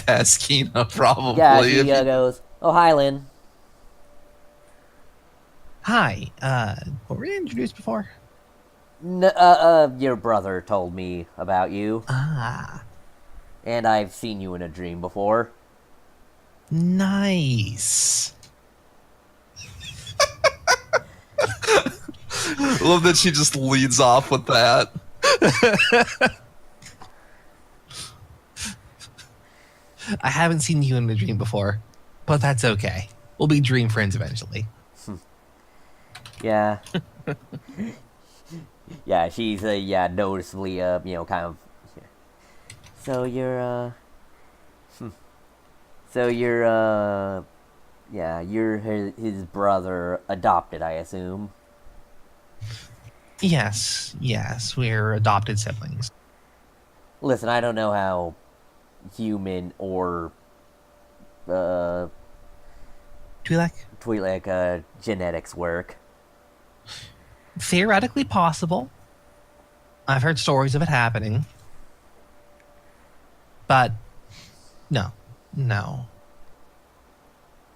Past Kina, probably. yeah, she goes, oh, hi, Lynn. Hi. Were we introduced before? Your brother told me about you, Ah, and I've seen you in a dream before. nice. I love that she just leads off with that. I haven't seen you in a dream before, but that's okay. We'll be dream friends eventually. Yeah. Yeah, she's, noticeably, kind of... So you're, you're his brother adopted, I assume. Yes, we're adopted siblings. Listen, I don't know how human or, Twi'lek? Twi'lek, genetics work. Theoretically possible. I've heard stories of it happening. But, no.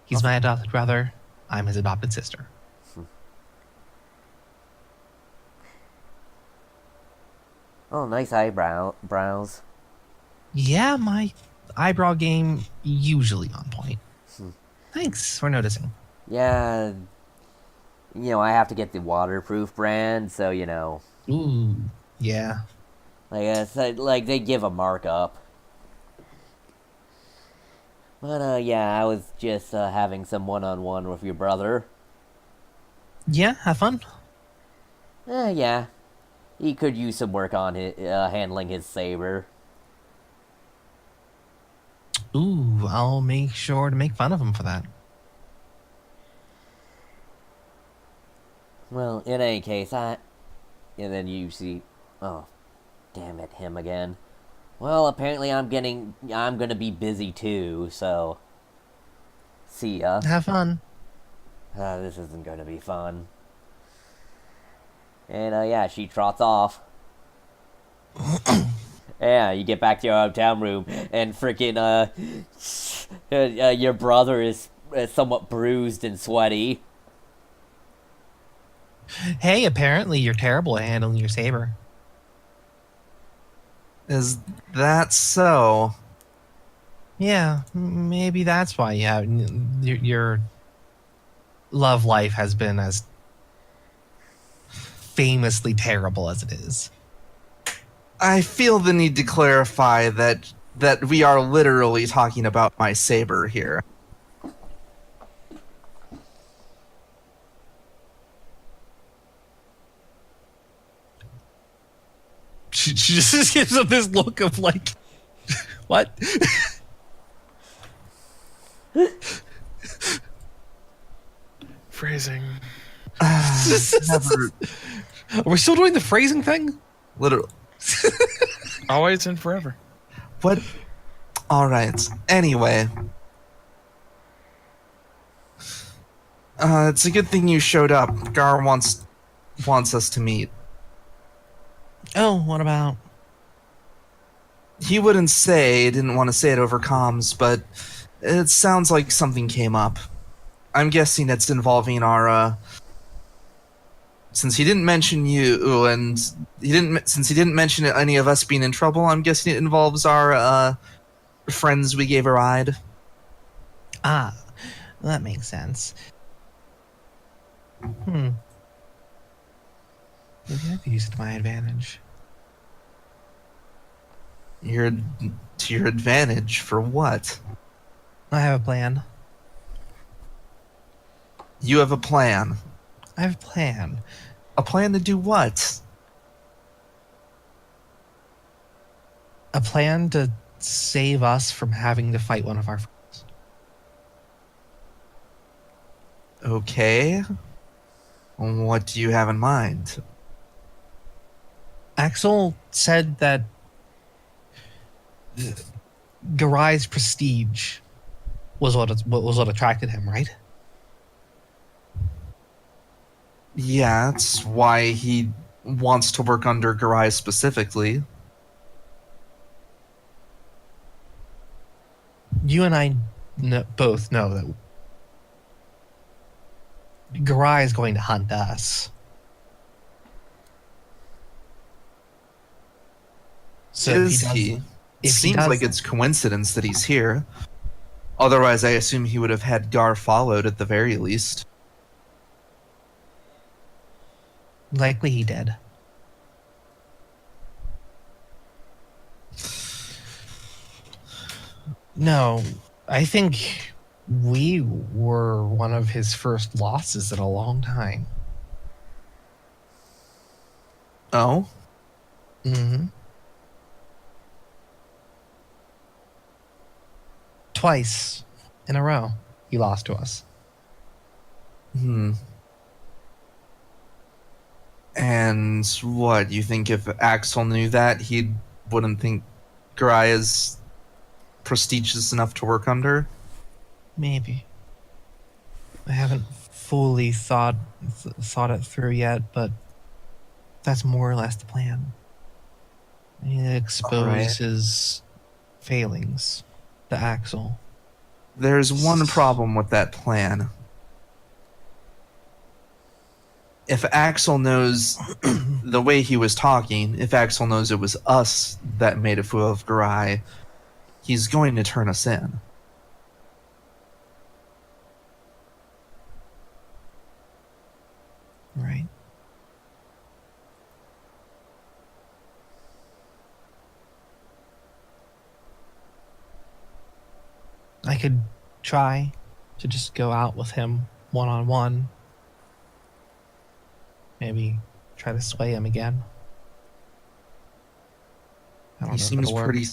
He's my adopted brother. I'm his adopted sister. Oh, nice brows. Yeah, my eyebrow game usually on point. Thanks for noticing. Yeah, I have to get the waterproof brand, so, Ooh, yeah. like they give a markup. But, I was just, having some one-on-one with your brother. Yeah, have fun. Yeah. He could use some work on handling his saber. Ooh, I'll make sure to make fun of him for that. Well, in any case, and then you see, oh, damn it, him again. Well, apparently I'm gonna be busy too, so, see ya. Have fun. This isn't gonna be fun. And, she trots off. Yeah, you get back to your hotel room, and freaking, your brother is somewhat bruised and sweaty. Hey, apparently you're terrible at handling your saber. Is that so? Yeah, maybe that's why your love life has been as famously terrible as it is. I feel the need to clarify that we are literally talking about my saber here. She just gives up this look of like, what? Phrasing. Never, Are we still doing the phrasing thing? literally. Always and forever. What? All right. Anyway, it's a good thing you showed up. Gar wants us to meet. Oh, what about? He wouldn't say, didn't want to say it over comms, but it sounds like something came up. I'm guessing it's involving our, since he didn't mention you, and since he didn't mention any of us being in trouble, I'm guessing it involves our, friends we gave a ride. Ah, that makes sense. Maybe I could use it to my advantage. To your advantage for what? I have a plan. You have a plan. I have a plan. A plan to do what? A plan to save us from having to fight one of our friends. Okay. What do you have in mind? Axel said that Garai's prestige was what attracted him, right? Yeah, that's why he wants to work under Garai specifically. You and I both know that Garai is going to hunt us. So Is if he? does- It if he seems does- like it's coincidence that he's here. Otherwise, I assume he would have had Gar followed at the very least. Likely he did. No, I think we were one of his first losses in a long time. Oh? Mm-hmm. Twice in a row, he lost to us. Hmm. And what, you think if Axel knew that, he wouldn't think Garai is prestigious enough to work under? Maybe. I haven't fully thought it through yet, but that's more or less the plan. I need to expose Alright. his failings to Axel. There's one problem with that plan. If Axel knows the way he was talking, if Axel knows it was us that made a fool of Garai, he's going to turn us in. Right. I could try to just go out with him one on one. Maybe try to sway him again. I don't He know if seems it'll work. pretty.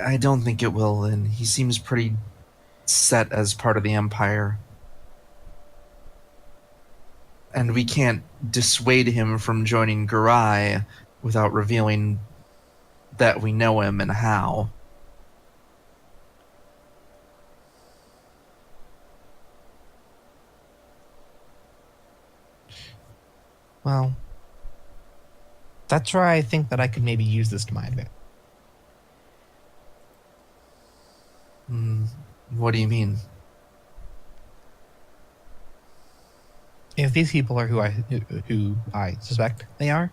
I don't think it will, and he seems pretty set as part of the Empire. And we can't dissuade him from joining Garai without revealing that we know him and how. Well, that's where I think that I could maybe use this to my advantage. What do you mean? If these people are who I suspect they are,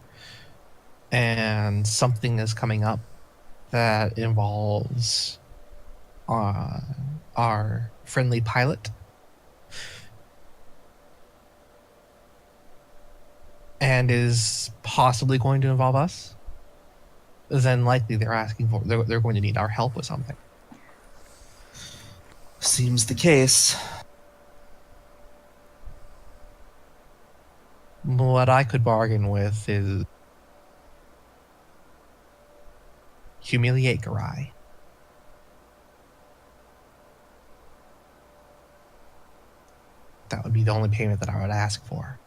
and something is coming up that involves our friendly pilot, and is possibly going to involve us, then likely they're going to need our help with something. Seems the case. What I could bargain with is humiliate Garai. That would be the only payment that I would ask for.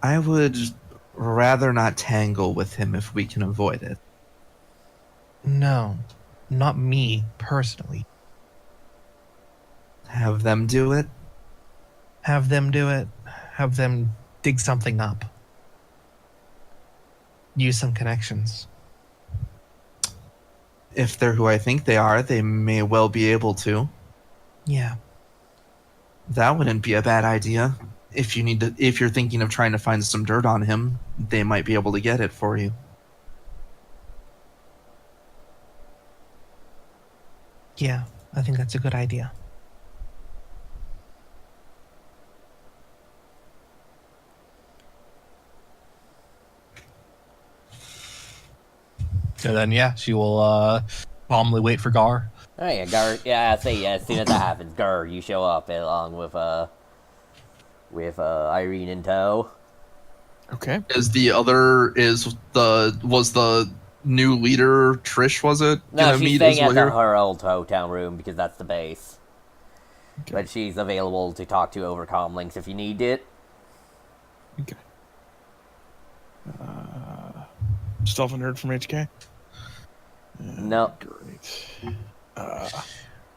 I would rather not tangle with him if we can avoid it. No, not me personally. Have them do it? Have them do it. Have them dig something up. Use some connections. If they're who I think they are, they may well be able to. Yeah. That wouldn't be a bad idea. If you're thinking of trying to find some dirt on him, they might be able to get it for you. Yeah, I think that's a good idea. And then, yeah, she will calmly wait for Gar. Oh yeah, Gar. Yeah, I say yeah. As soon as that happens, Gar, you show up along with Irene in tow. Okay. Was the new leader Trish? Was it? No, gonna she's meet staying as at well her old hotel room because that's the base. Okay. But she's available to talk to over comm links if you need it. Okay. Still haven't heard from HK? No. Great. The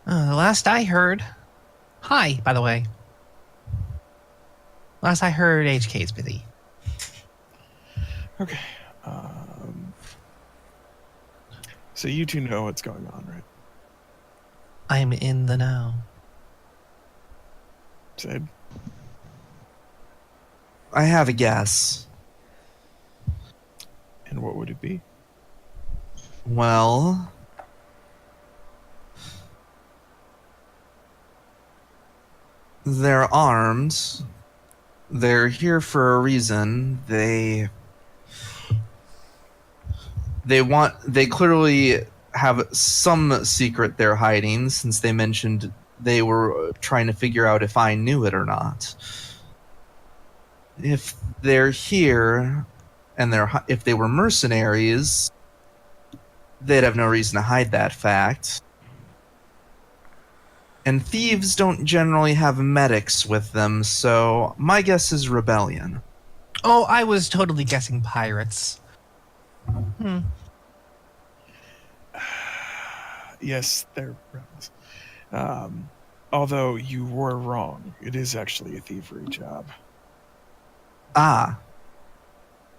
last I heard... Hi, by the way. Last I heard, HK's busy. Okay. So you two know what's going on, right? I'm in the know. Sid? I have a guess. And what would it be? Well, they're armed. They're here for a reason. They clearly have some secret they're hiding, since they mentioned they were trying to figure out if I knew it or not. If they're here and if they were mercenaries, they'd have no reason to hide that fact. And thieves don't generally have medics with them, so my guess is rebellion. Oh, I was totally guessing pirates. Yes, they're rebels. Although you were wrong. It is actually a thievery job. Ah,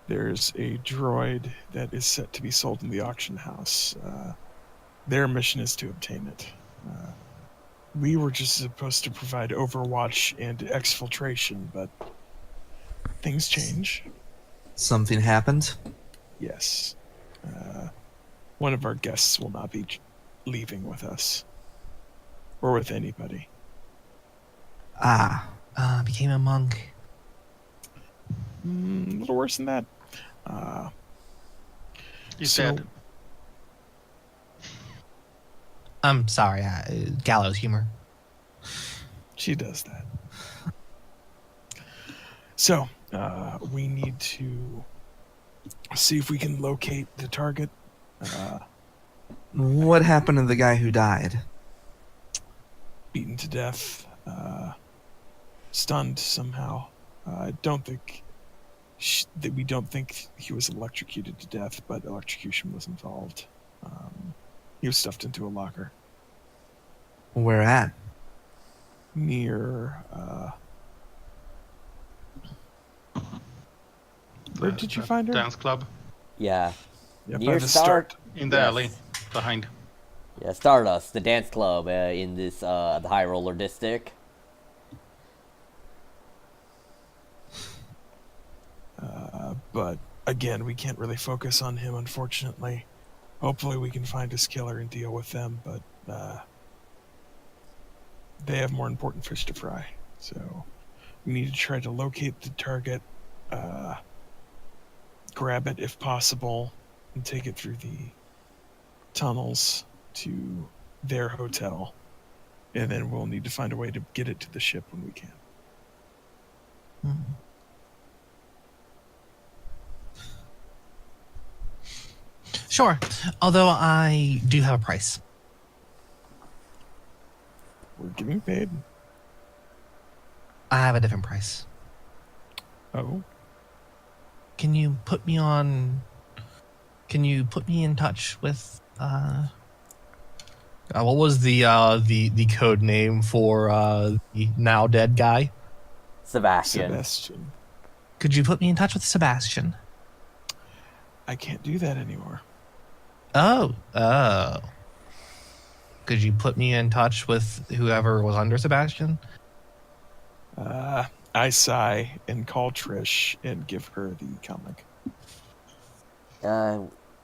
There's a droid that is set to be sold in the auction house. Their mission is to obtain it. We were just supposed to provide overwatch and exfiltration, but things change. something happened? Yes. One of our guests will not be leaving with us. Or with anybody. Ah, Became a monk. A little worse than that. He's So- dead. I'm sorry, gallows humor. She does that. So, we need to see if we can locate the target. what happened to the guy who died? Beaten to death, stunned somehow. I don't think we don't think he was electrocuted to death, but electrocution was involved. He was stuffed into a locker Where at? near. Where did you find her? Dance club Yeah. Yeah, by Near the Start. in the Yes. alley behind. Yeah, Stardust, the dance club in this the High Roller district. But again, we can't really focus on him, unfortunately. Hopefully, we can find his killer and deal with them, but they have more important fish to fry. So we need to try to locate the target, grab it if possible, and take it through the tunnels to their hotel. And then we'll need to find a way to get it to the ship when we can. Sure. Although I do have a price. We're getting paid. I have a different price. Oh, Can you put me on? Can you put me in touch with a What was the code name for the now dead guy? Sebastian. Sebastian. Could you put me in touch with Sebastian? I can't do that anymore. Oh. Could you put me in touch with whoever was under Sebastian? I sigh and call Trish and give her the comic.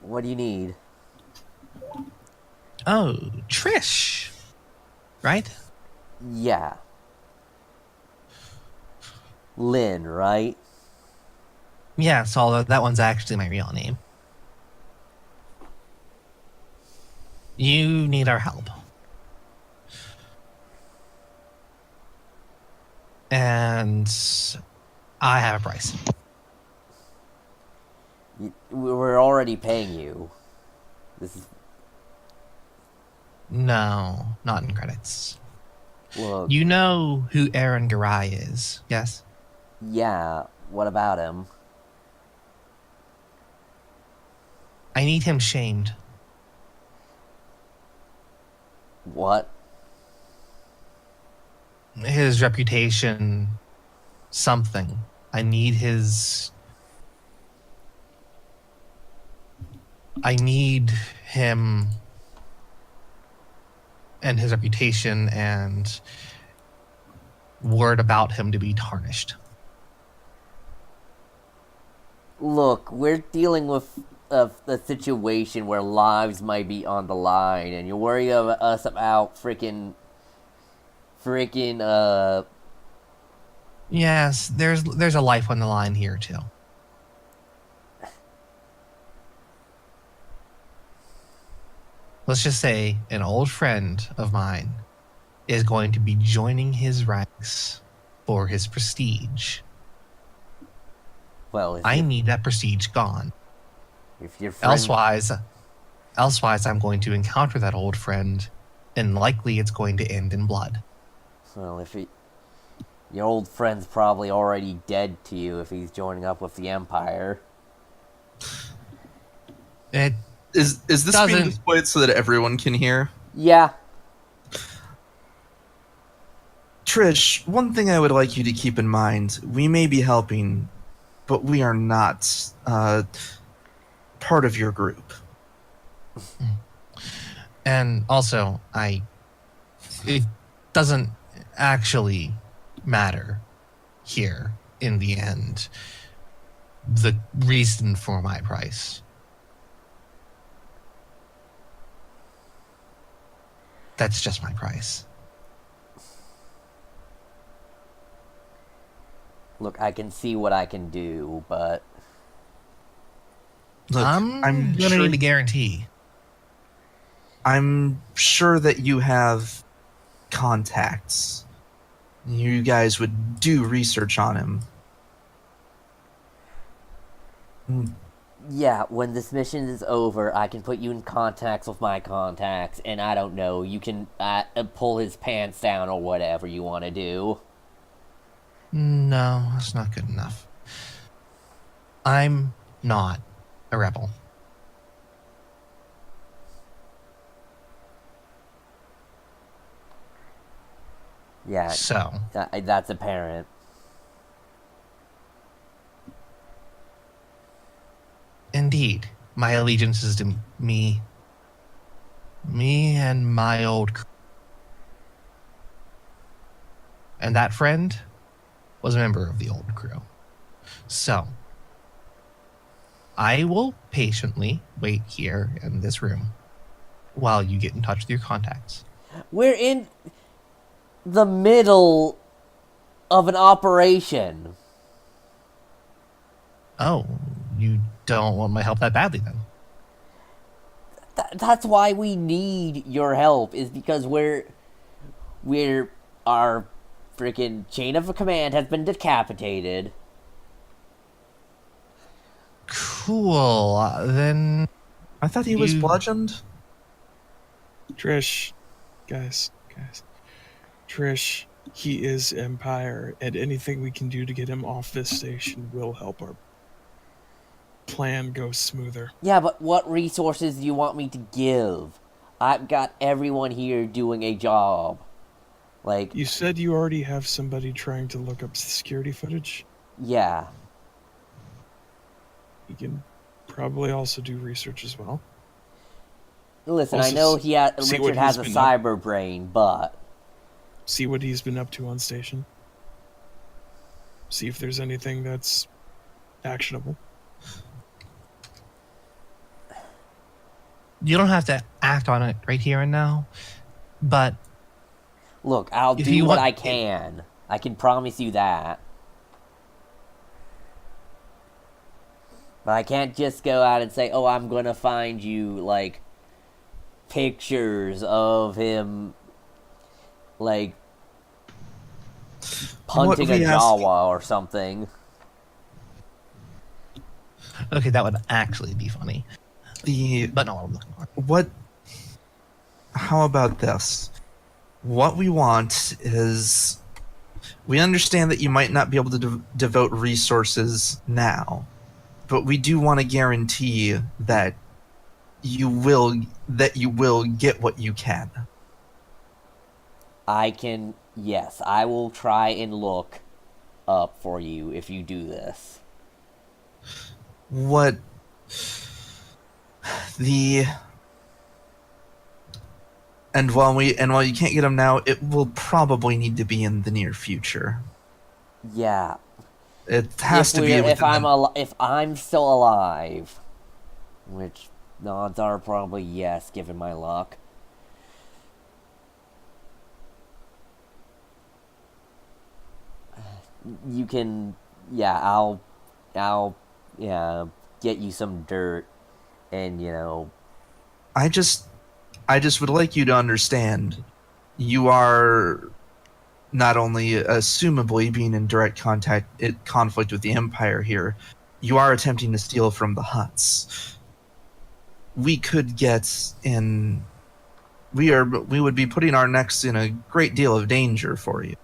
What do you need? Oh, Trish. Right? Yeah. Lynn, right? Yeah, so that one's actually my real name. You need our help. And I have a price. We're already paying you. This is No, not in credits. look. You know who Aaron Garai is, yes? Yeah. What about him? I need him shamed. What? His reputation, something. I need him and his reputation and word about him to be tarnished. Look, we're dealing with a situation where lives might be on the line, and you worry about us about freaking. Yes, there's a life on the line here too. Let's just say an old friend of mine is going to be joining his ranks for his prestige. Well, I need that prestige gone. if your friend, Elsewise, I'm going to encounter that old friend, and likely it's going to end in blood. well, your old friend's probably already dead to you if he's joining up with the Empire. It Is this being Doesn't- displayed so that everyone can hear? Yeah. Trish, one thing I would like you to keep in mind: we may be helping, but we are not part of your group. And also, it doesn't actually matter here in the end, the reason for my price. That's just my price. Look, I can see what I can do, but Look, I'm I'm gonna sure, need a guarantee. I'm sure that you have contacts. You guys would do research on him. yeah, when this mission is over, I can put you in contacts with my contacts, and I don't know, you can pull his pants down or whatever you want to do. No, that's not good enough. I'm not a rebel. Yeah, So, that's apparent. indeed, my allegiance is to me and my old crew. And that friend was a member of the old crew. So, I will patiently wait here in this room while you get in touch with your contacts. We're in the middle of an operation. Oh, you don't want my help that badly then? That's why we need your help, is because our freaking chain of command has been decapitated. Cool. Then I thought he was You- bludgeoned. Trish, guys. Trish, he is Empire, and anything we can do to get him off this station will help our plan go smoother. Yeah, but what resources do you want me to give? I've got everyone here doing a job. Like, You said you already have somebody trying to look up security footage. yeah. He can probably also do research as well. Listen, Also I know see what Richard has a he's been up- cyber brain, but See what he's been up to on station. See if there's anything that's actionable. You don't have to act on it right here and now, but look, I'll If do you what want- I can. I can promise you that. But I can't just go out and say, oh, I'm gonna find you, like, pictures of him, like, punting a we ask- Jawa or something. okay, that would actually be funny. But not what I'm looking for. What? How about this? What we want is, we understand that you might not be able to devote resources now, but we do want to guarantee that you will get what you can. Yes, I will try and look up for you if you do this. What the and while you can't get them now, it will probably need to be in the near future. Yeah. It has to be if within if I'm still alive, which the odds are probably yes, given my luck. You can, yeah, I'll, yeah, get you some dirt, and I just would like you to understand, you are not only assumably being in direct conflict with the Empire here, you are attempting to steal from the Hutts. We could get in. We would be putting our necks in a great deal of danger for you.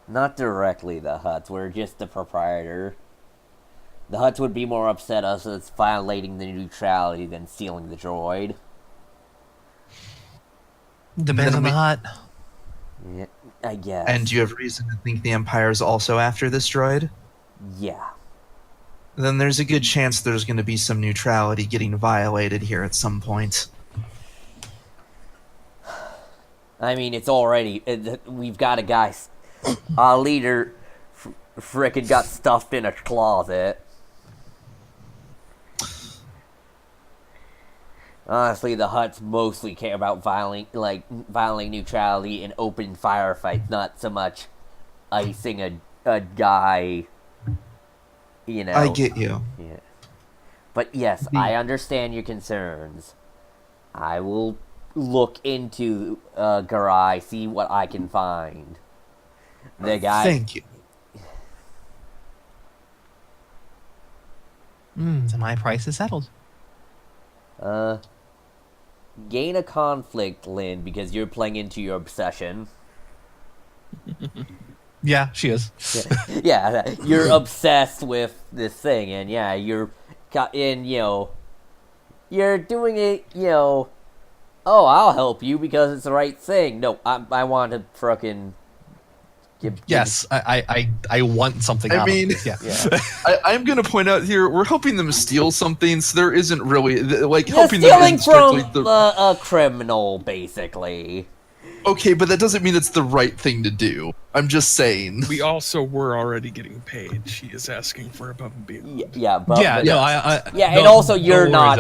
not directly the Hutts. We're just the proprietor. The Hutts would be more upset us as violating the neutrality than stealing the droid. Depends on the hut. Yeah, I guess. And you have reason to think the Empire is also after this droid? Yeah. Then there's a good chance there's going to be some neutrality getting violated here at some point. I mean, it's already... we've got a guy... Our leader frickin' got stuffed in a closet. Honestly, the Hutts mostly care about violating neutrality and open firefights, not so much icing a guy, I get you. Yeah. But yes, I understand your concerns. I will look into Garai, see what I can find. The guy... Thank you. So my price is settled. Gain a conflict, Lynn, because you're playing into your obsession. Yeah, she is. Yeah, you're obsessed with this thing, and yeah, you're doing it, oh, I'll help you because it's the right thing. No, I want to fucking... Yes, I want something. I out mean- of this. Yeah. Yeah. I'm going to point out here, we're helping them steal something, so there isn't really, like, You're helping them stealing isn't strictly from a criminal, basically. Okay, but that doesn't mean it's the right thing to do. I'm just saying. We also were already getting paid. She is asking for above and beyond. Yeah, but... Yeah, no, I Yeah, no, and also don't you're worry, not,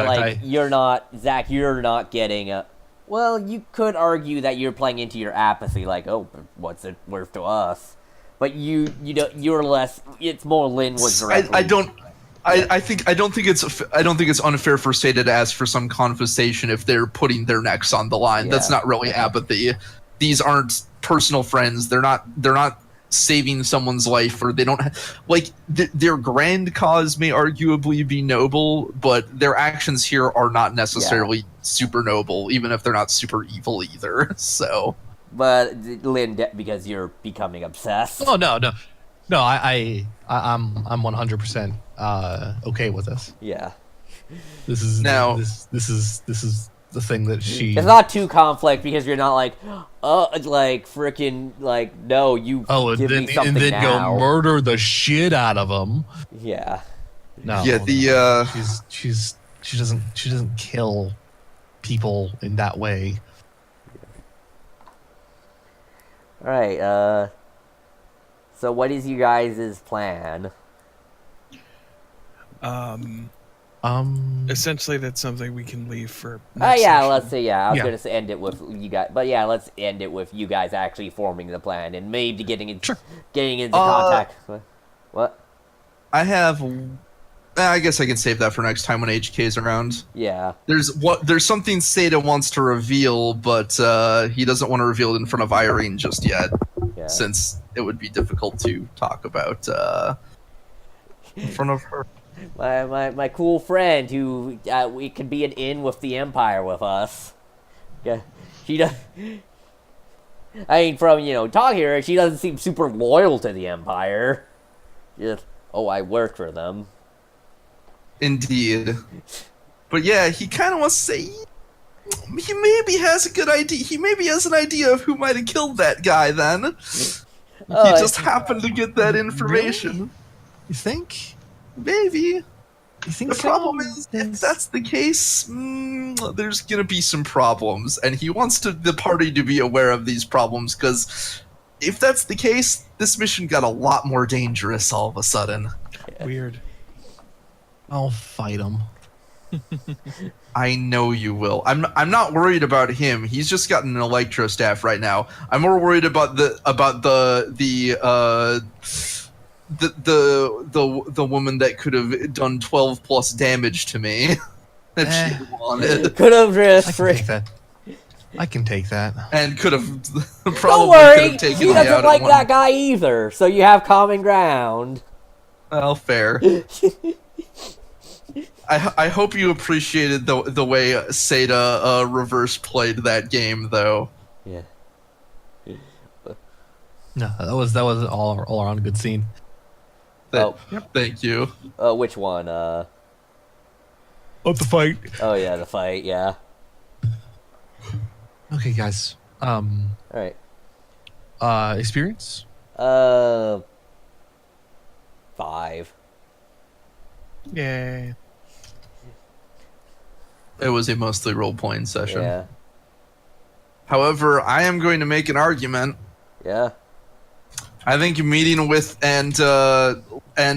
Zach, you're not getting a... Well, you could argue that you're playing into your apathy, like, oh, what's it worth to us? But you're less... It's more Lynn was directly... I don't think it's unfair for Sata to ask for some confiscation if they're putting their necks on the line. That's Yeah. not really apathy. These aren't personal friends. They're not saving someone's life, or they don't their grand cause may arguably be noble, but their actions here are not necessarily super noble, even if they're not super evil either. So, But, Lynn, because you're becoming obsessed. Oh no. I'm 100% okay with this. Yeah. This is Now- this is the thing that she. It's not too conflict because you're not like, like freaking like no, you Oh, give and me something then now. go murder the shit out of him. Yeah. No. Yeah, no. She doesn't kill people in that way. All right. So what is you guys' plan? Essentially, that's something we can leave for. Oh next yeah, session. let's say yeah. I was Yeah. gonna end it with you guys, but yeah, let's end it with you guys actually forming the plan and maybe getting into contact. What? I have. I guess I can save that for next time when HK's around. Yeah. There's something Seda wants to reveal, but he doesn't want to reveal it in front of Irene just yet, Yeah. since it would be difficult to talk about in front of her. My cool friend who we could be an in with the Empire with us. Yeah. She does. I mean, from talking to her, she doesn't seem super loyal to the Empire. Just I work for them. Indeed. But yeah, he kind of wants to say he maybe has a good idea. He maybe has an idea of who might have killed that guy then. Oh, He just happened to get that information. You think? Maybe. You think The so? problem is, if that's the case, there's gonna be some problems, and he wants the party to be aware of these problems, because if that's the case, this mission got a lot more dangerous all of a sudden. Weird. I'll fight him. I know you will. I'm not worried about him. He's just got an electro staff right now. I'm more worried about the woman that could have done 12 plus damage to me if she wanted, Could have just I can frick. take that. I can take that. and could have Don't probably could worry, have taken he me doesn't out like at that guy either. So you have common ground. Well, fair. I hope you appreciated the way Seda reverse played that game, though. Yeah. No, that was all around a good scene. Oh. Thank you. Which one? Oh, the fight. Oh yeah, the fight. Yeah. Okay, guys. All right. Experience. 5. Yay. It was a mostly role-playing session. Yeah. However, I am going to make an argument. Yeah. I think meeting with and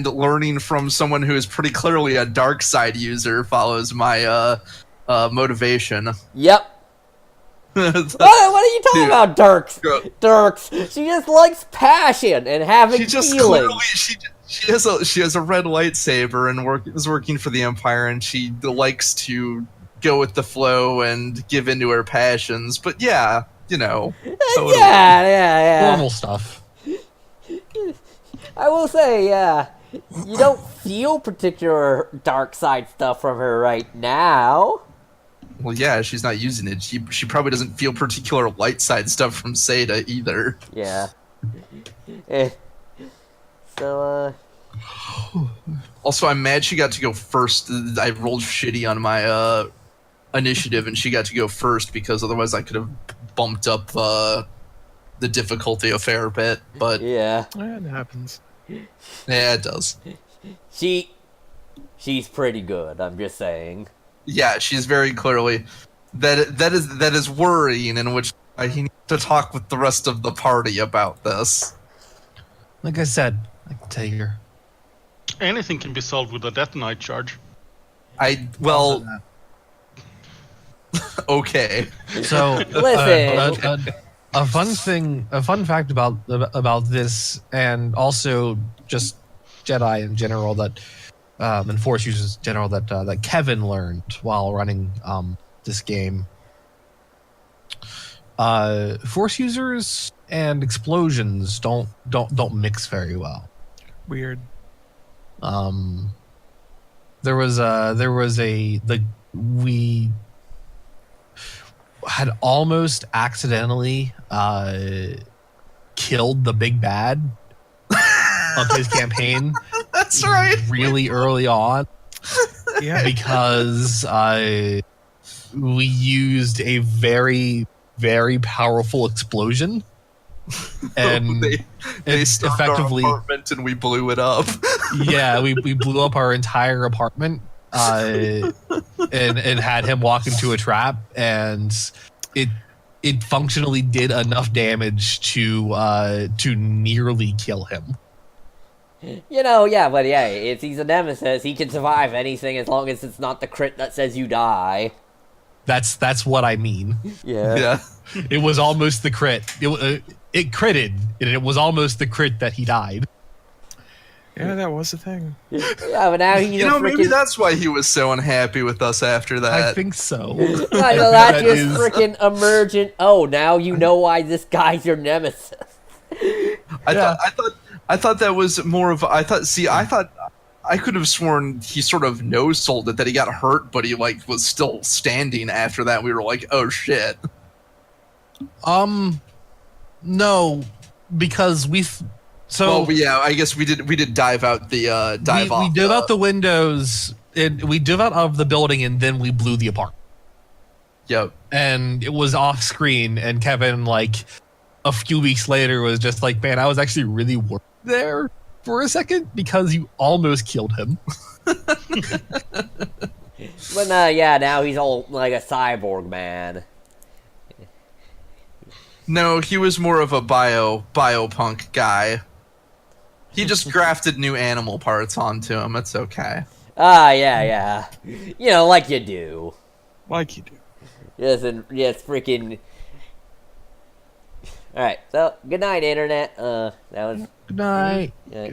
learning from someone who is pretty clearly a dark side user follows my motivation. Yep. What are you talking Dude. about, Dirks? Go. Dirks. She just likes passion and having She just feelings. clearly she has a red lightsaber and is working for the Empire, and she likes to go with the flow and give into her passions. But yeah, totally. Yeah. Normal stuff. I will say, yeah. You don't feel particular dark side stuff from her right now. Well, yeah, she's not using it. She probably doesn't feel particular light side stuff from Seda either. Yeah. Eh. So, Also, I'm mad she got to go first. I rolled shitty on my initiative, and she got to go first because otherwise I could have bumped up the difficulty a fair bit. But yeah. That happens. yeah, it does. She's pretty good, I'm just saying. Yeah, she's very clearly that is worrying, in which he needs to talk with the rest of the party about this. Like I said, I can take her. Anything can be solved with a detonite charge. Okay. So Listen. a fun fact about this, and also just Jedi in general, that and Force users in general, that Kevin learned while running this game. Force users and explosions don't mix very well. Weird. We had almost accidentally killed the big bad of his campaign That's right. really early on Yeah. because we used a very, very powerful explosion. And they it stormed effectively, our apartment and we blew it up. yeah, we blew up our entire apartment and had him walk into a trap, and it functionally did enough damage to nearly kill him. You know, yeah, but yeah, if he's a nemesis, he can survive anything as long as it's not the crit that says you die. That's what I mean. Yeah. Yeah. It was almost the crit. It critted, and it was almost the crit that he died. Yeah, that was the thing. Yeah, but now he's You know, maybe that's why he was so unhappy with us after that. I think so. I know That that's just is- freaking emergent. Oh, now you know why this guy's your nemesis. I thought that was more of. I thought I could have sworn he sort of no-sold it, that he got hurt, but he like was still standing after that. We were like, oh shit. No, because Yeah, I guess we did dive out the dive off. we dove out the windows, and we dove out of the building, and then we blew the apartment. Yep. And it was off screen, and Kevin, like, a few weeks later was just like, man, I was actually really worried there for a second because you almost killed him. But yeah, now he's all like a cyborg man. No, he was more of a biopunk guy. He just grafted new animal parts onto him. It's okay. Ah, yeah. You know, like you do. Like you do. Yes, and yes, freaking. Alright, so, good night, Internet. That was. Good night. Yeah.